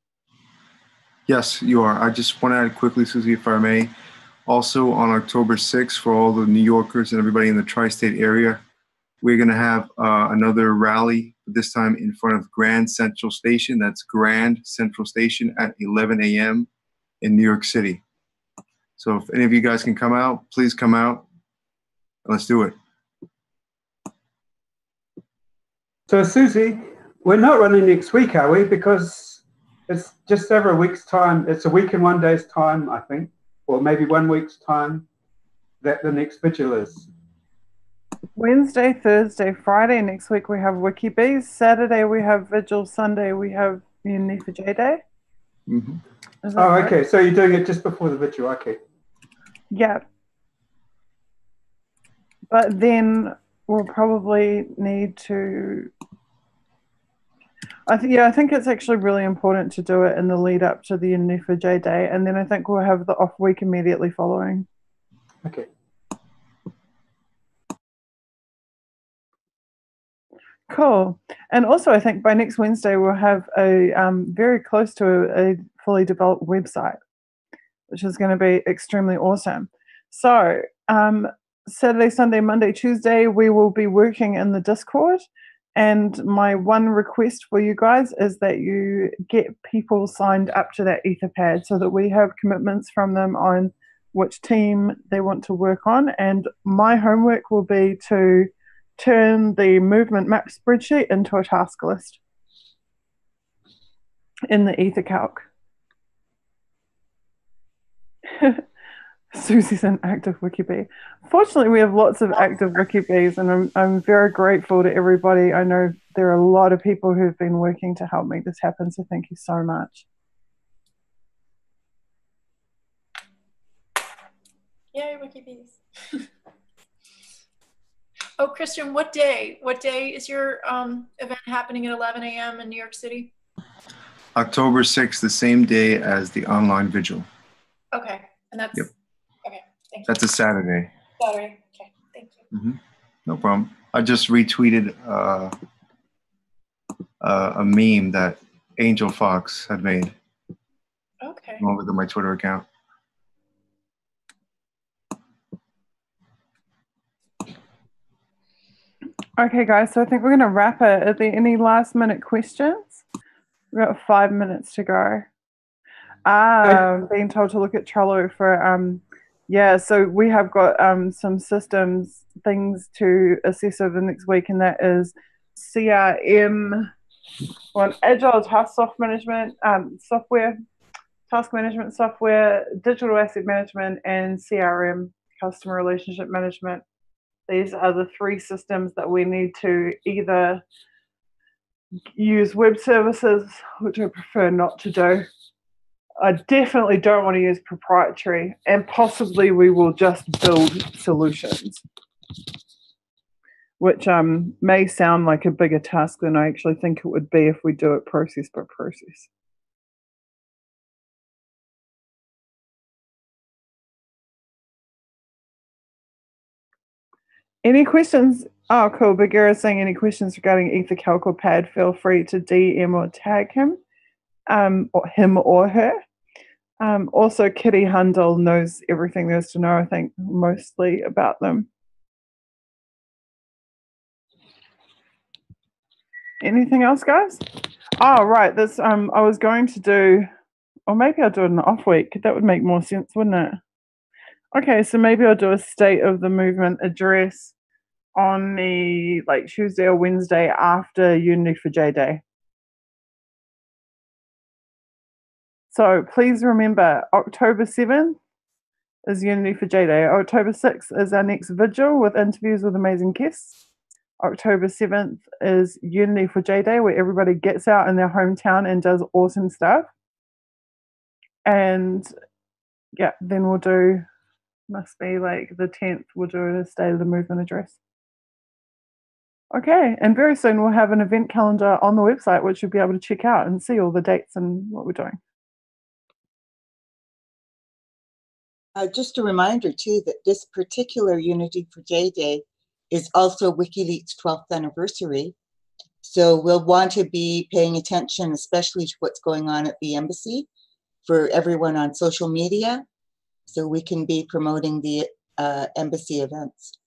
Yes, you are. I just want to add quickly, Susie, if I may. Also on October 6th, for all the New Yorkers and everybody in the tri-state area, we're going to have another rally, this time in front of Grand Central Station. That's Grand Central Station at 11 a.m. in New York City. So if any of you guys can come out, please come out. Let's do it. So Susie, we're not running next week, are we? Because It's just over a week's time. It's a week and 1 day's time, I think, or maybe 1 week's time that the next vigil is. Wednesday, Thursday, Friday next week we have WikiBees. Saturday we have vigil. Sunday we have Unify Day. Mm-hmm. Oh, right? okay. So you're doing it just before the vigil. Okay. Yeah. But then we'll probably need to. I think it's actually really important to do it in the lead up to the Unify Day, and then I think we'll have the off week immediately following. Okay. Cool. And also, I think by next Wednesday we'll have a very close to a fully developed website, which is going to be extremely awesome. So Saturday, Sunday, Monday, Tuesday, we will be working in the Discord. And my one request for you guys is that you get people signed up to that Etherpad so that we have commitments from them on which team they want to work on. And my homework will be to turn the movement map spreadsheet into a task list in the EtherCalc. Susie's an active WikiBee. Fortunately, we have lots of active WikiBees, and I'm very grateful to everybody. I know there are a lot of people who've been working to help make this happen, so thank you so much. Yay, WikiBees. Oh, Christian, what day? What day is your event happening at 11 a.m. in New York City? October 6th, the same day as the online vigil. Okay, and that's, yep. Okay, thank you. That's a Saturday. Saturday, okay, thank you. Mm-hmm. No problem. I just retweeted a meme that Angel Fox had made. Okay. Over to my Twitter account. Okay, guys, so I think we're going to wrap it. Are there any last minute questions? We've got 5 minutes to go. Being told to look at Trello for, yeah, so we have got some systems, things to assess over the next week, and that is CRM, Agile Task Management software, task management software, digital asset management, and CRM, customer relationship management. These are the 3 systems that we need to either use web services, which I prefer not to do. I definitely don't want to use proprietary, and possibly we will just build solutions, which may sound like a bigger task than I actually think it would be if we do it process by process. Any questions? Oh, cool. Bagheera is saying any questions regarding EtherCalc or Pad, feel free to DM or tag him, or her. Also, Kitty Hundle knows everything there is to know, I think, mostly about them. Anything else, guys? Oh, right. This I was going to do, or maybe I'll do it in the off week. That would make more sense, wouldn't it? Okay, so maybe I'll do a state of the movement address on the Tuesday or Wednesday after Unify Day. So please remember, October 7th is Unify Day. October 6th is our next vigil with interviews with amazing guests. October 7th is Unify Day, where everybody gets out in their hometown and does awesome stuff. And yeah, then we'll do, must be the 10th, we'll do a State of the Movement address. Okay, and very soon we'll have an event calendar on the website, which you'll be able to check out and see all the dates and what we're doing. Just a reminder, too, that this particular Unity for J Day is also WikiLeaks' 12th anniversary. So we'll want to be paying attention, especially to what's going on at the embassy for everyone on social media, so we can be promoting the embassy events.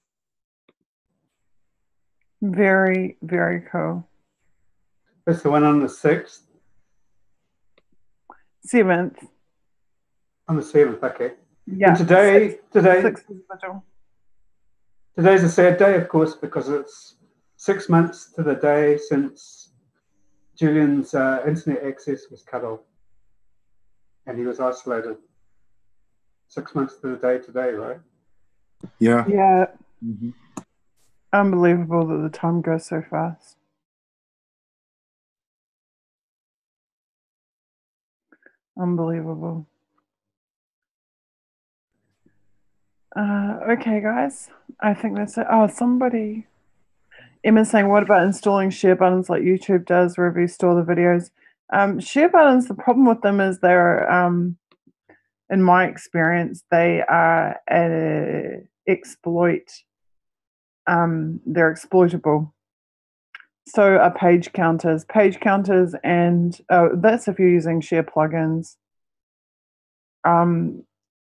Very, very cool. That's the one on the 6th? 7th. On the 7th, okay. Yeah. And today's a sad day, of course, because it's 6 months to the day since Julian's internet access was cut off. and he was isolated 6 months to the day today, right? Yeah. Yeah. Mm-hmm. Unbelievable that the time goes so fast. Unbelievable. Okay, guys. I think that's it. Oh, somebody. Emma's saying, what about installing share buttons like YouTube does wherever you store the videos? Share buttons, the problem with them is they're, in my experience, they are they're exploitable. So are page counters. Page counters, and that's if you're using share plugins.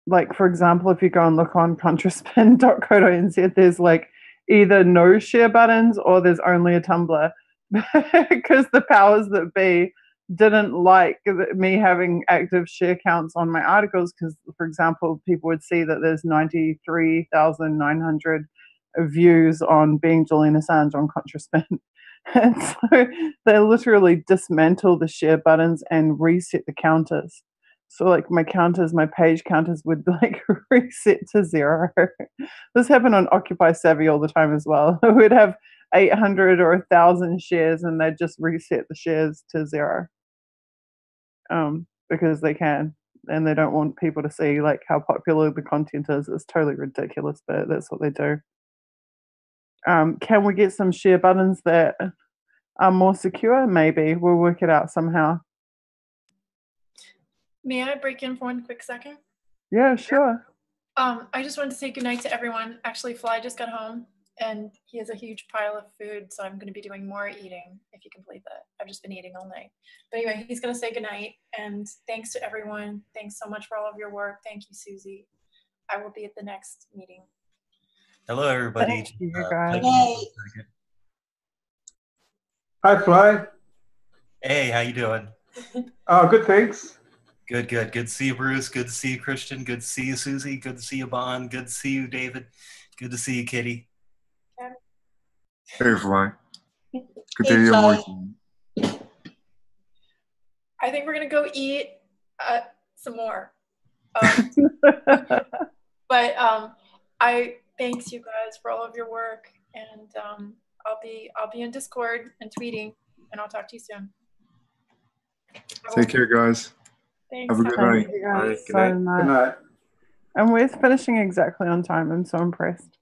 Like, for example, if you go and look on contraspin.co.nz, there's like either no share buttons or there's only a Tumblr, because the powers that be didn't like me having active share counts on my articles, because, for example, people would see that there's 93,900 views on being Julian Assange on Contraspin. And so they literally dismantle the share buttons and reset the counters. So like my page counters would like reset to 0. This happened on Occupy Savvy all the time as well. We'd have 800 or 1,000 shares and they'd just reset the shares to 0. Because they can, and they don't want people to see like how popular the content is. It's totally ridiculous, but that's what they do. Can we get some share buttons that are more secure? Maybe. We'll work it out somehow. May I break in for one quick second? Yeah, sure. I just wanted to say goodnight to everyone. Actually, Fly just got home and he has a huge pile of food, so I'm going to be doing more eating, if you can believe that. I've just been eating all night. But anyway, he's going to say goodnight, and thanks to everyone. Thanks so much for all of your work. Thank you, Susie. I will be at the next meeting. Hello, everybody. Thank you, guys. Hey. Hi, Fly. Hey, how you doing? Oh, good, thanks. Good, good. Good to see you, Bruce. Good to see you, Christian. Good to see you, Susie. Good to see you, Bon. Good to see you, David. Good to see you, Kitty. Hey, Fly. Good to Hey, hear your Fly. voice. I think we're going to go eat some more. But I thanks you guys for all of your work, and I'll be in Discord and tweeting, and I'll talk to you soon. Take care, guys. Thanks. Have a good night. Thank you All guys right, good so night. much. Good night. And we're finishing exactly on time. I'm so impressed.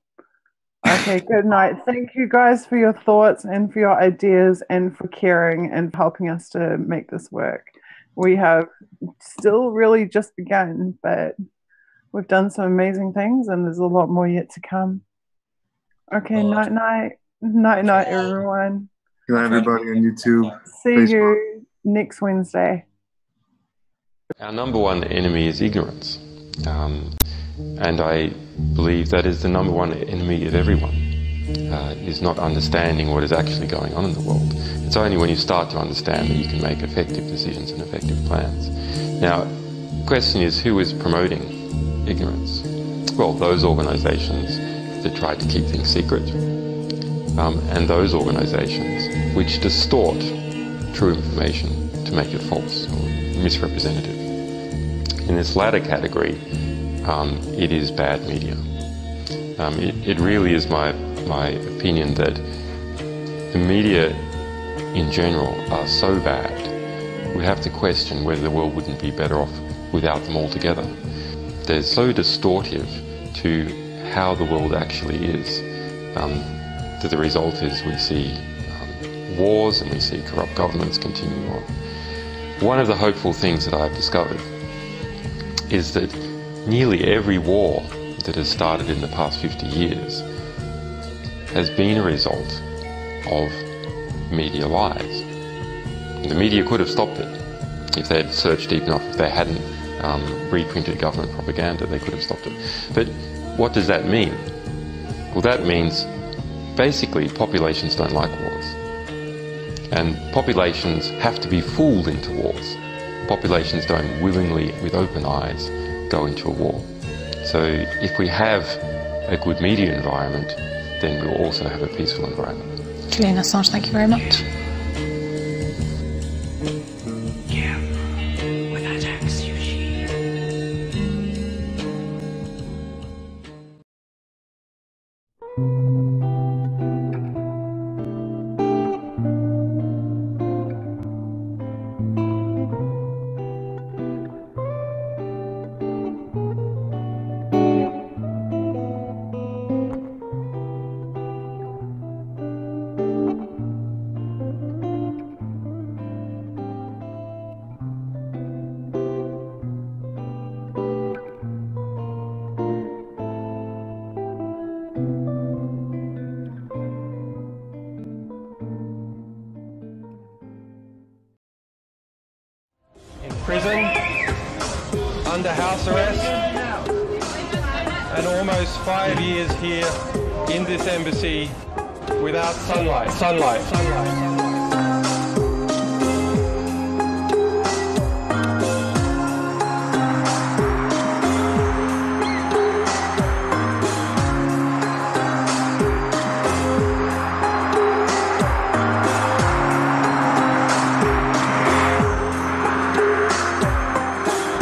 Okay, good night. Thank you guys for your thoughts and for your ideas and for caring and helping us to make this work. We have still really just begun, but we've done some amazing things and there's a lot more yet to come. Okay, night, everyone. Good night, everybody on YouTube. See Facebook. you next Wednesday. Our number one enemy is ignorance. And I believe that is the number one enemy of everyone, is not understanding what is actually going on in the world. It's only when you start to understand that you can make effective decisions and effective plans. Now, the question is, who is promoting ignorance? Well, those organizations that try to keep things secret, and those organizations which distort true information to make it false or misrepresentative. In this latter category, it is bad media. It really is my opinion that the media in general are so bad, we have to question whether the world wouldn't be better off without them altogether. They're so distortive to how the world actually is, that the result is we see wars and we see corrupt governments continue on. One of the hopeful things that I've discovered is that nearly every war that has started in the past 50 years has been a result of media lies. The media could have stopped it if they had searched deep enough. If they hadn't reprinted government propaganda, they could have stopped it. But what does that mean? Well, that means basically populations don't like wars. And populations have to be fooled into wars. Populations don't willingly, with open eyes, go into a war. So if we have a good media environment, then we'll also have a peaceful environment. Julian Assange, thank you very much. Without axe, you Prison, under house arrest, and almost 5 years here in this embassy without sunlight.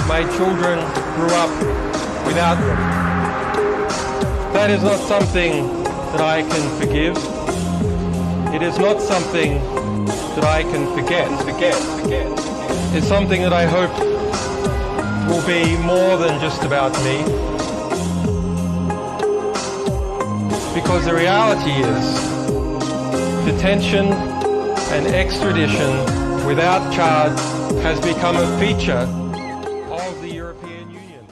My children grew up without them. That is not something that I can forgive. It is not something that I can forget. It's something that I hope will be more than just about me. Because the reality is, detention and extradition without charge has become a feature of the European Union.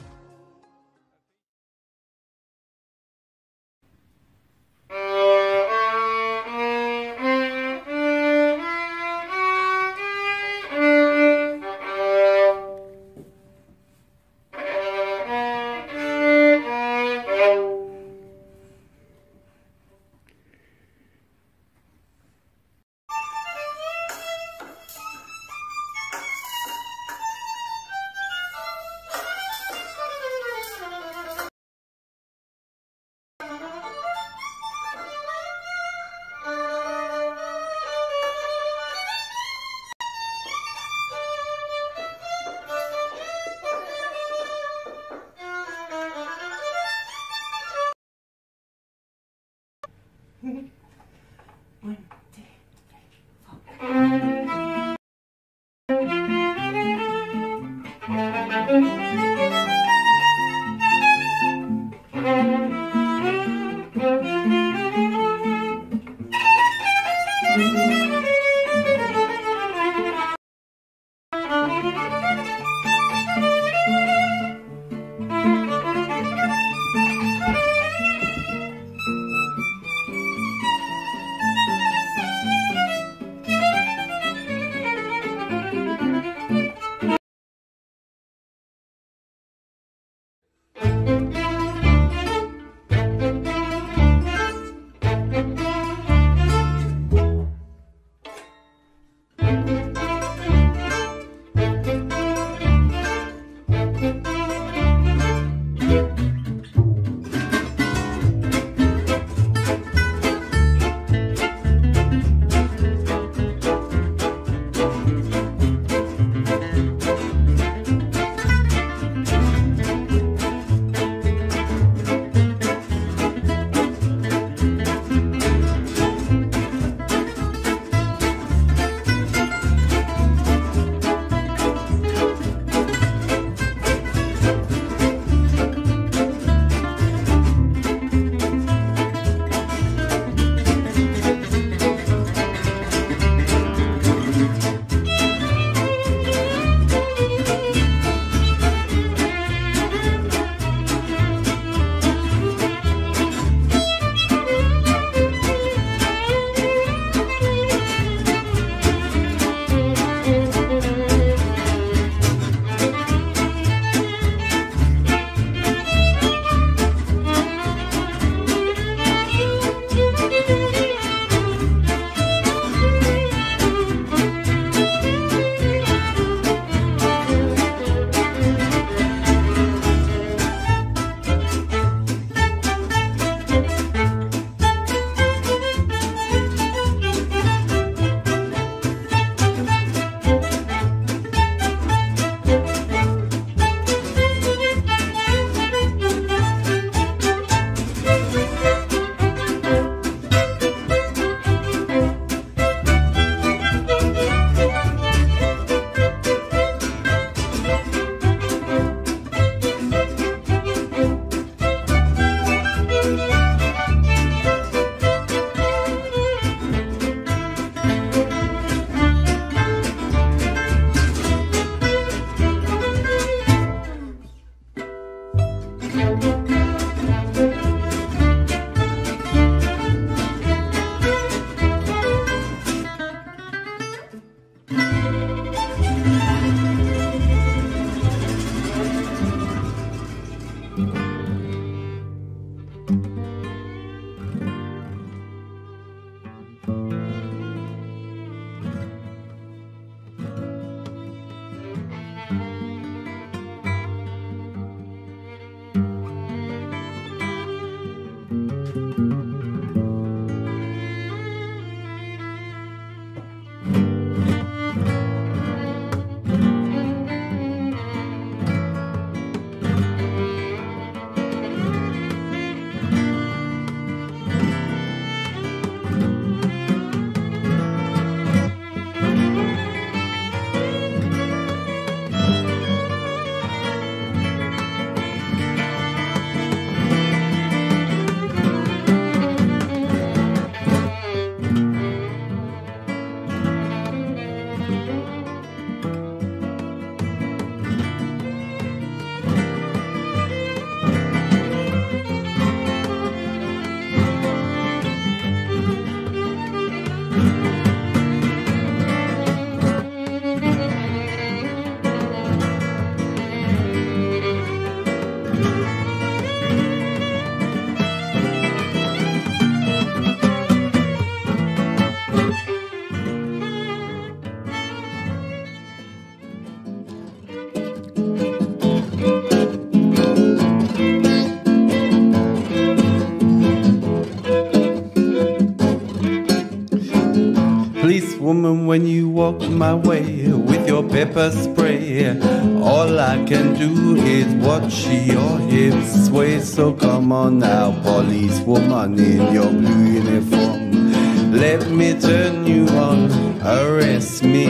woman, when you walk my way with your pepper spray, all I can do is watch your hips sway. So come on now, police woman in your blue uniform, let me turn you on. Arrest me,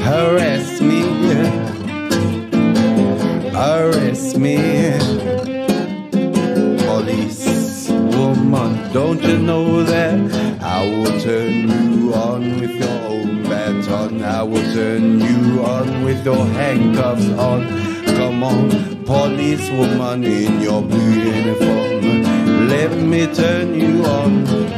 harass me, arrest me. Police woman, don't you know that I will turn you on with your own baton? I will turn you on with your handcuffs on. Come on, police woman in your blue uniform, let me turn you on.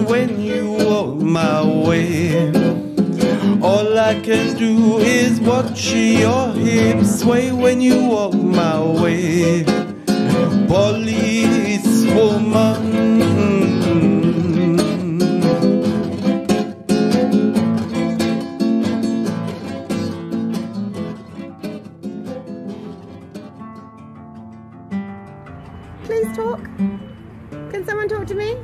When you walk my way, all I can do is watch your hips sway. When you walk my way, police woman. Please talk. Can someone talk to me?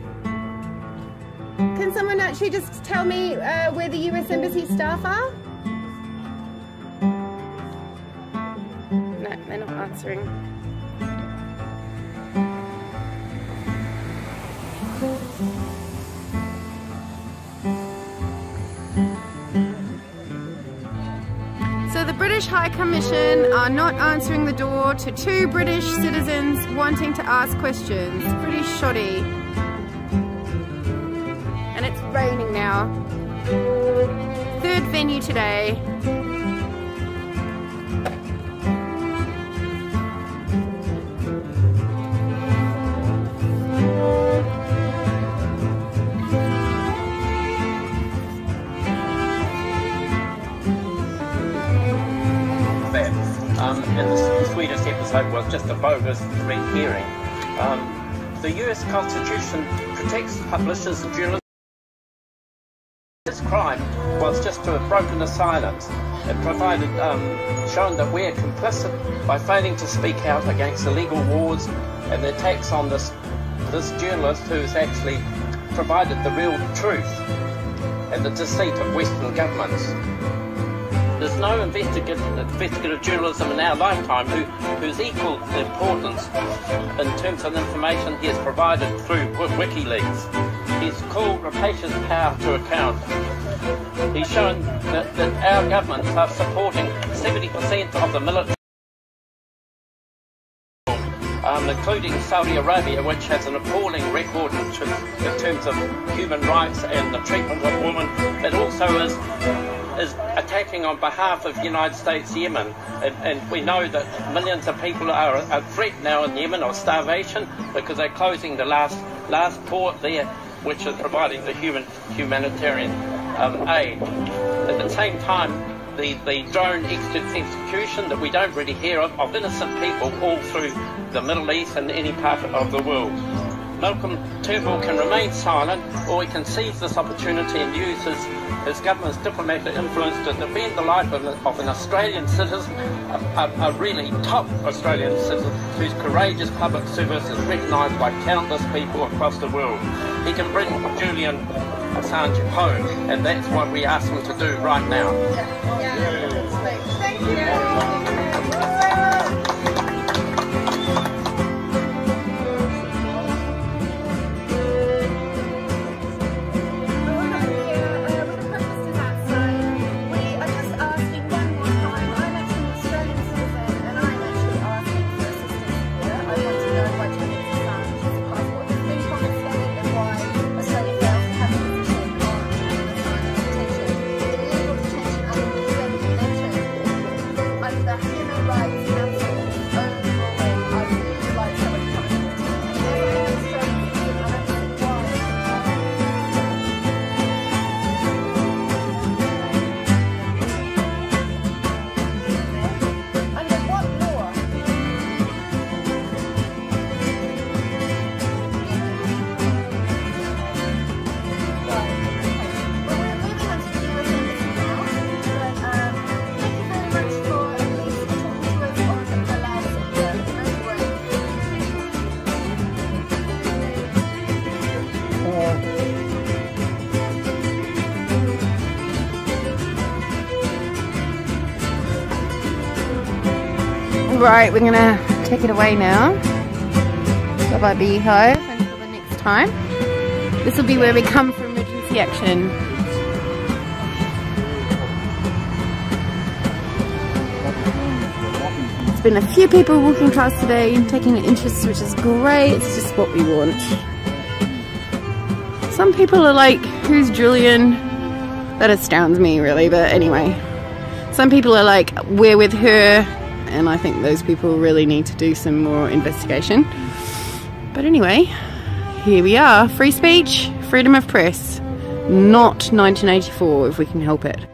Can someone actually just tell me where the US Embassy staff are? No, they're not answering. So the British High Commission are not answering the door to 2 British citizens wanting to ask questions. Pretty shoddy. And it's raining now. 3rd venue today. And the Swedish episode was just a bogus rehearing. The US Constitution protects publishers and journalists. This crime was just to have broken the silence. It provided, shown that we're complicit by failing to speak out against illegal wars and the attacks on this journalist who's actually provided the real truth and the deceit of Western governments. There's no investigative journalism in our lifetime whose equal importance in terms of information he has provided through WikiLeaks. He's called rapacious power to account. He's shown that our governments are supporting 70% of the military, including Saudi Arabia, which has an appalling record in terms of human rights and the treatment of women. It also is attacking on behalf of the United States Yemen, and we know that millions of people are at threat now in Yemen of starvation because they're closing the last port there, which is providing the humanitarian aid. At the same time, the drone execution that we don't really hear of innocent people all through the Middle East and any part of the world. Malcolm Turnbull can remain silent, or he can seize this opportunity and use his government's diplomatic influence to defend the life of an Australian citizen, a really top Australian citizen whose courageous public service is recognised by countless people across the world. He can bring Julian Assange home, and that's what we ask him to do right now. Thank you. Right, we're gonna take it away now. Bye-bye beehive, until the next time. This will be where we come for emergency action. There's been a few people walking past today and taking an interest, which is great. It's just what we want. Some people are like, who's Julian? That astounds me really, but anyway. Some people are like, we're with her, and I think those people really need to do some more investigation. But anyway, here we are. Free speech, freedom of press. Not 1984 if we can help it.